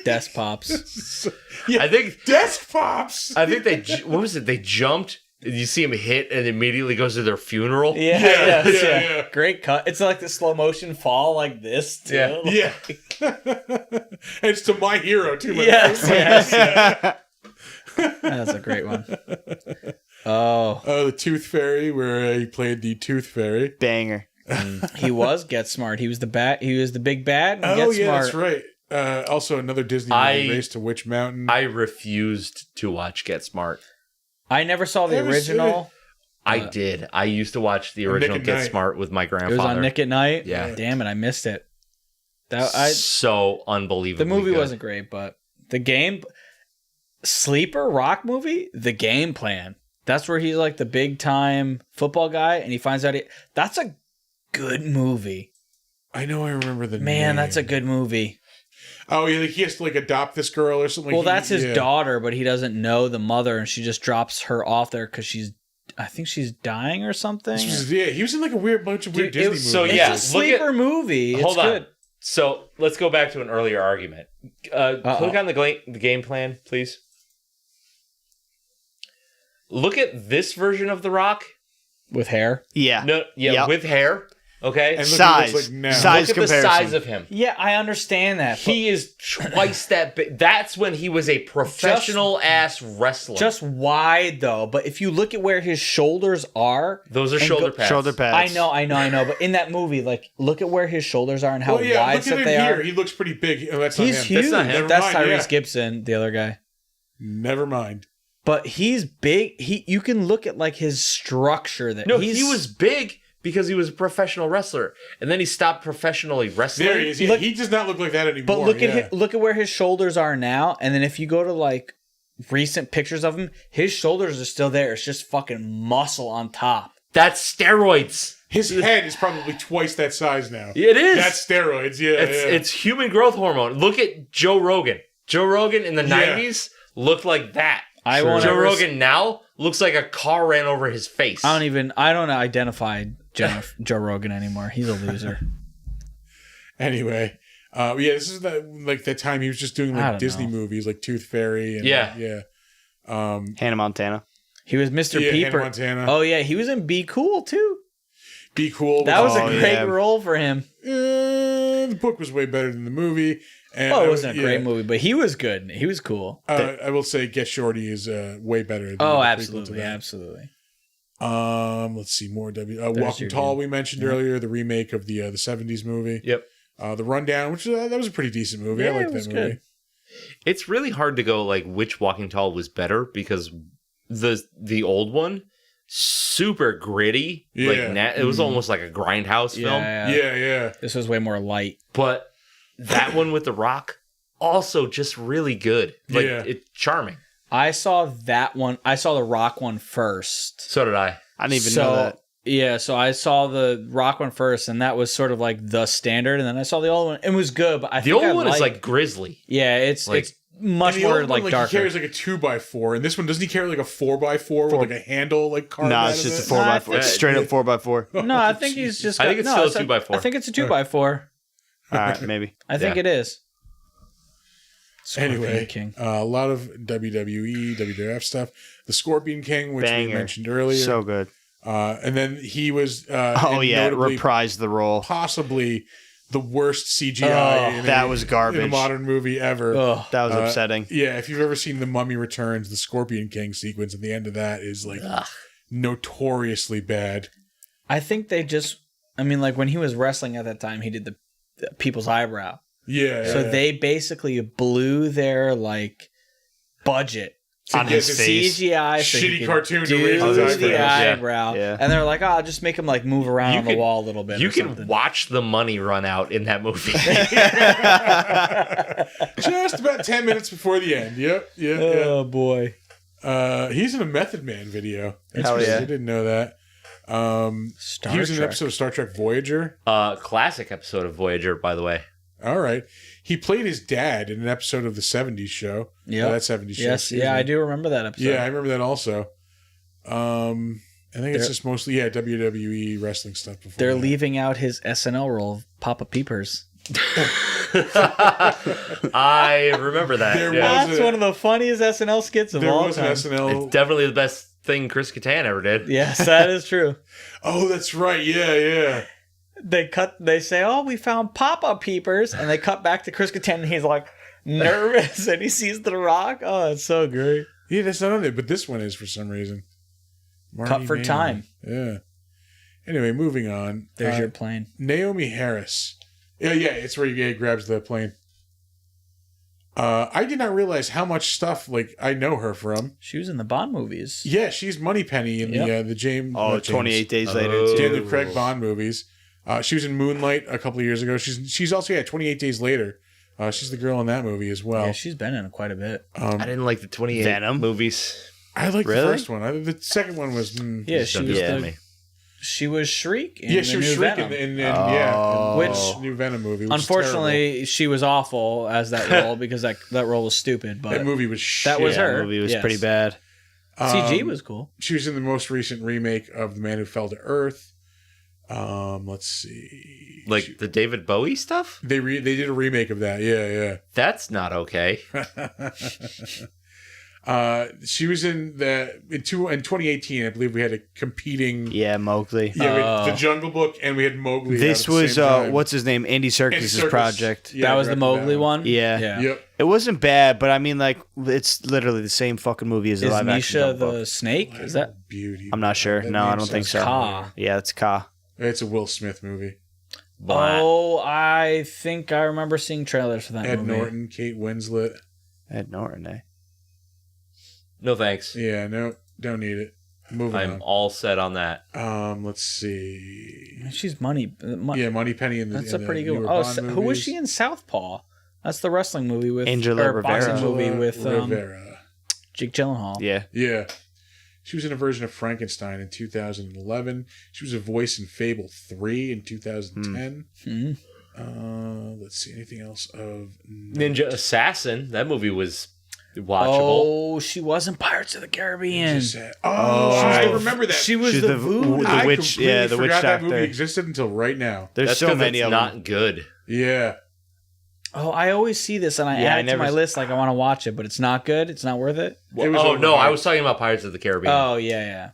Desk pops. Yeah. I think Desk pops. what was it? They jumped. And you see him hit, and immediately goes to their funeral. Yeah. yeah. Great cut. It's like the slow motion fall like this too. Yeah. Yeah. and it's to My Hero too. My Yes, favorite. yes. That's a great one. Oh, The Tooth Fairy, where he played the Tooth Fairy. Banger. he was Get Smart. He was the big bad. Oh Get yeah, Smart. that's right. Also another Disney movie, Race to Witch Mountain. I refused to watch Get Smart. I never saw the Never seen original. I did. I used to watch the original Nick at Get Night. Smart with my It was grandfather. on Nick at Night. Yeah. Damn it, I missed it. So unbelievable. The movie wasn't great, but the game sleeper rock movie, The Game Plan. That's where he's like the big time football guy, and he finds out that's a good movie. I know I remember the Man, name. that's a good movie. Oh, yeah, like he has to like adopt this girl or something. Well, Like, that's his daughter, but he doesn't know the mother, and she just drops her off there because I think she's dying or something. Yeah, he was in like a weird bunch of weird Dude, it Disney was- movies. so It's yeah, a sleeper movie. It's Hold on. good. So let's go back to an earlier argument. Click on the game plan, please. Look at this version of The Rock. With hair. Yeah. No, yeah, Yep. with hair. Okay, And look Size. what it looks like now. Size look at the comparison. size of him. Yeah, I understand that. He is twice that big. That's when he was a professional ass wrestler. Just wide though, but if you look at where his shoulders are, those are and shoulder go- pads. Shoulder pads. I know. But in that movie, like, look at where his shoulders are and how Well, yeah, wide look at set him they here. are. He looks pretty big. Oh, that's He's not him. huge. That's not him. That's Never mind, Tyrese yeah. Gibson, the other guy. Never mind. But he's big. You can look at like his structure. That No, he's, he was big because he was a professional wrestler, and then he stopped professionally wrestling. There he is. Yeah, Look- he does not look like that anymore. But look yeah. at look at where his shoulders are now, and then if you go to like recent pictures of him, his shoulders are still there. It's just fucking muscle on top. That's steroids. His head is probably twice that size now. It is. That's steroids. Yeah, It's human growth hormone. Look at Joe Rogan. Joe Rogan in the Yeah. 90s looked like that. I won't Joe ever Rogan now looks like a car ran over his face. I don't identify Joe Rogan anymore. He's a loser. Anyway, yeah, this is that time he was just doing I like don't Disney know. movies, like Tooth Fairy. And, Yeah. Hannah Montana. He was Mr. Yeah, Hannah Peeper. Montana. Oh yeah, he was in Be Cool too. Be Cool. That was Oh, a great yeah. role for him. The book was way better than the movie. And Oh, it wasn't a great movie, but he was good. He was cool. I will say Get Shorty is way better. Than Oh, the prequel to absolutely, that. absolutely. Let's see more. Walking your Tall game. we mentioned earlier, the remake of the '70s movie. Yep. The Rundown, which that was a pretty decent movie. I Yeah, liked it was that movie. good. It's really hard to go like which Walking Tall was better because the old one super gritty. Yeah. Like it was almost like a grindhouse film. Yeah. This was way more light. But that one with The Rock also just really good. Like it's charming. I saw that one. I saw the Rock one first. So did I. I didn't even know that. Yeah, so I saw the Rock one first, and that was sort of like the standard. And then I saw the old one. It was good, but the old one is like grisly. Yeah, it's much and the more old one, like darker. He carries like a 2x4, and this one doesn't he carry like a 4x4 with like a handle like carved No, out it's of just it? a 4x4. It's straight up 4x4. No, I think he's just. I think it's still a 2x4. I think it's a 2x4. All right, maybe. I think it is. Anyway, King. A lot of WWE, WWF stuff. The Scorpion King, which we mentioned earlier. So good. And then he was notably reprised the role. Possibly the worst CGI in a modern movie ever. That was upsetting. Yeah, if you've ever seen The Mummy Returns, the Scorpion King sequence at the end of that is like notoriously bad. I think they just, I mean, like when he was wrestling at that time, he did the people's eyebrow. Yeah. So they basically blew their like budget on his face. CGI shitty so cartoon to do raise his the eyebrow. eyebrow. Yeah. And they're like, oh, just make him like move around on the wall a little bit. You can watch the money run out in that movie. Just about 10 minutes before the end. Yep. Oh boy. He's in a Method Man video. Hell yeah. I didn't know that. He was in an episode of Star Trek Voyager. Classic episode of Voyager, by the way. All right. He played his dad in an episode of the 70s show. Yeah. That 70s show. Yes. Yeah, I do remember that episode. Yeah, I remember that also. I think it's just mostly, WWE wrestling stuff before They're that. leaving out his SNL role of Papa Peepers. I remember that. That's one of the funniest SNL skits of all time. There was an SNL. It's definitely the best thing Chris Kattan ever did. Yes, that is true. Oh, that's right. Yeah. They say, oh, we found Papa Peepers, and they cut back to Chris Kattan, and he's like nervous, and he sees The Rock. Oh, it's so great. Yeah, that's not on there, but this one is for some reason. Cut for time. Yeah. Anyway, moving on. There's your plane. Naomi Harris. Yeah, it's where he grabs the plane. I did not realize how much stuff like I know her from. She was in the Bond movies. Yeah, she's Moneypenny in the James. 28 Days Later. Too. Daniel Craig Bond movies. She was in Moonlight a couple of years ago. She's also 28 Days Later. She's the girl in that movie as well. Yeah, she's been in it quite a bit. I didn't like the 28 Venom movies. I liked the first one. The second one was. She was Shriek. In she was Shriek in which new Venom movie. Which unfortunately, she was awful as that role because that role was stupid. But that movie was shit. That was her. That movie was pretty bad. CG was cool. She was in the most recent remake of The Man Who Fell to Earth. Let's see. Like the David Bowie stuff? They did a remake of that. Yeah. That's not okay. She was in 2018. I believe we had a competing. Yeah, Mowgli. Yeah, we had The Jungle Book, and we had Mowgli. This was what's his name? Andy Serkis' project. Yeah, that was the Mowgli one. Yeah. Yep. It wasn't bad, but I mean, like, it's literally the same fucking movie as the live action. Is Misha the snake? Is that beauty? I'm not sure. No, I don't think so. Ka. Yeah, it's Ka. It's a Will Smith movie. Oh, I think I remember seeing trailers for that movie. Ed Norton, Kate Winslet. Ed Norton, eh? No thanks. Yeah, no, don't need it. Moving on. I'm all set on that. Let's see. She's Moneypenny in the. That's a pretty good one. Oh, who was she in Southpaw? That's the wrestling movie with Angela Rivera. Boxing movie with Rivera. Jake Gyllenhaal. Yeah. She was in a version of Frankenstein in 2011. She was a voice in Fable 3 in 2010. Let's see, anything else of Ninja Assassin. That movie was watchable. Oh, she was in Pirates of the Caribbean. I remember that. She was the voodoo. I witch. Yeah, the witch forgot that doctor. movie existed until right now. There's so many of them. Not good. Yeah. Oh, I always see this and I add it to my list like I want to watch it, but it's not good. It's not worth it. Oh no, I was talking about Pirates of the Caribbean. Oh yeah.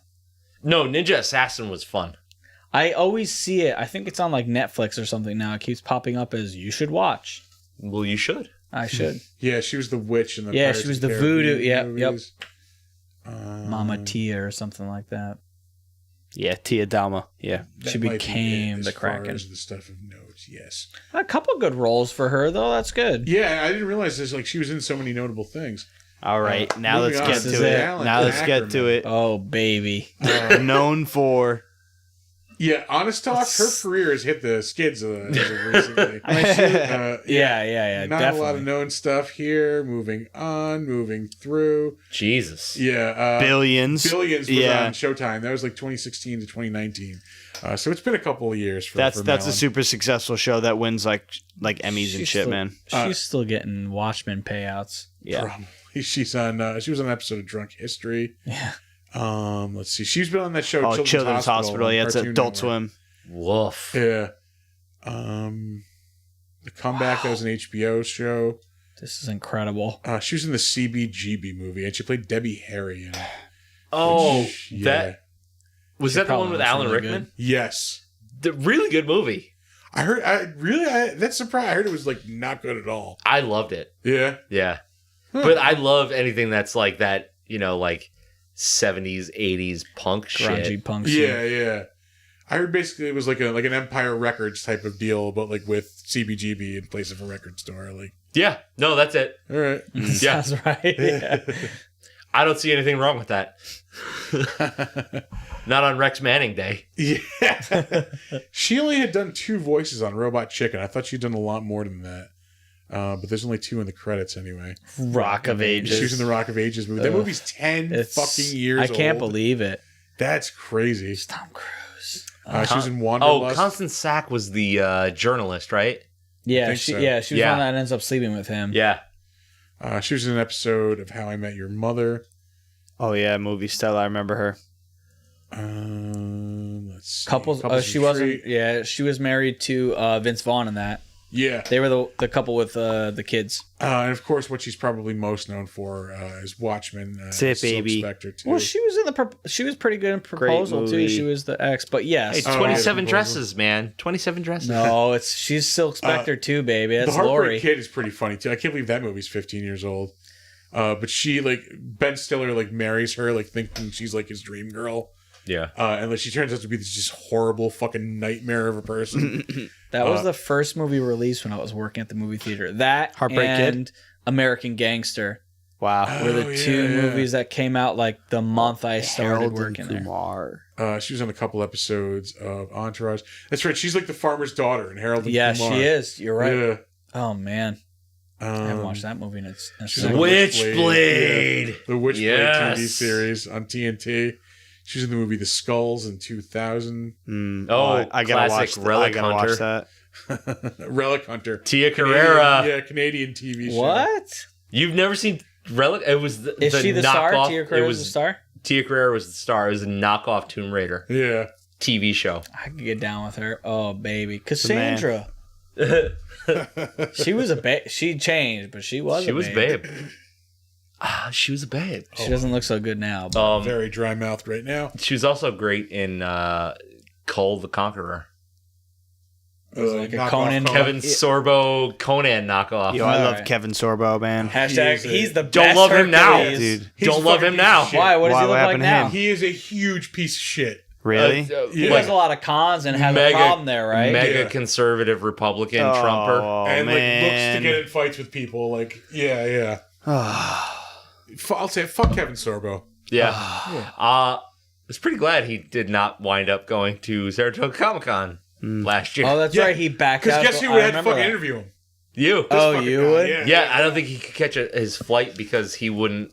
No, Ninja Assassin was fun. I always see it. I think it's on like Netflix or something now. It keeps popping up as you should watch. Well, you should. I should. Yeah, she was the witch in the Yeah, Pirates she was of the Caribbean voodoo. Yep. movies. Mama Tia or something like that. Yeah, Tia Dalma. Yeah. That She might be became it the as far Kraken. as the stuff of note, yes. A couple good roles for her though. That's good. Yeah, I didn't realize this. Like, she was in so many notable things. All right, now moving let's on get to to the it. talent Now let's get to Ackerman. it. Oh baby. Known for Yeah, honest talk, her career has hit the skids as of recently. Yeah. Not definitely. a lot of known stuff here. Moving on, moving through. Jesus. Yeah, Billions. Billions was Yeah. on Showtime. That was like 2016 to 2019. So it's been a couple of years for That's a Mellon. super successful show that wins like Emmys and She's shit, still- man. She's still getting Watchmen payouts. Yeah. Probably. She's on. She was on an episode of Drunk History. Yeah. Let's see. She's been on that show. Oh, Children's Hospital. on Yeah, it's Cartoon Adult Network. Swim. Woof. Yeah. The Comeback, that was an HBO show. This is incredible. She was in the CBGB movie, and she played Debbie Harry in it. Oh, Which, yeah. that was She that the one probably with looks Alan really Rickman? Yes. The really good movie. I heard. That's surprised. I heard it was like not good at all. I loved it. Yeah. Yeah. But I love anything that's like that, like 70s, 80s punk Grungy shit. punk shit. Yeah. I heard basically it was like an Empire Records type of deal, but like with CBGB in place of a record store. Like, Yeah. No, that's it. all right. Yeah. Sounds right. Yeah. I don't see anything wrong with that. Not on Rex Manning Day. Yeah. She only had done 2 voices on Robot Chicken. I thought she'd done a lot more than that. But there's only 2 in the credits anyway. Rock of Ages. She was in the Rock of Ages movie. That Ugh. movie's 10 fucking years I can't old. believe it. That's crazy. It's Tom Cruise. She was in Oh, Wanderlust. Constance Sack was the journalist, right? Yeah, think she so. yeah, she was Yeah. one that ends up sleeping with him. Yeah. She was in an episode of How I Met Your Mother. Oh yeah, movie style. I remember her. Let's see. Couples. She wasn't. Yeah, she was married to Vince Vaughn in that. Yeah. They were the couple with the kids. And of course, what she's probably most known for is Watchmen. That's it, Silk baby. Spectre, too. Well, she was in she was pretty good in Proposal too. movie. She was the ex, but yes. Hey, Oh, 27 yeah. dresses, man. 27 dresses. No, she's Silk Spectre too, baby. The That's Heartbreak Lori. Kid is pretty funny, too. I can't believe that movie's 15 years old. But she, Ben Stiller, marries her, thinking she's, his dream girl. Yeah. And she turns out to be this just horrible fucking nightmare of a person. That was the first movie released when I was working at the movie theater. That Heartbreak Kid? and American Gangster Wow. were the Oh, two yeah. movies that came out the month I started Harold working and there. Kumar. She was on a couple episodes of Entourage. That's right. She's the farmer's daughter in Harold and Yeah, Kumar. she is. You're right. Yeah. Oh man, I haven't watched that movie in a second. Witchblade. Yeah. The Witchblade Yes. TV series on TNT. She was in the movie The Skulls in 2000. Oh, I gotta watch. classic Relic I gotta watch Hunter. that. Relic Hunter. Tia Canadian- Carrera. Yeah, Canadian TV show. What? You've never seen Relic? It was the Is she the star? knockoff. Tia It Carrera's was the star? Tia Carrera was the star. It was a knockoff Tomb Raider Yeah. TV show. I could get down with her. Oh baby, man. Cassandra. She was a babe. She changed, but she was. She a was babe. babe. She was a babe. She doesn't look so good now. But Very dry mouthed right now. She was also great in Kull the Conqueror. like a Knockoff Conan. Kevin Sorbo Conan knockoff. Yo, I love Alright. Kevin Sorbo, man. Hashtag. He is He's the best. Don't love him now, Hercules. Dude, He's Don't a love fucking him piece now. of shit. Why? What does Why? he What look like happened to now? him? He is a huge piece of shit. really? He Yeah. has a lot of cons and has Mega- a problem there, right? Mega Yeah. conservative Republican Trumper. Oh, And man. looks to get in fights with people. Yeah. I'll say fuck Kevin Sorbo. Yeah. I was pretty glad he did not wind up going to Saratoga Comic Con last year. Oh, that's Yeah. right. He backed Because out. guess who I would have to remember fucking that. interview him? You. Oh, Fucking you guy, would? Yeah, I don't think he could catch his flight because he wouldn't.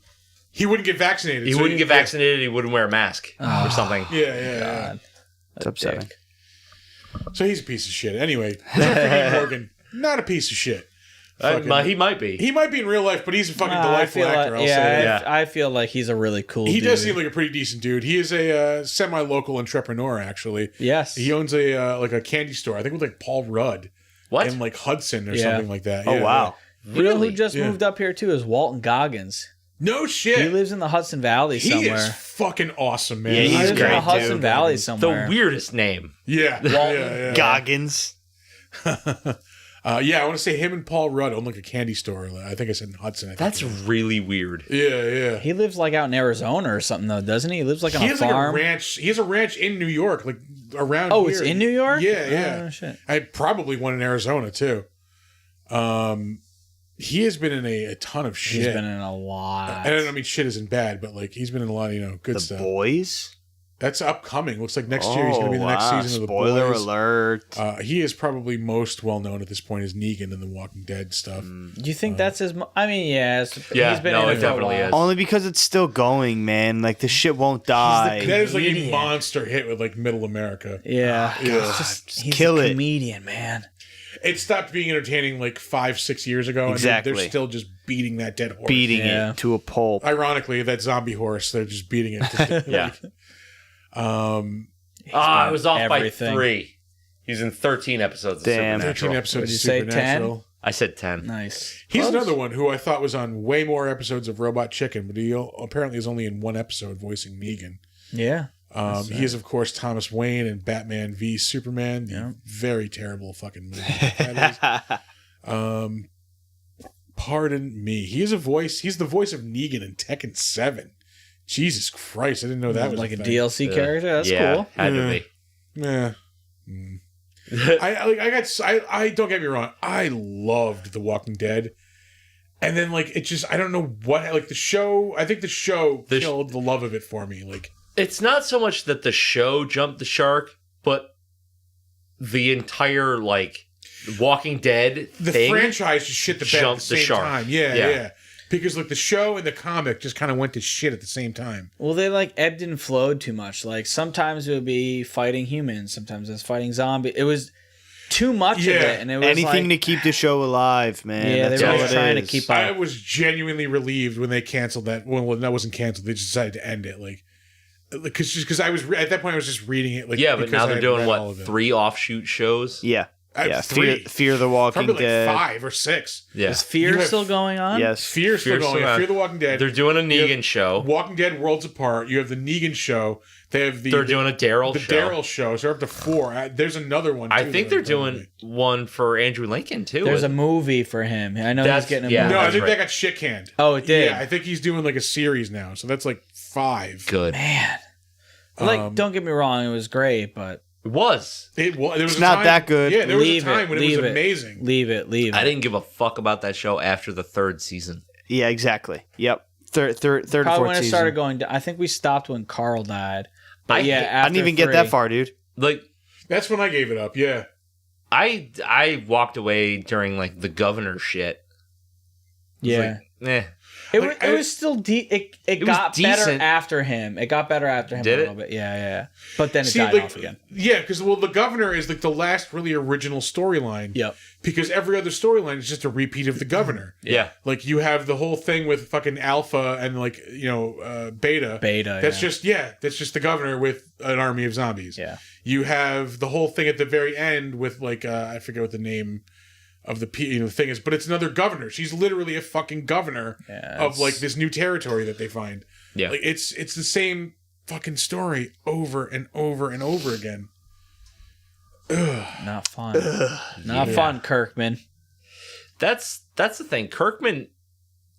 He wouldn't get vaccinated. He so wouldn't get vaccinated. He wouldn't wear a mask or something. Yeah. God. It's upsetting. Dick. So he's a piece of shit. Anyway, Jeffrey Morgan, not a piece of shit. Fucking- He might be. he might be in real life, but he's a fucking I delightful feel actor. like, I'll say that. Yeah. I feel like he's a really cool He dude. does seem like a pretty decent dude. He is a semi-local entrepreneur, actually. Yes. He owns a candy store. I think with Paul Rudd What? in Hudson or Yeah. something like that. Oh Yeah, wow. You know who just Yeah. moved up here too is Walton Goggins. No He shit. lives in the Hudson Valley He somewhere. is fucking awesome, man. Yeah, He he's lives in great, the Hudson too. Valley The somewhere. weirdest name. Yeah. Walton yeah. Goggins. Yeah, I want to say him and Paul Rudd own like a candy store. I think I said in Hudson. I think That's it is. really weird. Yeah. He lives like out in Arizona or something though, doesn't he? He lives like on He a has farm. like a ranch. He has a ranch in New York, like around. Oh, here. it's in New York? Yeah. Oh, shit. I probably one in Arizona too. He has been in a ton of shit. He's been in a lot. And I don't mean shit isn't bad, but like he's been in a lot of good The stuff. Boys. That's upcoming. Looks like next year he's going to be in the next season of the Spoiler Boys. alert. He is probably most well known at this point as Negan in the Walking Dead stuff. Do you think that's his? I mean, yes. Yeah, he's been no, in it for a definitely while. is. Only because it's still going, man. Like the shit won't die. That is like a Comedian. monster hit with like Middle America. Yeah, Yeah. It's just he's kill a it. comedian, man. It stopped being entertaining like 5-6 years ago. Exactly. And they're still just beating that dead horse. Beating Yeah. it to a pulp. Ironically, that zombie horse, they're just beating it. Yeah. He's I been was off everything. by 3. He's in 13 episodes of Damn. 13 Supernatural. episodes Would you of say Supernatural. I said 10. Nice. He's Close. another one who I thought was on way more episodes of Robot Chicken, but he apparently is only in one episode voicing Negan. Yeah. He is, of course, Thomas Wayne in Batman v Superman, the very terrible fucking movie. That is. Pardon me. He is a voice. He's the voice of Negan in Tekken 7. Jesus Christ, I didn't know that was like a thing. DLC character. That's yeah, cool. had to be. Yeah. I don't get me wrong. I loved The Walking Dead. And then it just I don't know what the show. I think the show killed the love of it for me. It's not so much that the show jumped the shark, but the entire Walking Dead the thing franchise just shit the bed at the jumped the same shark. time. Yeah, Yeah. yeah. Because the show and the comic just kind of went to shit at the same time. Well, they ebbed and flowed too much. Sometimes it would be fighting humans, sometimes it's fighting zombies. It was too much of it, and it was Anything to keep the show alive, man. Yeah, That's they were all just it trying to is. keep up. I was genuinely relieved when they canceled that. Well, that wasn't canceled. They just decided to end it. Because I was at that point I was just reading it. Yeah, but because now I they're had doing read all what of it. 3 offshoot shows. Yeah. Yeah. 3. Fear the Walking Probably Dead. 5 or 6. Yeah, Is Fear You have- still going on? Yes. Fear still Fear's going. still on. Fear the Walking Dead. they're doing a You have Negan show. Walking Dead Worlds Apart. You have the Negan show. They have They're doing a Daryl the show. Daryl show. So they're up to 4. There's another one. I too think that they're I'm doing one for Andrew Lincoln too. There's a movie for him. I know That's- he's getting a yeah. movie. No, I that's think right. that got shit canned. Oh, it did? Yeah, I think he's doing a series now. So that's 5. good. Man. Um, Don't get me wrong, it was great, but It was. There was It's a not time- that good. Yeah, there was a Leave it, time when it was leave it. amazing. leave it. I didn't give a fuck about that show after the 3rd season. Yeah, exactly. Yep. Third, Probably fourth when it season. started going down. I think we stopped when Carl died. But I yeah, I didn't even get that far, dude. That's when I gave it up. Yeah. I walked away during the governor shit. Yeah. Eh. Like, It was still it was got better decent. after him. It got better after him Did a it? little bit. Yeah. But then it died off again. Yeah, because the governor is the last really original storyline. Yep. Because every other storyline is just a repeat of the governor. Yeah. You have the whole thing with fucking Alpha and Beta. Beta. That's just the governor with an army of zombies. Yeah. You have the whole thing at the very end with I forget what the name of the thing is, but it's another governor. She's literally a fucking governor of this new territory that they find. Yeah. It's the same fucking story over and over and over again. Not fun. Not fun, Kirkman. That's the thing. Kirkman,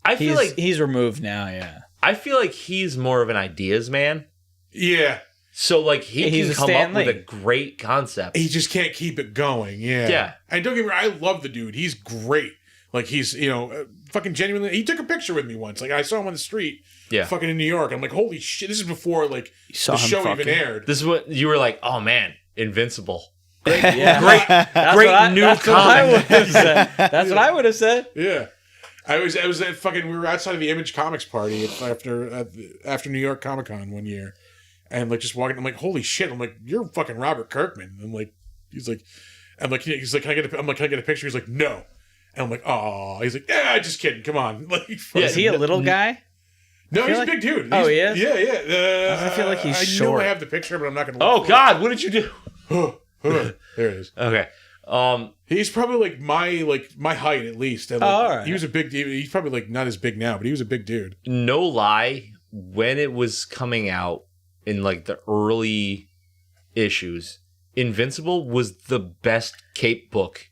I feel He's removed now, yeah. I feel like he's more of an ideas man. Yeah. So he He's can a come Stan up with Lee. a great concept. He just can't keep it going. Yeah. Yeah. And don't get me wrong, I love the dude. He's great. He's, fucking genuinely. He took a picture with me once. I saw him on the street. Yeah. Fucking in New York. I'm like, holy shit. This is before, saw the him show fucking. even aired. This is what you were like, oh man, Invincible. Yeah. Great That's new that's what I comic. would have said. That's what I would have said. Yeah. I was at fucking, we were outside of the Image Comics party after New York Comic Con one year. And just walking, I'm like, holy shit. I'm like, you're fucking Robert Kirkman. I'm like, he's like, can I get a picture? He's like, no. And I'm like, oh, he's like, yeah, just kidding. Come on. Is he a little guy? No, he's like- a big dude. Oh, He's- he is? Yeah. I feel like he's I know short. I have the picture, but I'm not going to. Oh God, what did you do? There it is. Okay. He's probably my height at least. And, all right. He was a big dude. He's probably not as big now, but he was a big dude. No lie, when it was coming out in the early issues, Invincible was the best cape book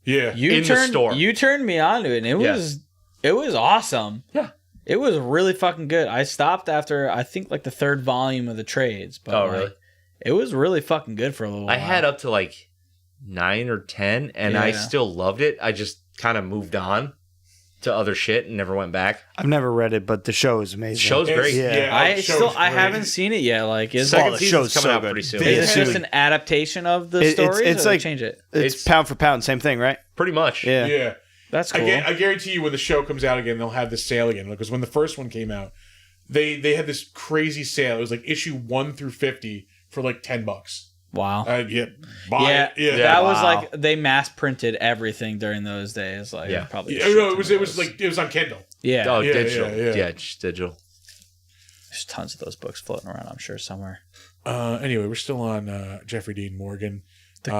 Yeah. In the store. You turned me on to it, and it was awesome. Yeah. It was really fucking good. I stopped after I think like the third volume of the trades, but like, really? it was really fucking good for a little while. I had up to like 9 or 10, and I Yeah. still loved it. I just kind of moved on to other shit and never went back. I've never read it, but the show is amazing. The show's great. Yeah. I show's I great. haven't seen it yet. Like, is Second the season's show's coming so out good. pretty soon. They- is Yeah. this just an adaptation of the It's- stories? it's or like- change it. It's pound for pound, same thing, right? Pretty much. Yeah. Yeah. That's cool. I guarantee you when the show comes out again, they'll have this sale again. Because when the first one came out, they had this crazy sale. It was like issue 1 through 50 for like $10. Wow. Yeah, buy Yeah, it. Yeah, that was Wow. like they mass printed everything during those days. Like, Yeah. probably. Yeah, no, it was on Kindle. Yeah. Oh, Yeah, digital. yeah, yeah. Yeah, just digital. There's tons of those books floating around. I'm sure somewhere. Anyway, we're still on Jeffrey Dean Morgan.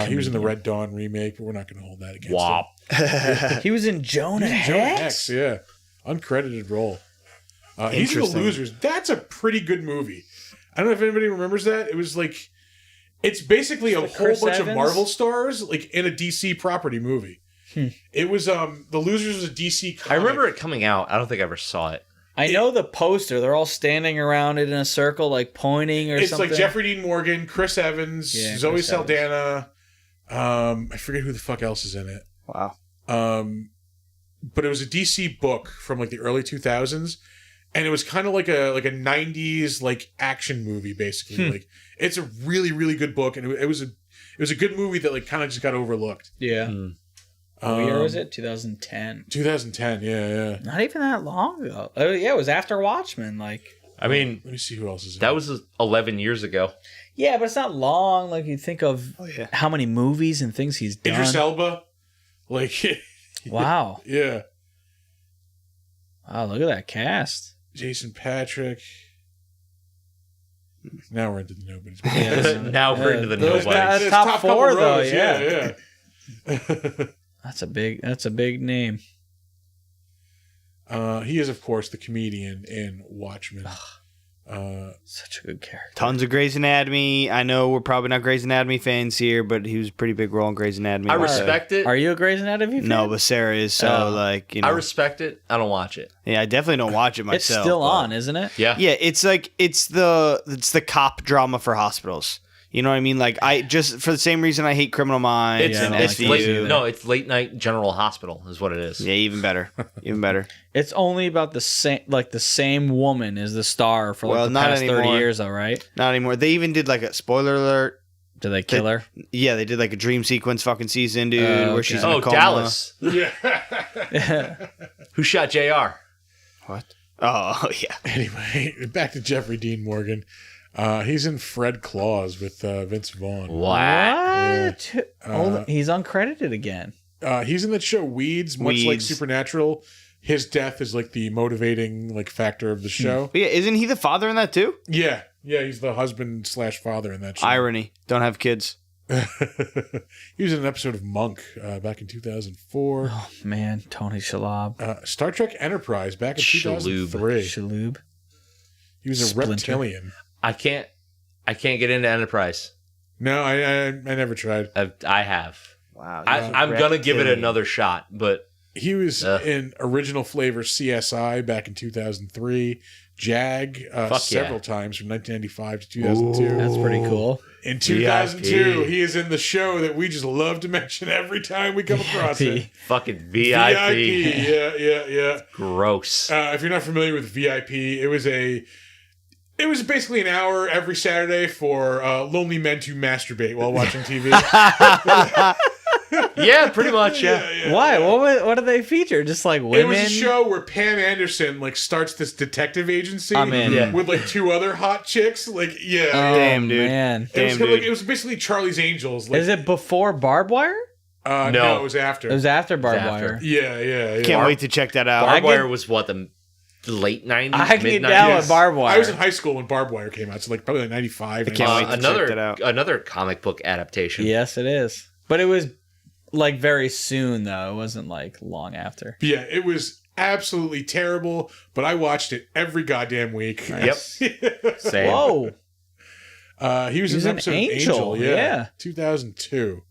He was in the Red Dawn remake, but we're not going to hold that against Wop. He was in Jonah him. Hex. Jonah Hex, yeah, uncredited role. He's in The Interesting. Losers. That's a pretty good movie. I don't know if anybody remembers that. It was like, it's basically a Like whole Chris bunch Evans? of Marvel stars like in a DC property movie. It was The Losers was a DC comic. I remember it coming out. I don't think I ever saw it. I know the poster. They're all standing around it in a circle, like pointing or It's something. like Jeffrey Dean Morgan, Chris Evans, Yeah, Zoe Chris Evans. Saldana. I forget who the fuck else is in it. Wow. But it was a DC book from like the early 2000s, and it was kind of like a 90s like action movie basically. Like it's a really really good book, and it was a good movie that like kind of just got overlooked. yeah. What year was it? 2010. 2010. Yeah. Not even that long ago. Oh yeah, it was after Watchmen. Like, I mean, Let me see who else is in that it. was 11 years ago. yeah, but it's not long. Like you think of yeah. how many movies and things he's done. Idris Elba. Like Wow. yeah, Wow, look at that cast. Jason Patrick. Now we're into the nobodies. Yeah. Now we're into the Those nobodies. guys- It's top couple four, though, rows, yeah. yeah. That's a big name. He is, of course, the comedian in Watchmen. Such a good character. Tons of Grey's Anatomy. I know we're probably not Grey's Anatomy fans here, but he was a pretty big role in Grey's Anatomy. I would say. respect it. Are you a Grey's Anatomy fan? No, but Sarah is, so Oh. like, you know. I respect it. I don't watch it. yeah, I definitely don't watch it It's myself. still but- on, isn't it? Yeah. Yeah, it's like it's the cop drama for hospitals. You know what I mean? Like I just for the same reason I hate Criminal Minds It's, I and don't it's like late, SVU. no, it's late night General Hospital is what it is. Yeah, even better. Even better. It's only about the same woman is the star for like Well, the not past 30 anymore. years though, right? Not anymore. They even did like a spoiler alert. Do they kill her? Yeah, they did like a dream sequence fucking season, dude, Oh, where okay. she's in Oh, a coma. Dallas. Yeah. Who shot JR? What? Oh, yeah. Anyway, back to Jeffrey Dean Morgan. He's in Fred Claus with Vince Vaughn. What? He's uncredited again. He's in that show Weeds, much like Weeds. Supernatural. His death is like the motivating like factor of the show. But yeah, isn't he the father in that too? Yeah, he's the husband / father in that show. Irony. Don't have kids. He was in an episode of Monk back in 2004. Oh man, Tony Shalhoub. Star Trek Enterprise back in Shaloub. 2003. Shaloub. He was a Splinter. reptilian. I can't get into Enterprise. No, I never tried. I have. Wow. I'm gonna give it another shot, but He was in Original Flavor CSI back in 2003. Jag several times from 1995 to 2002. That's pretty cool. In 2002, VIP. he is in the show that we just love to mention every time we come across it. fucking VIP. Yeah. Gross. If you're not familiar with VIP, it was basically an hour every Saturday for lonely men to masturbate while watching TV. Yeah, pretty much. Yeah. Why? What do they feature? Just like women? It was a show where Pam Anderson like starts this detective agency I'm in. Yeah. with like two other hot chicks. Like, yeah. Oh, Damn, dude. man. It was, Damn, like, dude. it was basically Charlie's Angels. Like, Is it before Barbed Wire? no, it was after. It was after Barbed after. Wire. Yeah. Can't wait to check that out. Barbed I Wire get- was what, the late 90s? I can mid get down 90s? with Barbed Wire. I was in high school when Barbed Wire came out, so like probably like 95. I can't wait to check that another out. another comic book adaptation. Yes, it is. But it was like very soon though. It wasn't like long after. Yeah, it was absolutely terrible, but I watched it every goddamn week. Nice. Same. Whoa. He was in He's an an episode angel, of Angel, yeah. 2002.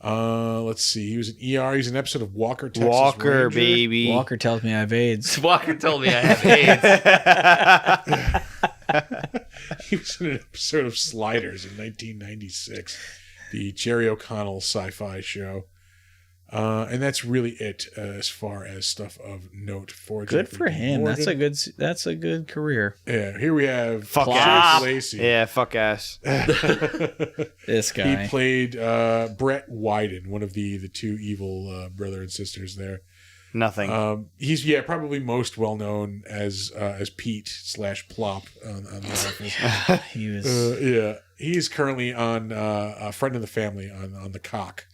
Let's see. He was in ER. He's in an episode of Walker, Texas Walker, Ranger. baby. Walker tells me I have AIDS. Walker told me I have AIDS. He was in an episode of Sliders in 1996, the Jerry O'Connell sci-fi show. And that's really it as far as stuff of note for Good Jeffrey for Dean him. Morgan. That's a good career. Yeah, here we have Fuck Jake ass. Lacey. Yeah, fuck ass. This guy. He played Brett Wyden, one of the two evil brother and sisters there. Nothing. He's probably most well known as Pete / Plop on The Office. He was. He's currently on a Friend of the Family on The Cock,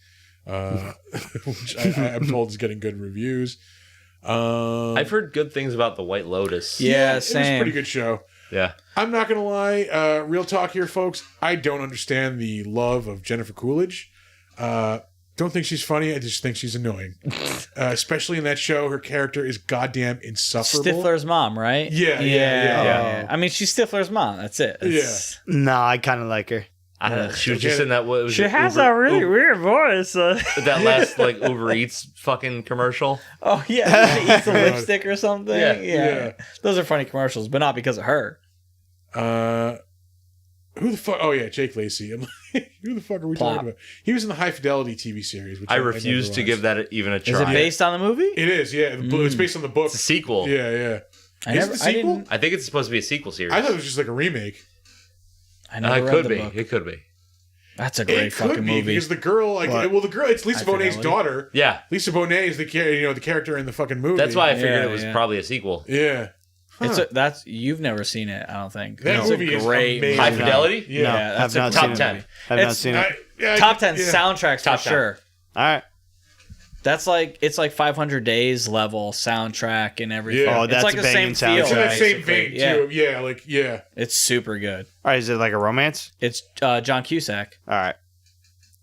which I'm told is getting good reviews. I've heard good things about The White Lotus. Yeah, It was a same. pretty good show. Yeah. I'm not gonna lie. Real talk here, folks. I don't understand the love of Jennifer Coolidge. Don't think she's funny. I just think she's annoying. Especially in that show, her character is goddamn insufferable. Stifler's mom, right? Yeah. I mean, she's Stifler's mom. That's it. It's- Nah, I kind of like her. I don't know. She was just in that. What was She it, has Uber- a really Uber- weird voice. that last like Uber Eats fucking commercial. Oh yeah, she eats a lipstick or something. Yeah. Yeah. Those are funny commercials, but not because of her. Who the fuck? Oh yeah, Jake Lacey. I'm like, who the fuck are we Plop. talking about? He was in the High Fidelity TV series. Which I refuse to give that even a try. Is it based on the movie? It is. Yeah, it's based on the book. It's a sequel. Yeah. I Is never. it the I sequel? didn't. I think it's supposed to be a sequel series. I thought it was just like a remake. I never it read could the be. book. It could be. That's a great It could fucking be movie. because the girl, it's Lisa High Bonet's Fidelity. daughter. Yeah. Lisa Bonet is the character in the fucking movie. That's why I figured Yeah, it was yeah. probably a sequel. Yeah. That's you've never seen it. I don't think That It's movie a is great amazing. High movie. Fidelity? Yeah. No, Yeah, have that's a not top seen 10. it. Have not It's- seen it. Top 10 yeah. soundtracks Top for 10. sure. All right. That's it's like 500 Days level soundtrack and everything. Yeah. Oh, It's that's like a the banging same feel. It's in that same basically. vein Yeah. too. Yeah. It's super good. All right. Is it like a romance? It's John Cusack. All right.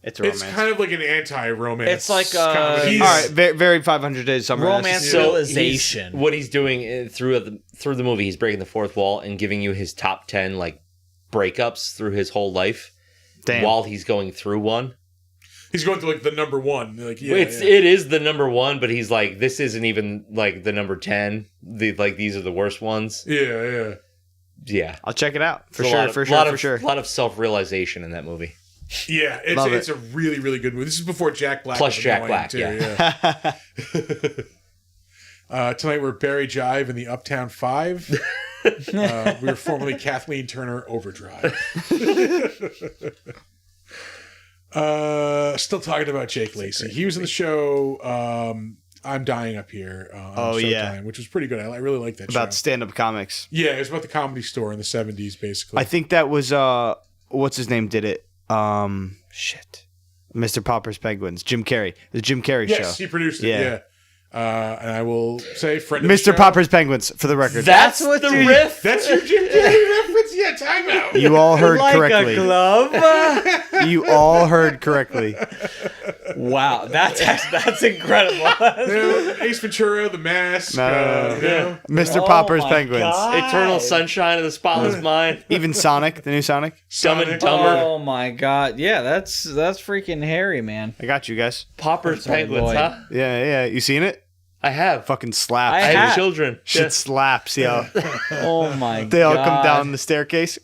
It's a It's romance. kind of like an anti-romance. It's like, comedy. All right. Very 500 Days Summer. Romanticization. What he's doing through the movie, he's breaking the fourth wall and giving you his top 10 like breakups through his whole life. Damn. While he's going through one. He's going to like the number one. Like It is the number one, but he's like, this isn't even like the number 10. These are the worst ones. Yeah. Yeah. I'll check it out for There's sure. a lot of self-realization in that movie. Yeah, Love it's a really, really good movie. This is before Jack Black. Plus was Jack annoying, Black, too, yeah. Tonight we're Barry Jive in the Uptown 5. We were formerly Kathleen Turner Overdrive. Still talking about Jake Lacey. He was in the show I'm Dying Up Here on Showtime, which was pretty good. I really like that About show. stand-up comics. Yeah, it was about the Comedy Store in the 70s, basically. I think that was what's his name did it? Shit. Mr. Popper's Penguins. Jim Carrey. The Jim Carrey show. Yes, he produced it, Yeah. yeah. And I will say, friend of the Mr. show. Popper's Penguins, for the record. That's what the riff. That's your Jim Carrey reference? Yeah, time out. You all heard like correctly. a glove. You all heard correctly. Wow, that's incredible. Ace Ventura, The Mask. No. Mr. Oh Popper's my Penguins. God. Eternal Sunshine of the Spotless Mind. Even Sonic, the new Sonic. Dumb and Dumber. Oh my god, yeah, that's freaking hairy, man. I got you guys. Popper's Sorry, Penguins, boy. huh? Yeah. You seen it? I have. Fucking slaps. I I have- have children. Shit slaps, yo. Oh my god. They all come down the staircase.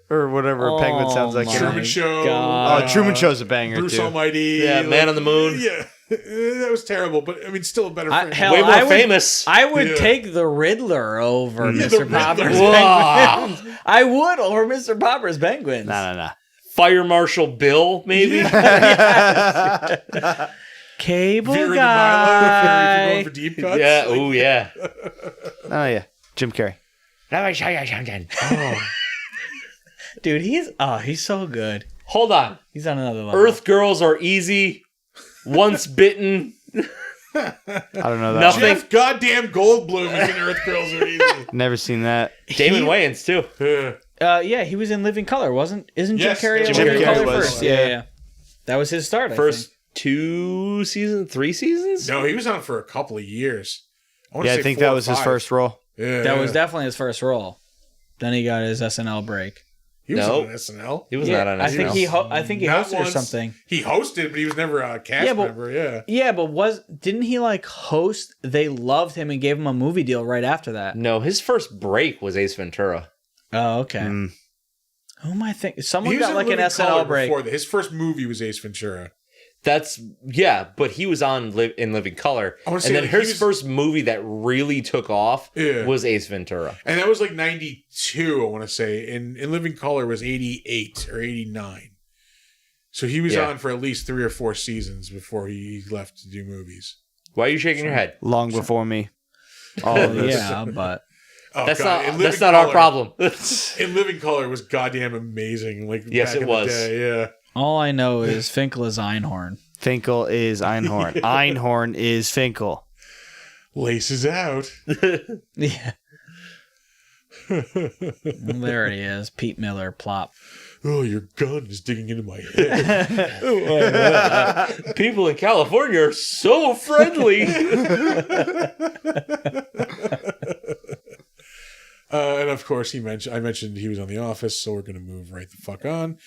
Or whatever a penguin sounds like. Oh you know? my Truman Show. God. Oh, Truman Show's a banger, Bruce too. Almighty. Yeah, Man on the Moon. Yeah. That was terrible, but I mean, still a better I- friend. hell, Way more I would- famous. I would Yeah. take the Riddler over the Mr. Riddler. Popper's Wow. Penguins. I would over Mr. Popper's Penguins. Nah. Fire Marshal Bill, maybe. Cable Vera the Milo, if you're guy. going for deep cuts. Yeah. Oh yeah. Oh, yeah. Jim Carrey. Dude, he's so good. Hold on. He's on another level. Earth girls are easy. Once bitten. I don't know that. Nothing. one. Jeff goddamn Goldblum is in Earth Girls Are Easy. Never seen that. Damon Wayans too. Yeah. He was in Living Color, isn't Yes, Jim Carrey in Jim Living Carrey Color was, first? yeah. Yeah. That was his start, First 2 seasons, 3 seasons. No, he was on for a couple of years. Yeah, I think that was his first role. Yeah. That was definitely his first role. Then he got his SNL break. He was No. on SNL. He was Yeah, not on I think SNL. I think he Not hosted or once. something. He hosted, but he was never a cast Yeah, but- member. Yeah. Yeah, but didn't he like host? They loved him and gave him a movie deal right after that. No, his first break was Ace Ventura. Oh, okay. Mm. Who am I thinking? Someone He was got in like an Living Colour SNL break. before that. His first movie was Ace Ventura. But he was on in Living Color. I wanna say, And then like, he his was- first movie that really took off Yeah. was Ace Ventura. And that was like 92, I want to say. And Living Color was 88 or 89. So he was Yeah. on for at least 3 or 4 seasons before he left to do movies. Why are you shaking your head? Long before me. All Oh of this. yeah, but Oh, That's God. And not Living that's not our Colour- problem. In Living Color was goddamn amazing. Like Yes, back it in the was. day, yeah. all I know is Finkel is Einhorn. Finkel is Einhorn. Einhorn is Finkel. Laces out. Yeah. Well, there he is, Pete Miller, plop. Oh, your gun is digging into my head. People in California are so friendly. And of course, I mentioned he was on The Office, so we're gonna move right the fuck on.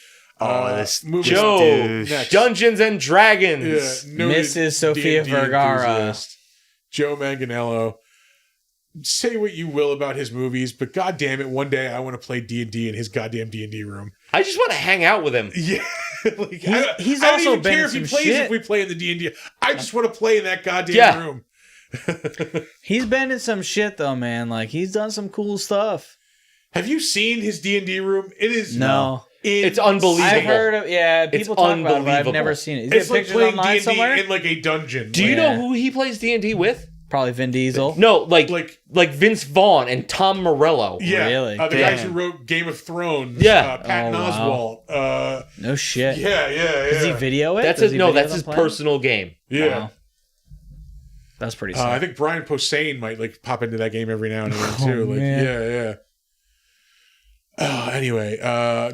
This moving Joe, douche. next. Dungeons and Dragons. Yeah, noted Mrs. Sofia D&D Vergara. enthusiast, Joe Manganiello. Say what you will about his movies, but god damn it, one day I want to play D&D in his goddamn D&D room. I just want to hang out with him. Yeah. Like, He's I don't also even been care in if he some plays shit. if we play in the D&D. I just want to play in that goddamn Yeah. room. He's been in some shit though, man. Like he's done some cool stuff. Have you seen his D&D room? It is No. It's unbelievable. I've heard of people talk about it, but I've unbelievable. never seen it. Is It's there like pictures playing online D&D somewhere? in like a dungeon. Do you Yeah. know who he plays D&D with? Probably Vin Diesel. No, like Like- Vince Vaughn and Tom Morello. Yeah, Really? the guys Damn. who wrote Game of Thrones. Yeah. Patton Oh, wow. Oswalt. No shit. Yeah. Does he video it? That's Does his he no, video that's them his playing? personal game. Yeah. Wow. That's pretty sick. I think Brian Posehn might like pop into that game every now and again Oh, too. Like, man. yeah. Anyway,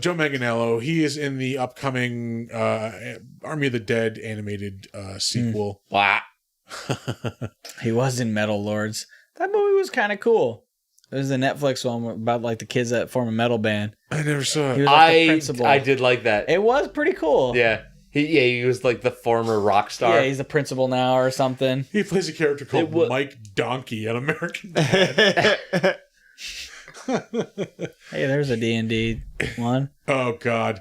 Joe Manganiello, he is in the upcoming Army of the Dead animated sequel. Wow. He was in Metal Lords. That movie was kind of cool. It was the Netflix one about like the kids that form a metal band. I never saw He it. was like the I principal. did like that. It was pretty cool. Yeah. He was like the former rock star. Yeah, he's the principal now or something. He plays a character called It wa- Mike Donkey on American Dad. Hey, there's a D&D one. Oh God,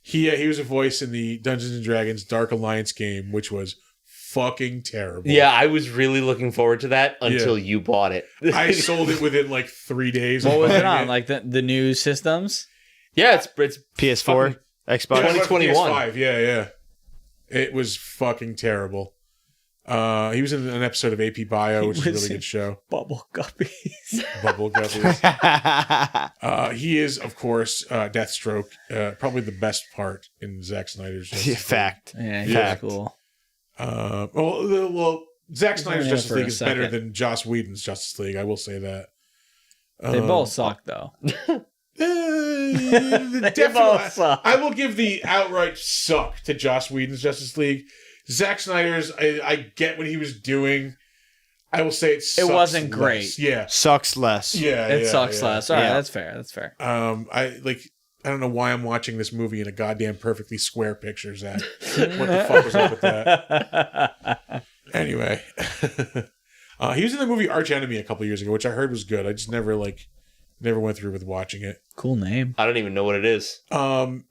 he was a voice in the Dungeons and Dragons Dark Alliance game, which was fucking terrible. Yeah, I was really looking forward to that until you bought it. I sold it within like 3 days. What of was it buying on? Like the new systems? Yeah, it's PS4, Xbox. 2021. PS5, yeah. It was fucking terrible. He was in an episode of AP Bio, which is a was really in- good show. Bubble guppies. Bubble Guppies. He is, of course, Deathstroke. Probably the best part in Zack Snyder's Justice League. Fact. Yeah, he's Yeah. cool. Well, Zack Snyder's only in Justice for a League is better second. than Joss Whedon's Justice League. I will say that. They both suck though. Definitely, both suck. I will give the outright suck to Joss Whedon's Justice League. Zack Snyder's, I get what he was doing. I will say it wasn't less. great. Yeah, Sucks less. yeah, It yeah, sucks yeah. less. All right, Yeah. that's fair. That's fair. I don't know why I'm watching this movie in a goddamn perfectly square picture, Zach. What the fuck was up with that? Anyway, he was in the movie Arch Enemy a couple years ago, which I heard was good. I just never went through with watching it. Cool name. I don't even know what it is.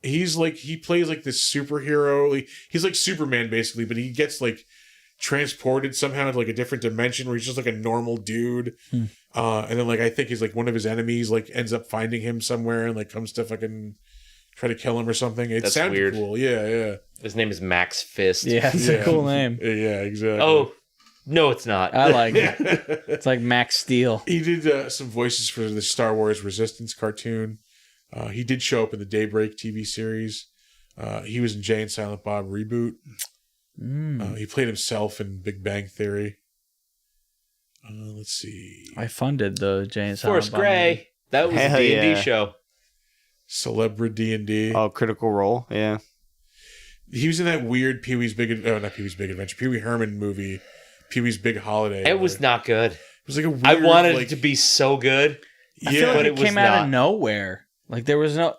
He plays like this superhero. He's like Superman basically, but he gets like transported somehow to like a different dimension where he's just like a normal dude. And then like I think he's like one of his enemies like ends up finding him somewhere and like comes to fucking try to kill him or something. It That's sounded weird. cool. Yeah. His name is Max Fist. Yeah, it's Yeah. a cool name. Yeah, exactly. Oh, no, it's not. I like it. It's like Max Steel. He did some voices for the Star Wars Resistance cartoon. He did show up in the Daybreak TV series. He was in Jay and Silent Bob Reboot. He played himself in Big Bang Theory. Let's see. I funded the Jay and Silent Forrest Bob Gray. That was Hell a D&D yeah. show. Celebrity D&D. Oh, Critical Role. Yeah. He was in that weird not Pee Wee's Big Adventure, Pee Wee Herman movie, Pee Wee's Big Holiday. It was not good. It was like a weird, I wanted like, it to be so good. I feel like but it it was came out not. of nowhere.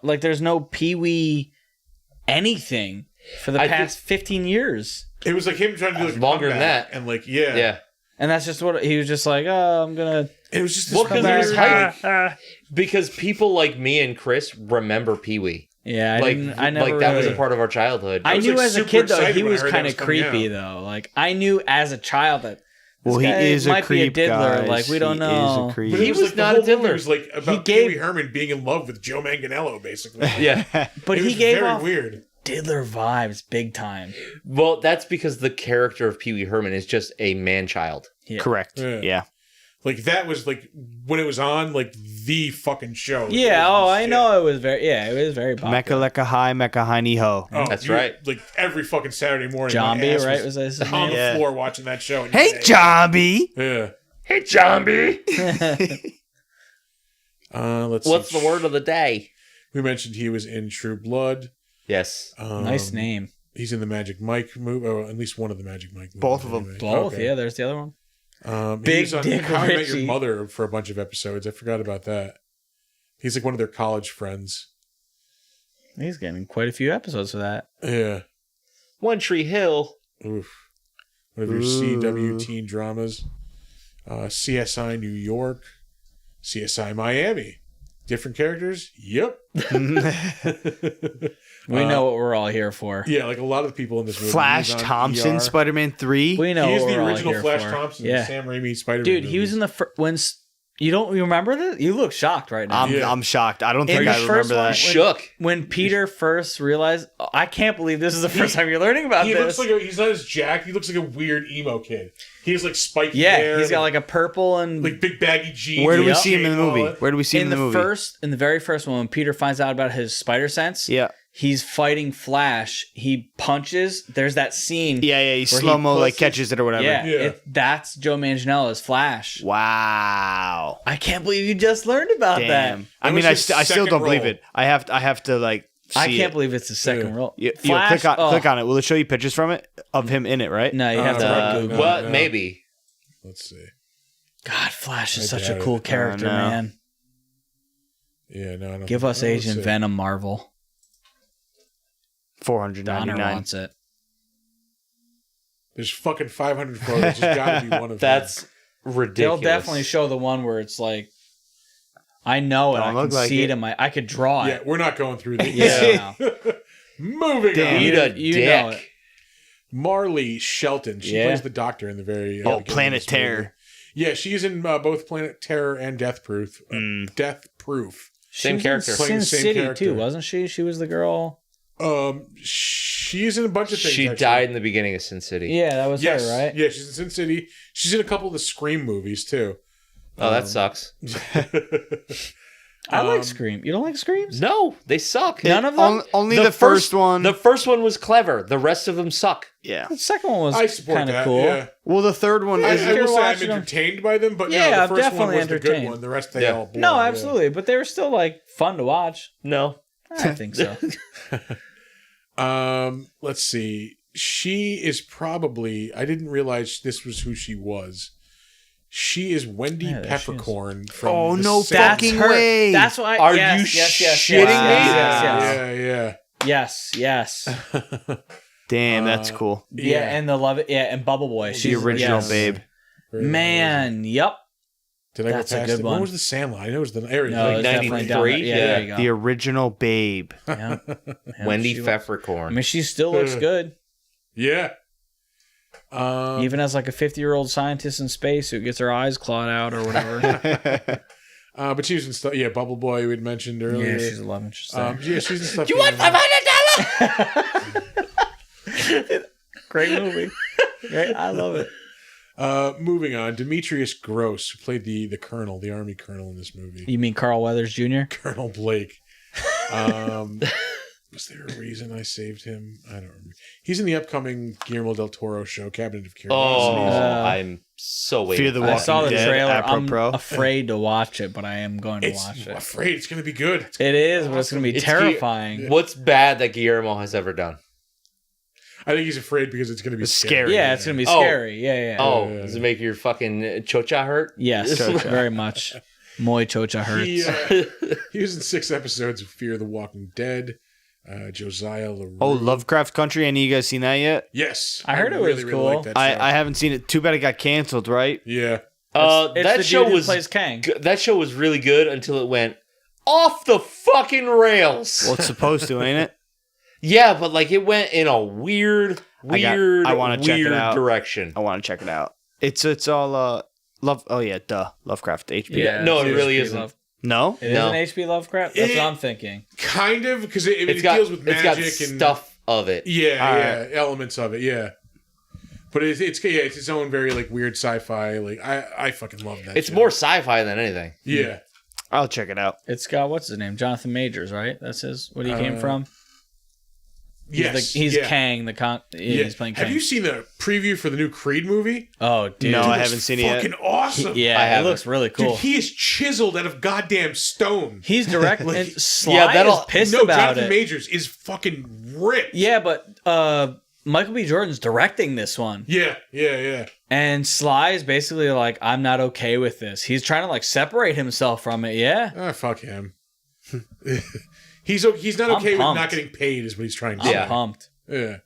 Like there's no Pee-wee anything for the I past 15 years. It was like him trying to do like a Longer than comeback, that. and like yeah. And that's just what he was just like, oh, I'm gonna. It was just this Well, 'cause weird, it was hype. Because people like me and Chris remember Pee-wee. Yeah, Like, I never. like that was a really- part of our childhood. I was, knew like, as a super kid though excited he when I was heard that kind was of coming creepy out. though. Like I knew as a child that. Well, this he guy is a might creep, be a diddler. guys. Like we don't He know. is a creep. But He it was like, not the a whole movie diddler. was like about gave- Pee Wee Herman being in love with Joe Manganiello, basically. Yeah. But It he was gave very off weird. diddler vibes big time. Well, that's because the character of Pee-wee Herman is just a man-child. Yeah. Correct. Yeah. Yeah. Like that was like when it was on, like the fucking show. Yeah. It was Oh, the I shit. know it was very. Yeah, it was very popular. Mecca lecca high, Mecca high knee ho. Oh, That's you- right. Like every fucking Saturday morning, John my B, ass right? Was that his on name? the Yeah. floor watching that show. Hey, Jobby. Yeah. Hey, Zombie! Let's What's see. the word of the day? We mentioned he was in True Blood. Yes. Nice name. He's in the Magic Mike movie, or at least one of the Magic Mike movies. Both of them. anyway. Both. Okay. Yeah. There's the other one. He Big was on Dick How I Met Your Richie. Mother for a bunch of episodes. I forgot about that. He's like one of their college friends. He's getting quite a few episodes for that. Yeah. One Tree Hill. Oof. One of your CW teen dramas. CSI New York. CSI Miami. Different characters? Yep. We know what we're all here for. Yeah, like a lot of the people in this movie. Flash He's on Thompson, ER. Spider-Man 3. We know He is what the we're all original here Flash for. Thompson. Yeah. Sam Raimi Spider-Man. Dude, he was in the you don't remember this? You look shocked right now. Yeah. I'm shocked. I don't In think the I first remember one, that. Shook. When Peter first realized, oh, I can't believe this is the first time you're learning about He this. looks like he's not as jacked. He looks like a weird emo kid. He has like spiky yeah, hair. he's got and, like a purple and like big baggy jeans. Where do we Yep. see him in the movie? Wallet. Where do we see him in in the movie? in the very first one, when Peter finds out about his spider sense, Yeah. he's fighting Flash. He punches. There's that scene. Yeah, he where he slow-mo, like, puts catches it or whatever. Yeah, Yeah. that's Joe Manganiello's Flash. Wow. I can't believe you just learned about Damn. that. I That mean, was I, his I still second don't believe role. it. I have to like see I can't it. believe it's the second Yeah. role. You Flash, click on it. Will it show you pictures from it of him in it? Right? No, you have to like, Google. Well, no. maybe. Let's see. God, Flash is I such a doubt cool it. character, no. man. Yeah, no, I don't Give think- us let's Agent see. Venom, Marvel. Donner $499. wants it. There's fucking 500 photos. There's got to be one of That's them. ridiculous. They'll definitely show the one where it's like, I know it. Don't I can look like see it it. in my. I could draw Yeah, it. we're not going through these. Yeah. Moving Damn. on. Eat a You dick. know it. Marley Shelton. She Yeah. plays the doctor in the very Oh, beginning of Planet this movie. Terror. Yeah, she's in both Planet Terror and Death Proof. Death Proof. She Same was character. in Playing Sin the same City character. too, wasn't she? She was the girl. She's in a bunch of things. She actually. died in the beginning of Sin City. Yeah, that was Yes, her, right? Yeah, she's in Sin City. She's in a couple of the Scream movies too. Oh, that sucks. I like Scream. You don't like Screams? No, they suck. None of them. Only the first one. The first one was clever. The rest of them suck. yeah. The second one I was support kind of that. cool. Yeah. Well, the third one I is. You're will say I'm watching them. entertained by them, but Yeah, no, I'm the first one definitely was the good entertained. one. The rest they Yeah. all blur, No, yeah. absolutely, but they were still like fun to watch. No. I think so. Let's see. She is probably. I didn't realize this was who she was. She is Wendy Yeah, there she is. Peppercorn from. Oh, the no Sing- fucking way. That's why. Are yes, you yes, yes, shitting yes, me? Yes, yes, Yeah, yes, yes. Damn, that's cool. Yeah, and the Love It. Yeah, and Bubble Boy. The She's original yes. babe. Very Man, yep. Did I go That's a past good it? one. When was the Sandlot? I know it was the area. No, Like it's definitely down 93? there. Yeah, there you go. The original babe. Yeah. Yeah, Wendy she- I Peppercorn. mean, she still looks good, Yeah. even as like a 50-year-old scientist in space who gets her eyes clawed out or whatever. But she was in stuff. Yeah, Bubble Boy we'd mentioned earlier. Yeah, she's 11. She's there. Yeah, she's in stuff. You want $500? Great movie. Great. I love it. Moving on, Demetrius Gross, who played the colonel, the army colonel in this movie. You mean Carl Weathers Jr.? Colonel Blake. Was there a reason I saved him? I don't remember. He's in the upcoming Guillermo del Toro show, Cabinet of Oh, Curiosities. I'm so waiting. Fear the for I that. Walking saw the Dead, trailer. apropos. I'm afraid to watch it, but I am going to It's watch it. afraid it's going to be good. It is, but it's going to be It's terrifying. What's bad that Guillermo has ever done? I think he's afraid because it's going to be It's scary. scary. Yeah, it's going to be Oh. scary. Yeah, yeah. Oh, does it make your fucking chocha hurt? Yes, very much. Moy Chocha hurts. He was in 6 episodes of Fear the Walking Dead. Josiah LaRue. Oh, Lovecraft Country. Any of you guys seen that yet? Yes. I heard it was cool. liked that show. I haven't seen it. Too bad it got canceled, right? Yeah. It's that the show dude who was plays Kang. that show was really good until it went off the fucking rails. Well, it's supposed to, ain't it? Yeah, but like it went in a weird I wanna check it out. direction. I want to check it out. It's all love. Oh yeah, Lovecraft HBO. Yeah, No, it it's really HP isn't. No. It No. is an HP Lovecraft? That's what I'm thinking. Kind of, because it It's got deals with it's got magic and stuff of it. Yeah, elements of it, yeah. But it's its own very like weird sci-fi. Like I fucking love that. It's show. more sci-fi than anything. Yeah. I'll check it out. It's got, what's his name? Jonathan Majors, right? That's what he came from? Yes. He's yeah. Kang. He's playing Kang. Have you seen the preview for the new Creed movie? Oh, dude. No, I It's haven't seen it yet. fucking awesome. I Yeah, it haven't. looks really Dude, cool. he is chiseled out of goddamn stone. He's direct. Like, And Sly yeah, that'll- is pissed no, about Jonathan it. Majors is fucking ripped. Yeah, but Michael B. Jordan's directing this one. Yeah. And Sly is basically like, I'm not okay with this. He's trying to like separate himself from it. Yeah. Ah, fuck him. He's not I'm okay with pumped. not getting paid, is what he's trying to I'm say. Yeah. pumped. Yeah.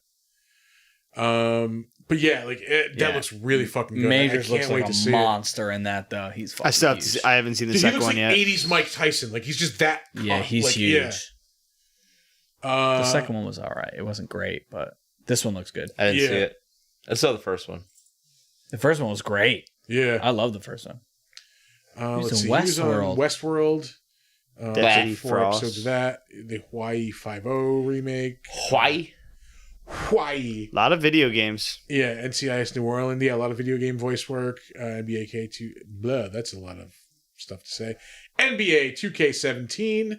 But yeah, like that Yeah. looks really fucking good. Majors I can't looks wait like to a see monster in that, though. He's fucking I still have huge. to see, I haven't seen the it. Dude, he second looks one like yet. 80s Mike Tyson. Like he's just that. Yeah, he's like, huge. Yeah. The second one was all right. It wasn't great, but this one looks good. I didn't see Yeah. it. I saw the first one. The first one was great. Yeah. I love the first one. Let's in see. He was on Westworld. Westworld. Deputy 4 Frost. episodes of that. The Hawaii 5-0 remake. Why? Hawaii. A lot of video games. Yeah, NCIS New Orleans. Yeah, a lot of video game voice work. NBA K2. Blah, that's a lot of stuff to say. NBA 2K17.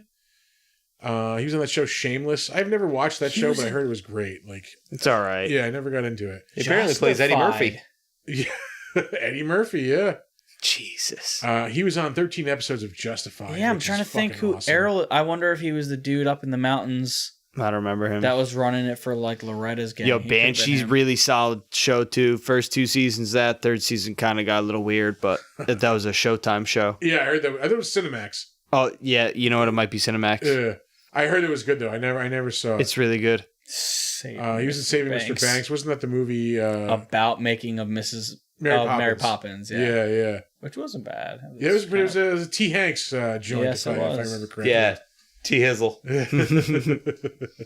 He was on that show Shameless. I've never watched that show, but I heard it was great. Like, It's all right. yeah, I never got into it. He apparently plays Eddie Murphy. Justified. Yeah, Eddie Murphy. Yeah, Jesus. he was on 13 episodes of Justified. Yeah, I'm which trying to is think fucking who awesome. Errol. I wonder if he was the dude up in the mountains I don't remember him. that was running it for like Loretta's gang. Yo, He could've been Banshee's him. really solid show too. First 2 seasons, that third season kind of got a little weird, but that was a Showtime show. Yeah, I heard that. I thought it was Cinemax. Oh yeah, you know what? It might be Cinemax. Yeah, I heard it was good though. I never saw it. It's really good. Saving He was in Saving Mr. Banks. Wasn't that the movie? about making of Mrs. Mary Poppins. Yeah. Yeah. Which wasn't bad. Yeah, it was a T. Hanks joint, Yes, if it I was. remember correctly. Yeah. T Hizzle.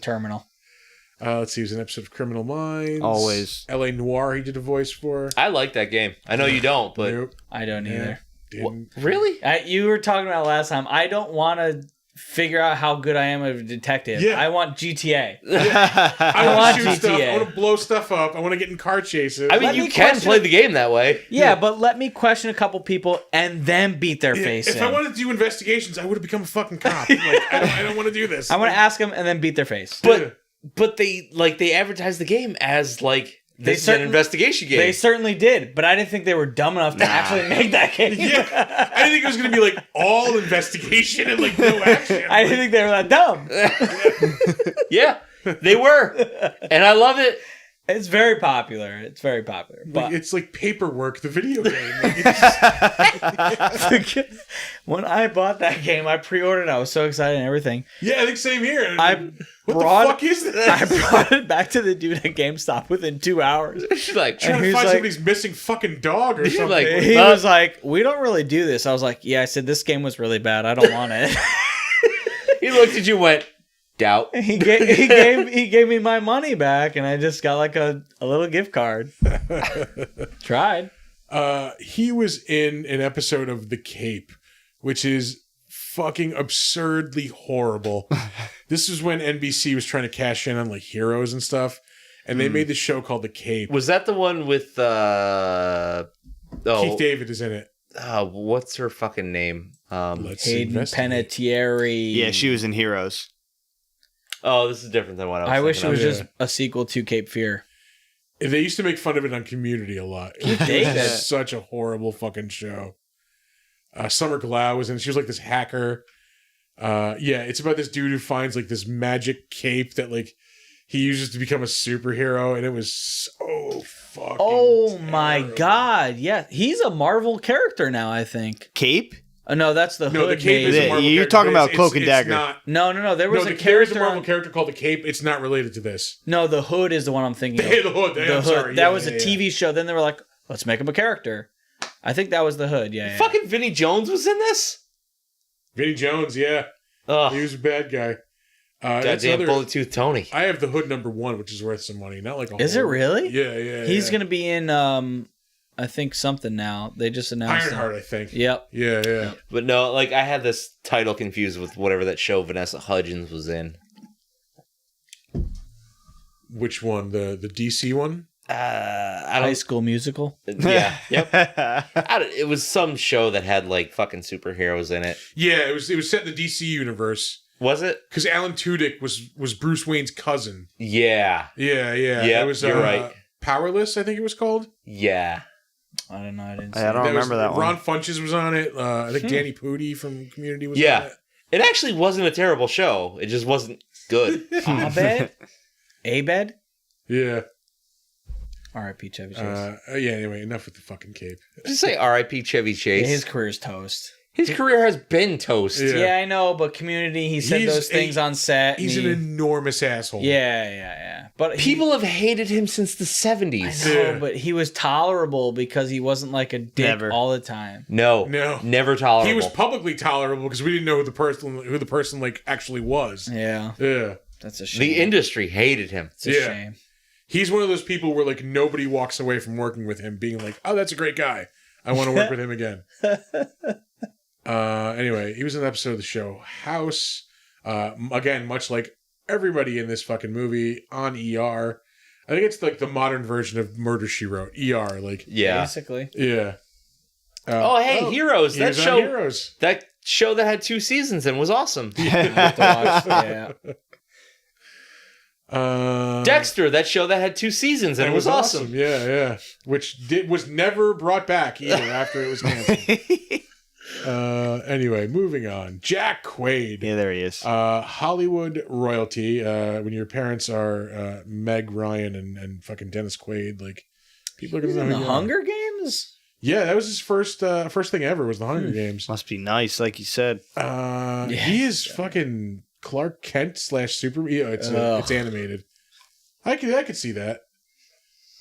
Terminal. Let's see, he was in an episode of Criminal Minds. Always. L.A. Noir, he did a voice for. I like that game. I know you don't, but Nope. I don't Yeah. either. Didn't. really? You were talking about last time. I don't want to figure out how good I am as a detective. Yeah. I want GTA. I want want to shoot GTA. stuff. I want to blow stuff up. I want to get in car chases. I mean, Let you me can question play it. the game that way. Yeah, but let me question a couple people and then beat their Yeah, face if in. I wanted to do investigations, I would have become a fucking cop. Like, I don't want to do this. I want to ask them and then beat their face. But they advertise the game as like this is an certain- investigation game. They certainly did, but I didn't think they were dumb enough to actually make that game. Yeah, I didn't think it was going to be like all investigation and like no action. I didn't think they were that dumb. yeah, they were, and I love it. It's very popular. It's very popular. Like, But it's like Paperwork, the video game. Like, it's, when I bought that game, I pre-ordered. I was so excited and everything. yeah, I think same here. What brought- the fuck is this? I brought it back to the dude at GameStop within 2 hours. She's like, Trying to he's find like- somebody's missing fucking dog or He's something. like, He was like, "We don't really do this." I was like, "Yeah." I said, "This game was really bad. I don't want it." he looked at you, and went, doubt. he gave me my money back, and I just got like a little gift card. Tried. He was in an episode of The Cape, which is fucking absurdly horrible. This is when NBC was trying to cash in on like heroes and stuff, and they made this show called The Cape. Was that the one with Keith David is in it. what's her fucking name? Let's Hayden investigate. Panettiere. Yeah, she was in Heroes. Oh, this is different than what I was. I wish it was Yeah. just a sequel to Cape Fear. They used to make fun of it on Community a lot. David. It's such a horrible fucking show. Summer Glau was in. She was like this hacker. Yeah, it's about this dude who finds like this magic cape that like he uses to become a superhero, and it was so fucking. Oh my terrible. god! Yeah, he's a Marvel character now. I think. Cape? No, that's the No, the Hood. Cape is a made. Marvel You're character, talking but about Cloak and Dagger. No. There was There a is a character. Marvel character called the Cape. It's not related to this. No, the Hood is the one I'm thinking of. The Hood. The I'm Hood. sorry. That was a TV show. Then they were like, let's make him a character. I think that was the Hood. Yeah. Fucking Vinnie Jones was in this. Vinnie Jones, yeah. He Ugh, was a bad guy. That's goddamn another. bullet tooth Tony. I have the Hood #1, which is worth some money. Not like a Is whole- it really? Yeah. He's gonna be in I think something now. They just announced it. Ironheart, I think. Yep. Yeah. But no, like I had this title confused with whatever that show Vanessa Hudgens was in. Which one? The DC one? I High don't. School Musical. Yeah, yep. It was some show that had like fucking superheroes in it. Yeah, it was set in the DC universe Was it? because Alan Tudyk was Bruce Wayne's cousin. Yeah, Yeah. Yep, It was you're right. Powerless, I think it was called. yeah. I don't know. I didn't see I it. don't remember that one. Ron Funches was on it. I think Danny Pudi from Community was Yeah. on it. It actually wasn't a terrible show. It just wasn't good. Abed? Abed? Yeah. R.I.P. Chevy Chase. Yeah, anyway, enough with the fucking Cape. Just say R.I.P. Chevy Chase. His career's toast. His career has been toast. Yeah. Yeah, I know, but Community, he said He's those things on set. He's and an enormous asshole. Yeah. But People have hated him since the 70s. I know, Yeah. but he was tolerable because he wasn't like a dick Never. all the time. No. No. Never tolerable. He was publicly tolerable because we didn't know who the person like actually was. Yeah, Yeah. that's a shame. The industry hated him. It's a Yeah. shame. He's one of those people where like nobody walks away from working with him being like, "Oh, that's a great guy. I want to work with him again." Anyway, he was in an episode of the show House. Again, much like everybody in this fucking movie on ER. I think it's like the modern version of Murder She Wrote. ER, like Yeah. Basically. yeah. Oh, hey, Heroes. He That was on show Heroes. that show that had 2 seasons and was awesome. I have to watch, yeah. Dexter, that show that had 2 seasons and it was awesome. Yeah. Which was never brought back either after it was canceled. Anyway, moving on. Jack Quaid. Yeah, there he is. Hollywood royalty. When your parents are Meg Ryan and fucking Dennis Quaid, like people are gonna know In who the you are. Hunger Games? Yeah, that was his first thing ever was the Hunger Games. Must be nice, like you said. He is fucking Clark Kent / Superman. Yeah, it's animated. I could see that.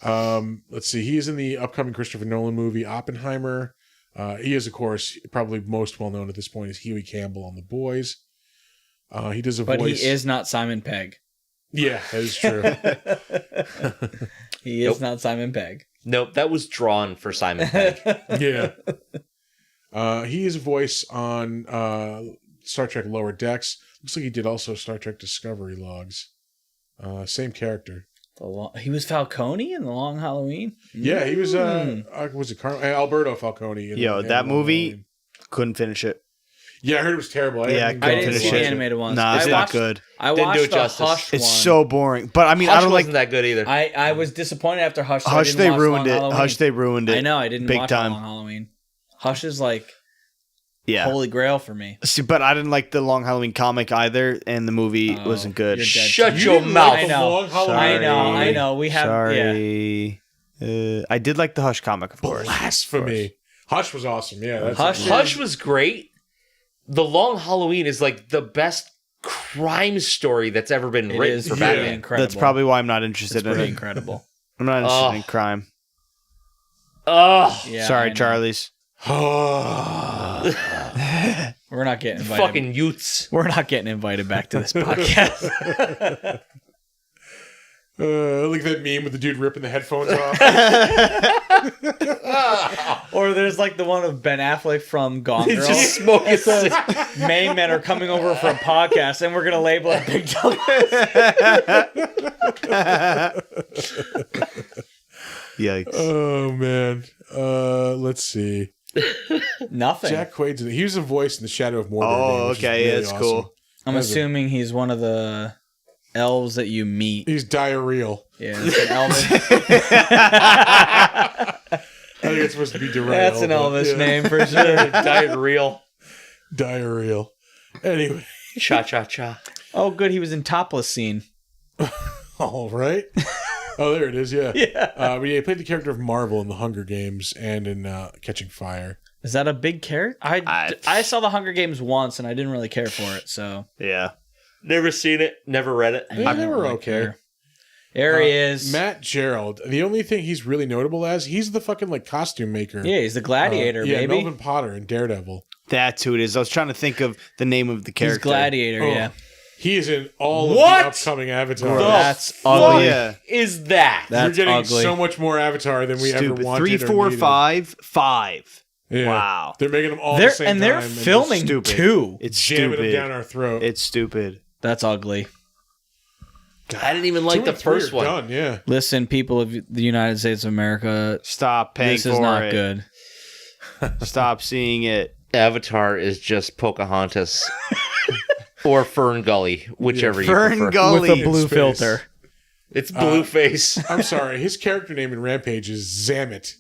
Let's see. He is in the upcoming Christopher Nolan movie Oppenheimer. He is, of course, probably most well known at this point is Huey Campbell on The Boys. He does a But voice. he is not Simon Pegg. Yeah, that is true. He is not Simon Pegg. Nope, that was drawn for Simon Pegg. Yeah. He is a voice on Star Trek Lower Decks. Looks like he did also Star Trek Discovery Logs. Same character. He was Falcone in The Long Halloween? Yeah, he was. Was it Alberto Falcone? That movie, couldn't finish it. Yeah, I heard it was terrible. Yeah, I didn't finish see the it. animated ones. Nah, it's I not watched- good. I Didn't watched do it the justice. Hush It's one. so boring. But I mean, Hush I don't like wasn't that good either. I was disappointed after Hush. So I Hush. didn't They watch ruined Long it. Halloween. Hush. They ruined it. I know. I didn't Big watch time. Long Halloween. Hush is like Yeah. holy grail for me. See, but I didn't like the Long Halloween comic either, and the movie wasn't good. you're dead. Shut You your didn't mouth. like I the know. Long Halloween Sorry. I know. We have. Yeah. Sorry. I did like the Hush comic, of course. Blasphemy. Hush was awesome. Yeah, that's Hush was great. The Long Halloween is like the best crime story that's ever been It written is for pretty Batman. incredible. That's probably why I'm not It's interested pretty in it. incredible. I'm not interested Oh. in crime. Ugh. Yeah, I Sorry, know. Charlie's. We're not getting invited. Fucking Utes. We're not getting invited back to this podcast. Like that meme with the dude ripping the headphones off. Or there's like the one of Ben Affleck from Gone He's Girl. just smoking. It says, main men are coming over for a podcast, and we're gonna label it Big Dog. Yikes. Oh man. Let's see. Nothing. Jack Quaid's he was a voice in the Shadow of Mordor. Oh, game, which is okay, really that's awesome. cool. I'm That's a- assuming he's one of the elves that you meet. He's diarrheal. Yeah, it's an Elvis. I think it's supposed to be derailed. That's an but, Elvis yeah. name for sure. Died real. Diarrheal. Anyway, Cha cha cha. Oh, good. He was in Topless Scene. all right. Oh, there it is. Yeah. Yeah. But yeah, he played the character of Marvel in the Hunger Games and in Catching Fire. Is that a big character? I saw the Hunger Games once and I didn't really care for it. So Yeah. Never seen it. Never read it. Yeah, they were okay. There he is. Matt Gerald. The only thing he's really notable as, he's the fucking like costume maker. Yeah, he's the gladiator, Yeah, baby. Melvin Potter in Daredevil. That's who it is. I was trying to think of the name of the He's character. gladiator. Oh, Yeah. He is in all What? of the upcoming Avatar. That's Oh, ugly. yeah. Is that? That's We're getting ugly. so much more Avatar than we Stupid. ever wanted. 3, 4, or needed. 5, 5. Yeah. Wow. They're making them all at the same time. They're just filming stupid. too. It's jamming stupid. them down our throat. It's stupid. That's ugly. I didn't even like Two the and three first are one. Done, yeah. Listen, people of the United States of America, Stop paying this for is not it. good. Stop seeing it. Avatar is just Pocahontas or Fern Gully, whichever you Fern prefer. Gully. With a blue space. filter. It's Blueface. I'm sorry. His character name in Rampage is Zamet.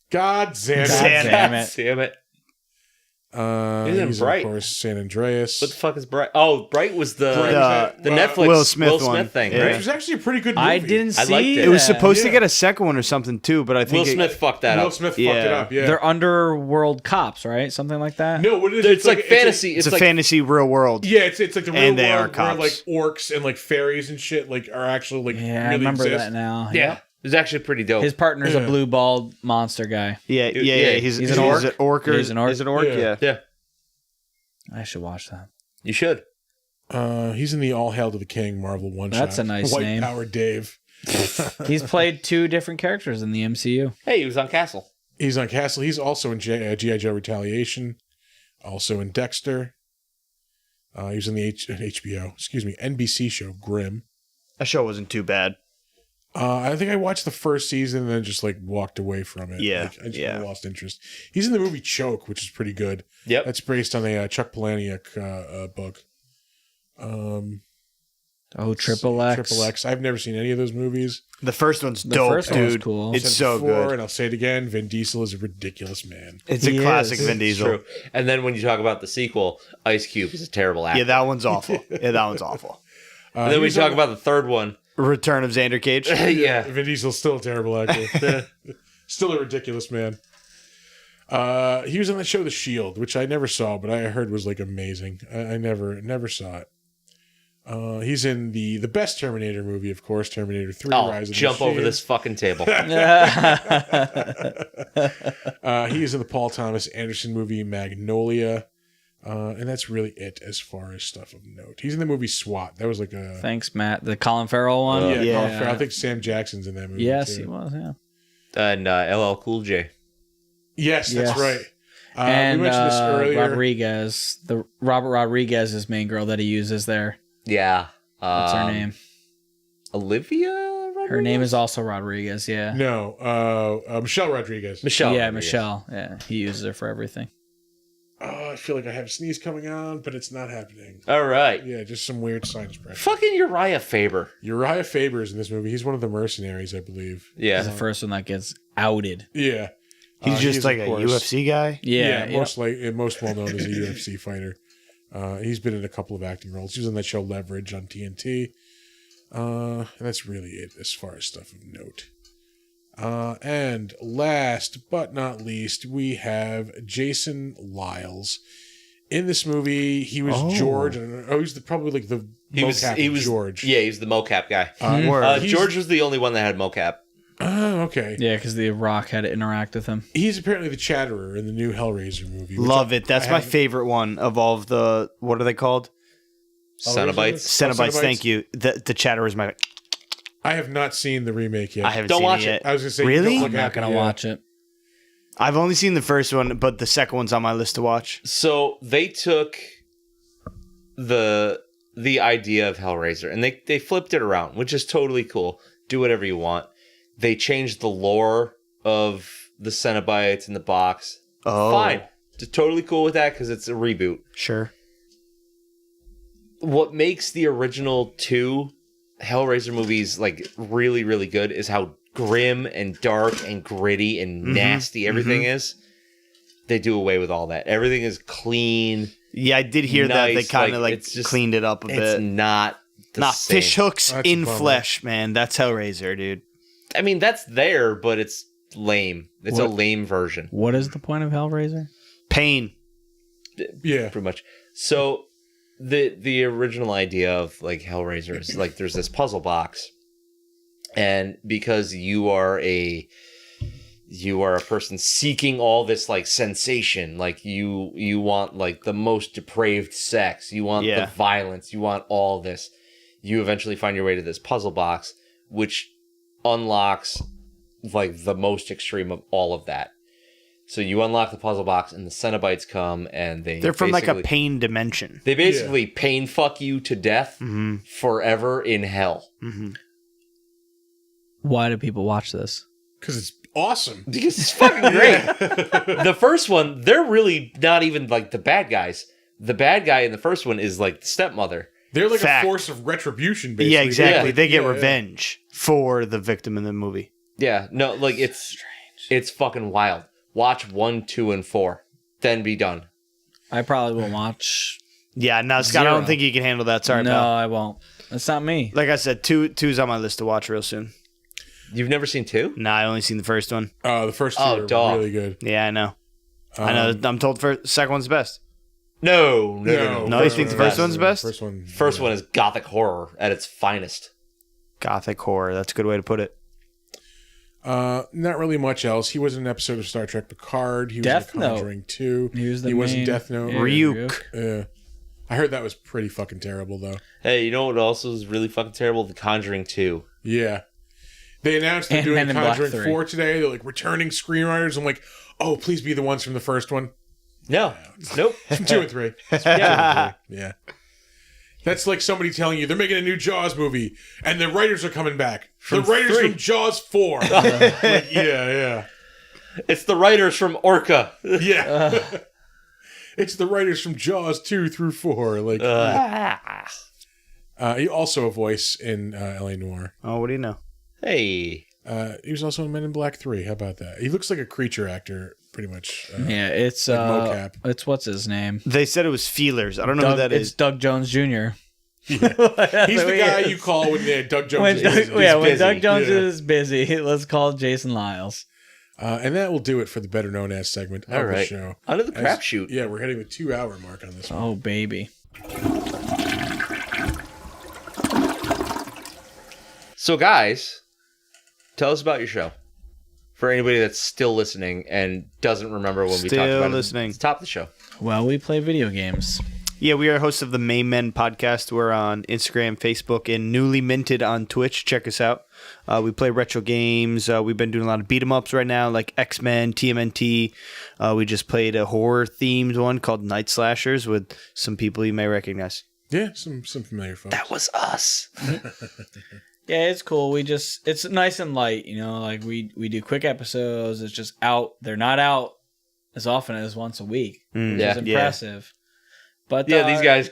God damn it. Damn it. Damn it. He's in in, Bright. of course, San Andreas. What the fuck is Bright? Oh, Bright was the Bright was Netflix Will Smith one. thing, Yeah. Which right? was actually a pretty good movie. I didn't I see liked it. It was that. supposed to Yeah. get a second one or something too, but I think Will Smith fucked that Will up. Smith fucked Yeah. it up, yeah. They're underworld cops, right? Something like that. No, what it is, It's like fantasy. it's a like fantasy real world. Yeah, it's like the real And they world are where cops. like orcs and like fairies and shit like are actually like Yeah, I really remember exist. that now. yeah, Yep. it was actually pretty dope. His partner's a Yeah. blue bald monster guy. Yeah, Yeah, yeah. He's an orc. An orc or, He's an orc. Is it orc? Yeah. Yeah. yeah, I should watch that. you should. He's in the All Hail to the King Marvel one shot. That's a nice White name. Power Dave. He's played 2 different characters in the MCU. Hey, he was on Castle. He's on Castle. He's also in G.I. Joe Retaliation. Also in Dexter. He was in the NBC show Grimm. That show wasn't too bad. I think I watched the first season and then just like walked away from it. Yeah, Like, I just yeah. kinda lost interest. He's in the movie Choke, which is pretty good. Yep. That's based on a Chuck Palahniuk book. Oh, Triple X. Triple X. I've never seen any of those movies. The first one's The dope, first one was dude. cool. It's Said so before, good. And I'll say it again. Vin Diesel is a ridiculous man. It's a He classic is. Vin Diesel. True. And then when you talk about the sequel, Ice Cube is a terrible actor. Yeah, that one's awful. Yeah, that one's awful. And then we talk about the third one. Return of Xander Cage. Yeah. Vin Diesel's still a terrible actor. Still a ridiculous man. He was on the show The Shield, which I never saw, but I heard was like amazing. I never saw it. He's in the best Terminator movie, of course, Terminator 3: Oh, Rise of the jump over Machines. this fucking table. He is in the Paul Thomas Anderson movie Magnolia. And that's really it as far as stuff of note. He's in the movie SWAT. That was like a Thanks, Matt. The Colin Farrell one. yeah. yeah. Colin Farrell. I think Sam Jackson's in that movie. Yes, too. he was. Yeah. And LL Cool J. Yes, that's Yes. right. And we mentioned this earlier. Rodriguez, the Robert Rodriguez's main girl that he uses there. Yeah. What's her name? Olivia? Her name is also Rodriguez. Yeah. No, Michelle Rodriguez. Michelle. Yeah, Rodriguez. Michelle. Yeah, he uses her for everything. I feel like I have a sneeze coming on, but it's not happening. All right. Yeah, just some weird sinus pressure. Fucking Uriah Faber. Uriah Faber is in this movie. He's one of the mercenaries, I believe. Yeah. He's the first one that gets outed. Yeah. He's just is, like of a course- UFC guy. Yeah. most well known as a UFC fighter. He's been in a couple of acting roles. He was on that show Leverage on TNT. And that's really it as far as stuff of note. And last but not least, we have Jason Lyles. In this movie, he was George. He's probably like the mocap of George. Yeah, he was the mocap guy. Word. George was the only one that had mocap. Oh, okay. Yeah, because the Rock had to interact with him. He's apparently the Chatterer in the new Hellraiser movie. which Love I- it. That's I my haven't- favorite one of all of the. What are they called? Cenobites. Cenobites. Thank you. The chatter is my. I have not seen the remake yet. I haven't Don't seen watch it yet. it. I was gonna say, Really? don't look I'm not at gonna it yet. watch it. I've only seen the first one, but the second one's on my list to watch. So they took the idea of Hellraiser and they flipped it around, which is totally cool. Do whatever you want. They changed the lore of the Cenobites in the box. Oh, Fine. Just totally cool with that because it's a reboot. Sure. What makes the original 2 Hellraiser movies like really, really good is how grim and dark and gritty and nasty everything is. They do away with all that. Everything is clean. Yeah, I did hear that they Nice, kind of like, like it's just- cleaned it up a It's bit. not the Not same. fish hooks That's a in bummer. flesh, man. That's Hellraiser, dude. I mean, that's there, but it's lame. It's a lame version. What is the point of Hellraiser? Pain. Yeah. Pretty much. So the original idea of like Hellraiser is like there's this puzzle box, and because you are a person seeking all this like sensation, like you want like the most depraved sex, you want the violence, you want all this. You eventually find your way to this puzzle box, which unlocks like the most extreme of all of that. So you unlock the puzzle box, and the Cenobites come, and they're from like a pain dimension. They basically pain fuck you to death forever in hell. Mm-hmm. Why do people watch this? Because it's awesome. Because it's fucking great. The first one, they're really not even like the bad guys. The bad guy in the first one is like the stepmother. They're like Fact. a force of retribution, basically. Yeah, exactly. Yeah. They get revenge for the victim in the movie. Yeah, no, like it's fucking wild. Watch 1, 2, and 4, then be done. I probably won't watch. Yeah, no, Scott, I don't think you can handle that. Sorry, No, pal. I won't. That's not me. Like I said, two's on my list to watch real soon. You've never seen 2? Nah, I only seen the first one. The first two are dog. really good. Yeah, I know. I know. I'm told second one's the best. No. No, you think the first one's the best? First one is gothic horror at its finest. Gothic horror. That's a good way to put it. Not really much else. He was in an episode of Star Trek Picard. He was Death in Conjuring 2. He was in main- Death Note. Yeah, Ryuk. I heard that was pretty fucking terrible, though. Hey, you know what also is really fucking terrible? The Conjuring 2. Yeah. They announced they're And doing Men in Black Conjuring 3. 4 today. They're like returning screenwriters. I'm like, oh, please be the ones from the first one. No. Nope. 2 and 3. Yeah. That's like somebody telling you they're making a new Jaws movie and the writers are coming back. The writers 3. from Jaws 4. Like, yeah. It's the writers from Orca. Yeah. It's the writers from Jaws 2 through 4. Like, he also a voice in L.A. Noire. Oh, what do you know? Hey. He was also in Men in Black 3. How about that? He looks like a creature actor, pretty much. Yeah, it's like mocap. It's what's his name? They said it was feelers. I don't know who that It's is. Doug Jones Jr. He's the guy you call when Doug Jones is busy. when busy. Doug Jones Yeah. is busy, let's call Jason Lyles. And that will do it for the better known as segment All of the right. show. Under the crapshoot. Yeah, we're hitting the 2-hour mark on this one. Oh baby. So, guys, tell us about your show. For anybody that's still listening and doesn't remember when we talked Still about listening. it, it's top of the show. Well, we play video games. Yeah, we are hosts of the Main Men podcast. We're on Instagram, Facebook, and newly minted on Twitch. Check us out. We play retro games. We've been doing a lot of beat 'em ups right now, like X-Men, TMNT. We just played a horror-themed one called Night Slashers with some people you may recognize. Yeah, some familiar folks. That was us. Yeah, it's cool. It's nice and light, like we do quick episodes. It's just out. They're not out as often as once a week, which Yeah. is impressive. But Yeah, these guys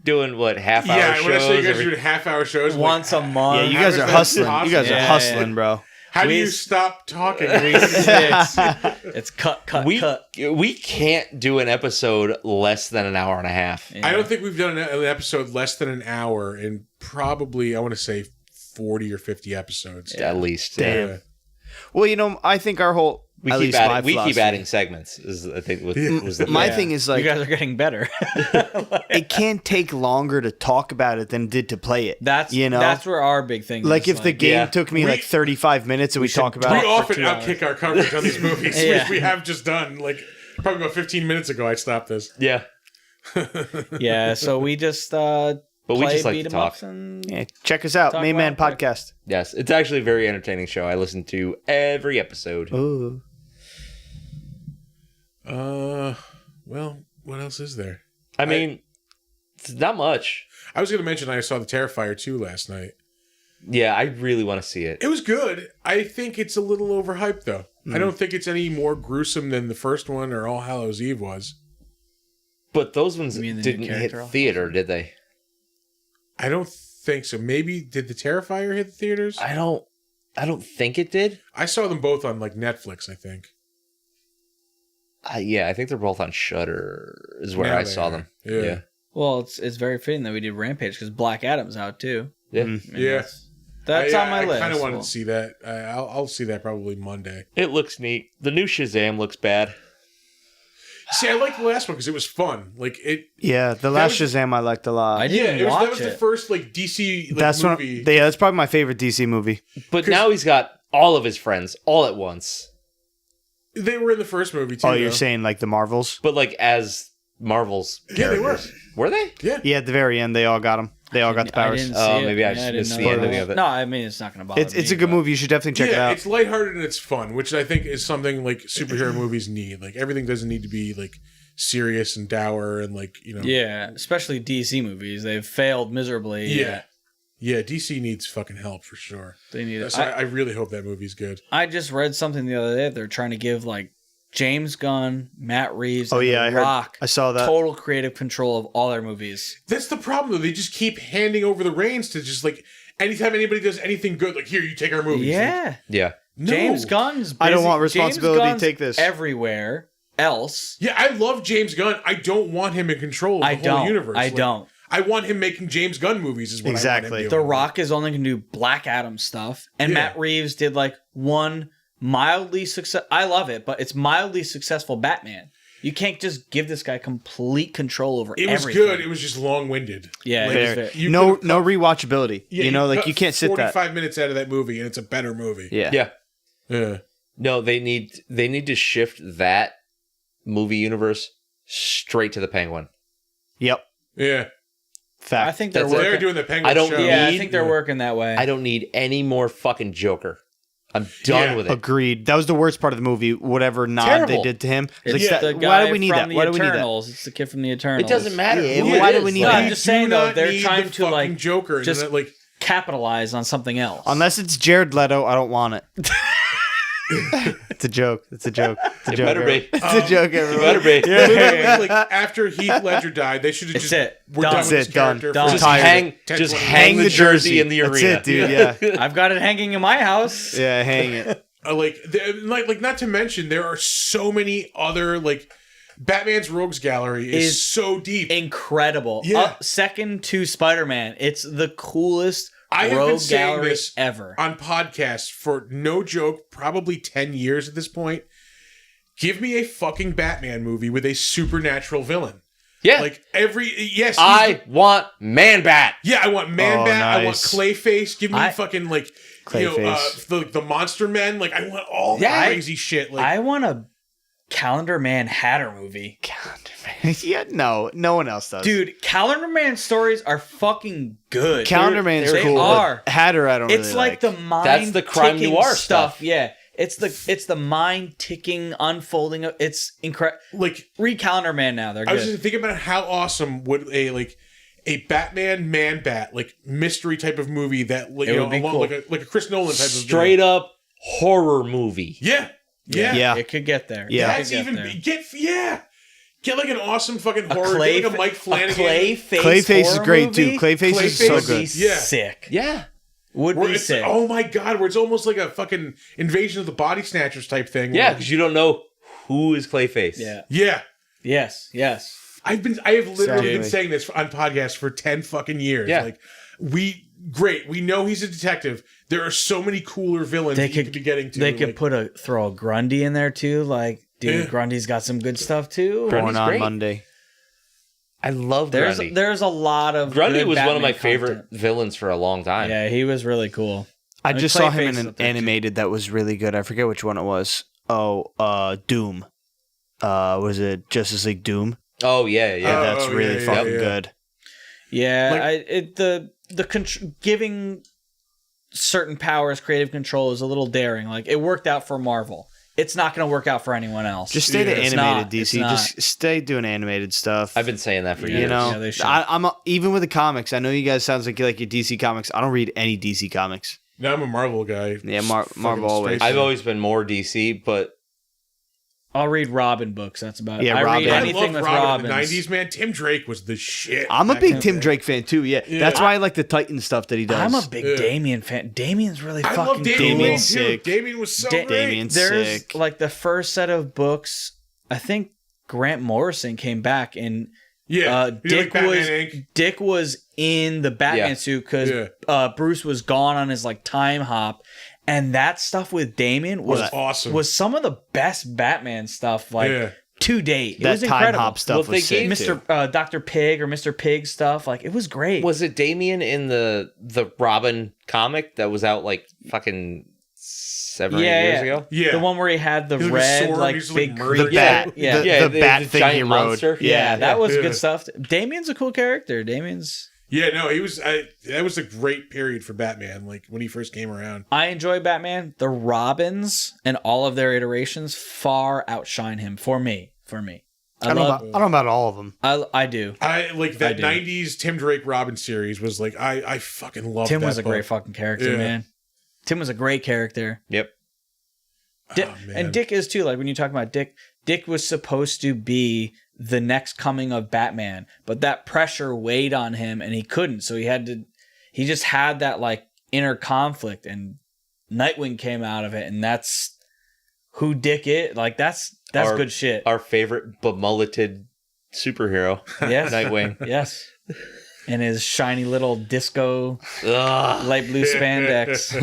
doing what, half-hour Yeah, shows? when I say you guys every- do half-hour shows, I'm once like, a month. Yeah, you how guys is are that hustling. You possible? guys are Yeah, hustling, yeah. bro. How do We- you stop talking? it's cut. we can't do an episode less than an hour and a half. Yeah. I don't think we've done an episode less than an hour in probably, I want to say, 40 or 50 episodes. At least. Damn. Yeah. Well, I think our whole We at keep least my adding. We keep philosophy- adding segments. Is I think was the My Yeah. thing is like you guys are getting better. it can't take longer to talk about it than it did to play it. That's you know, that's where our big thing like is. if the game yeah. took me We- like 35 minutes and we talk about We it. often 2 hours. outkick our coverage on these movies, Yeah. which we have just done. Like, probably about 15 minutes ago, I stopped this. Yeah, yeah, so we just but we play just like beat to 'em talk. ups and Yeah, check us out, Talk Main Man about it. Podcast. Yes, it's actually a very entertaining show. I listen to every episode. Ooh. Well, what else is there? I mean, it's not much. I was going to mention I saw the Terrifier 2 last night. Yeah, I really want to see it. It was good. I think it's a little overhyped, though. I don't think it's any more gruesome than the first one or All Hallows Eve was. But those ones You mean the new didn't hit character? theater, did they? I don't think so. Maybe did the Terrifier hit the theaters? I don't think it did. I saw them both on like Netflix, I think. Yeah, I think they're both on Shudder. Is where Now I they saw are. them. Yeah. Yeah. well, it's very fitting that we did Rampage because Black Adam's out too. Yeah. I mean, Yeah. That's on my list. I kind of wanted Well, to see that. I'll see that probably Monday. It looks neat. The new Shazam looks bad. See, I liked the last one because it was fun. Like it. Yeah, the last Shazam I liked a lot. I didn't That watch was the it. first like DC That's movie. that's probably my favorite DC movie. But now he's got all of his friends all at once. They were in the first movie too. Oh, you're though. saying like the Marvels? But like as Marvel's Yeah, they were. characters. Were they? Yeah, at the very end, they all got them. They all got the I powers. didn't Oh, see it. maybe I Yeah, just didn't missed know the that. ending of it. No, I mean it's not going to bother me. It's a good but- movie. You should definitely check it out. It's lighthearted and it's fun, which I think is something like superhero movies need. Like everything doesn't need to be like serious and dour and like Yeah, especially DC movies. They've failed miserably. Yeah, DC needs fucking help for sure. They need it. So I really hope that movie's good. I just read something the other day. They're trying to give like James Gunn, Matt Reeves, Oh, and yeah, The I heard- Rock I saw that. total creative control of all their movies. That's the problem though. They just keep handing over the reins to just like anytime anybody does anything good, like here you take our movies. Yeah, Yeah. No. James Gunn's. I don't busy- want responsibility James to Gunn's take this. everywhere else. Yeah, I love James Gunn. I don't want him in control of the I whole don't. universe. I Like, don't. I want him making James Gunn movies. Is what I Exactly. want him The doing. Rock is only going to do Black Adam stuff, and Yeah. Matt Reeves did like one mildly success. I love it, but it's mildly successful Batman. You can't just give this guy complete control over It was everything. good. It was just long-winded. Yeah, Like, it was Fair. very- you no could've no rewatchability. Yeah, you know, like cut you can't sit that. 45 minutes out of that movie, and it's a better movie. Yeah. Yeah. Yeah. No, they need to shift that movie universe straight to the Penguin. Yep. Yeah. Fact. I think they're That's it. working. They're doing the Penguin I don't show. Yeah, I need- think they're working that way. I don't need any more fucking Joker. I'm done Yeah. with it. Agreed. That was the worst part of the movie. Whatever nod Terrible. they did to him. It's Like, Yeah, that- the guy why do we need from that? the Why do we need that? Eternals. It's the kid from the Eternals. It doesn't matter. Yeah, who why it do is. we need No, that? I'm just saying Do though, not they're need trying the to like fucking Joker. And just then, like, capitalize on something else. Unless it's Jared Leto, I don't want it. It's a joke. It's a joke. It's a It joke. better be. It's a joke, You everyone. better be. literally, like after Heath Ledger died, they should have That's just it. we're Done. done with That's this it. Done. character. Done. for Just Tired. 'Hang 10, just 20 hang the years. jersey in the That's arena. it, dude. Yeah. I've got it hanging in my house. Yeah, hang it. Like not to mention there are so many other like Batman's Rogues Gallery is so deep. Incredible. Yeah. Second to Spider-Man. It's the coolest I have been rogue saying gallery this ever. on podcasts for no joke, probably 10 years at this point. Give me a fucking Batman movie with a supernatural villain. Yeah. Like yes, I want Man Bat. I want Man Bat. I want nice. Clayface. Give me I- fucking like Clayface. the Monster Men. Like I want all that Yeah, crazy shit. Like I want a Calendar Man Hatter movie. Calendar Man. Yeah, no one else does. Dude, Calendar Man stories are fucking good. Calendar Man's they cool. but are. Hatter, I don't It's really like the mind That's the crime ticking noir stuff. Yeah. It's the mind ticking unfolding of it's incredible. like Read Calendar Man now. They're I was good. just thinking about how awesome would a Batman Man Bat like mystery type of movie that like, It you would know be along, cool. like a Chris Nolan type of Straight up horror movie. Yeah. Yeah. It could get there. Yeah. It could That's get even there. get like an awesome fucking A horror. clay, Get like a Mike Flanagan. Clayface is horror great movie? too. Clayface is so Clayface good. is- Yeah. Sick. Yeah. Would Where be it's, sick. oh my god, where it's almost like a fucking Invasion of the Body Snatchers type thing. Yeah, Where- because you don't know who is Clayface. Yeah. yeah. Yes. Yes. I have literally been Exactly. saying this on podcasts for 10 fucking years. Yeah. Like we know he's a detective. There are so many cooler villains They that you could- could be getting to. They could like, throw a Grundy in there too. Like, dude, Yeah. Grundy's got some good stuff too. Grundy's Born on great. Monday. I love There's Grundy. there's a lot of Grundy good was one of Batman my favorite content. villains for a long time. Yeah, he was really cool. I mean, just saw him Clayface in is an up there, too. animated that was really good. I forget which one it was. Doom. Was it Justice League Doom? Oh yeah, yeah. Oh, That's really yeah, fucking yeah. good. Yeah, Like- giving certain powers creative control is a little daring. Like it worked out for Marvel. It's not going to work out for anyone else. Just stay Yeah. to It's animated not. It's DC. not. Just stay doing animated stuff. I've been saying that for Yeah. years. you know, Yeah, they should. I'm even with the comics. I know you guys sounds like you like your DC comics. I don't read any DC comics. no, I'm a Marvel guy. Yeah, Fucking Marvel always. straight I've to- always been more DC, but I'll read Robin books. That's about it. Yeah, I Robin. read I anything loved with Robin in the Robins. 90s, man. Tim Drake was the shit. I'm a back big in Tim the day. Drake fan too. Yeah, Yeah. that's why I like the Titan stuff that he does. I'm a big Yeah. Damien fan. Damien's really I fucking love Damian cool. Wayne too. sick. Damian was so Da- great. Damian's There's sick. like the first set of books. I think Grant Morrison came back and Yeah, Dick Batman was Inc. Dick was in the Batman Yeah. suit because Bruce was gone on his like time hop, and that stuff with Damien was awesome. Was some of the best Batman stuff like to date. It That was time incredible. hop stuff Well, was they sick gave too. Dr. Pig or Mr. Pig stuff, like it was great. Was it Damien in the Robin comic that was out like fucking 7 or 8 years ago? Yeah. The one where he had the He's like a red sword, like he's like big murdering creature. bat. Yeah. The bat thing giant he rode. monster. Yeah, that was Yeah. good stuff. Damien's a cool character. Damien's. Yeah, no, he was. That was a great period for Batman. Like when he first came around. I enjoy Batman. The Robins and all of their iterations far outshine him for me. I don't know about all of them. I do. I like that I do. '90s Tim Drake Robin series was like I fucking love. Tim that was a book. great fucking character, Yeah. man. Tim was a great character. Yep. Oh, man. And Dick is too. Like when you talk about Dick, Dick was supposed to be the next coming of Batman, but that pressure weighed on him and he couldn't. So he just had that like inner conflict, and Nightwing came out of it, and that's who Dick is. Like that's good shit. Our favorite bemulleted superhero, Yes. Nightwing. Yes. And his shiny little disco Ugh. light blue spandex.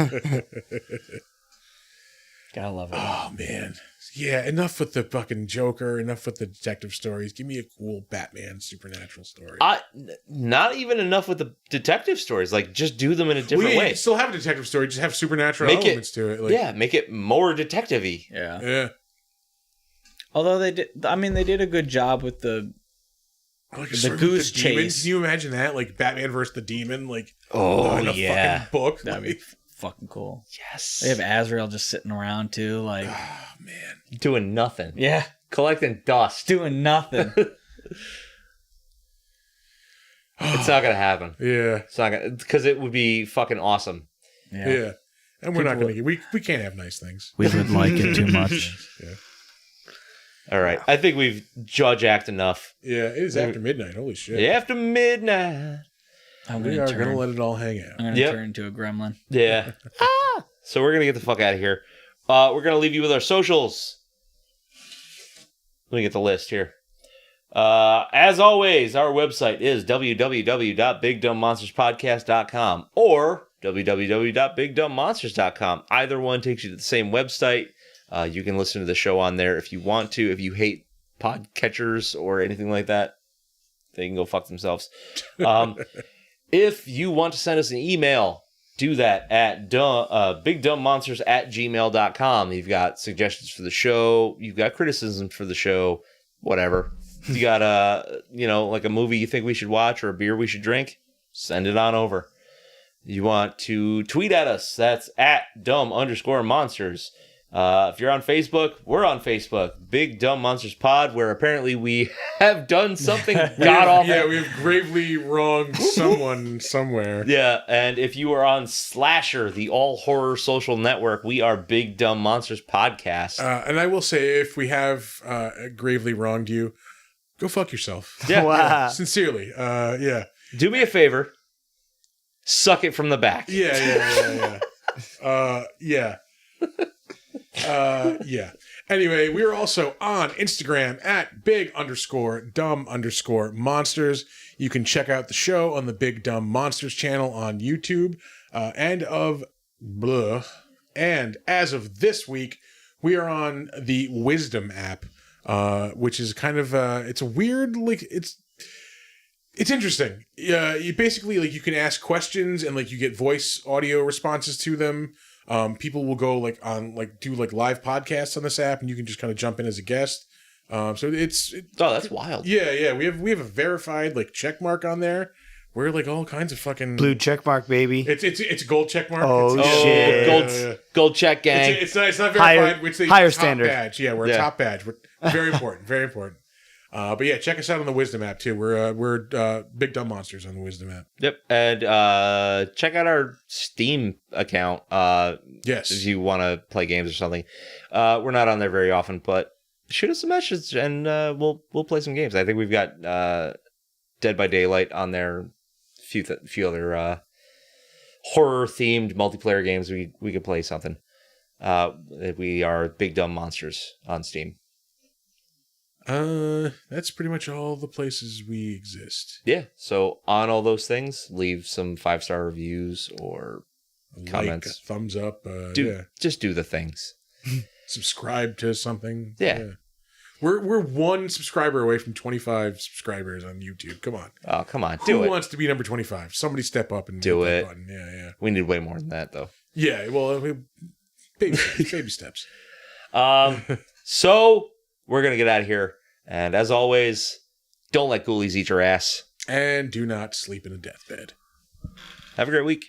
Gotta love it. Oh man, yeah. Enough with the fucking Joker. Enough with the detective stories. Give me a cool Batman supernatural story. Not even enough with the detective stories. Like, just do them in a different You way. still have a detective story. Just have supernatural Make it- elements to it. Like, Yeah, make it more detective-y. Yeah. yeah. Although they did a good job with the Like The sort of goose the demon. chase. Can you imagine that? Like Batman versus the demon. Like Oh, in a yeah. fucking book. that'd be Like, fucking cool. Yes. They have Azrael just sitting around too, like oh man. Doing nothing. yeah, Collecting dust. doing nothing. It's not going to happen. Yeah. It's not going to, because it would be fucking awesome. Yeah. And we're not People- gonna we can't have nice things. We would like it too much. All right. I think we've judge act enough. Yeah, it is after midnight. Holy shit. After midnight. I'm We gonna are turn. gonna let it all hang out. I'm gonna Yep. turn into a gremlin. Yeah. So we're going to get the fuck out of here. We're going to leave you with our socials. Let me get the list here. As always, our website is www.bigdumbmonsterspodcast.com or www.bigdumbmonsters.com. Either one takes you to the same website. You can listen to the show on there if you want to. If you hate podcatchers or anything like that, they can go fuck themselves. If you want to send us an email, do that at bigdumbmonsters@gmail.com. You've got suggestions for the show. You've got criticisms for the show. Whatever. You got like a movie you think we should watch or a beer we should drink, send it on over. You want to tweet at us, that's at dumb_monsters. If you're on Facebook, we're on Facebook, Big Dumb Monsters Pod, where apparently we have done something god awful. Yeah, we have gravely wronged someone somewhere. Yeah, and if you are on Slasher, the all horror social network, we are Big Dumb Monsters Podcast. And I will say, if we have gravely wronged you, go fuck yourself. Yeah. Wow. Sincerely. Yeah. Do me a favor, suck it from the back. Yeah. Yeah. Yeah. Anyway, we are also on Instagram at big_dumb_monsters. You can check out the show on the Big Dumb Monsters channel on YouTube. And as of this week, we are on the Wisdom app, which is kind of it's a weird, like it's interesting. You basically, like, you can ask questions and like you get voice audio responses to them. People will go do live podcasts on this app, and you can just kind of jump in as a guest. So Oh, that's wild. yeah. We have a verified like check mark on there. We're like all kinds of fucking Blue check mark, baby. It's a gold check mark. Oh, It's- shit. Gold check gang. It's not Higher- verified. It's a higher top standard. badge. Yeah, we're a Yeah. top badge. We're very important. Very important. But yeah, check us out on the Wisdom app too. We're Big Dumb Monsters on the Wisdom app. Yep. And check out our Steam account Yes. if you want to play games or something. We're not on there very often, but shoot us a message and we'll play some games. I think we've got Dead by Daylight on there. Few other horror themed multiplayer games we could play something. We are Big Dumb Monsters on Steam. That's pretty much all the places we exist. Yeah. So on all those things, leave some 5-star reviews or comments. Like, a thumbs up. Just do the things. Subscribe to something. Yeah. We're one subscriber away from 25 subscribers on YouTube. Come on. Oh, come on. Who Do it. wants to be number 25? Somebody step up and Do hit that it. button. Yeah. We need way more than that, though. Yeah, well, I mean, baby steps. So we're going to get out of here. And as always, don't let ghoulies eat your ass. And do not sleep in a deathbed. Have a great week.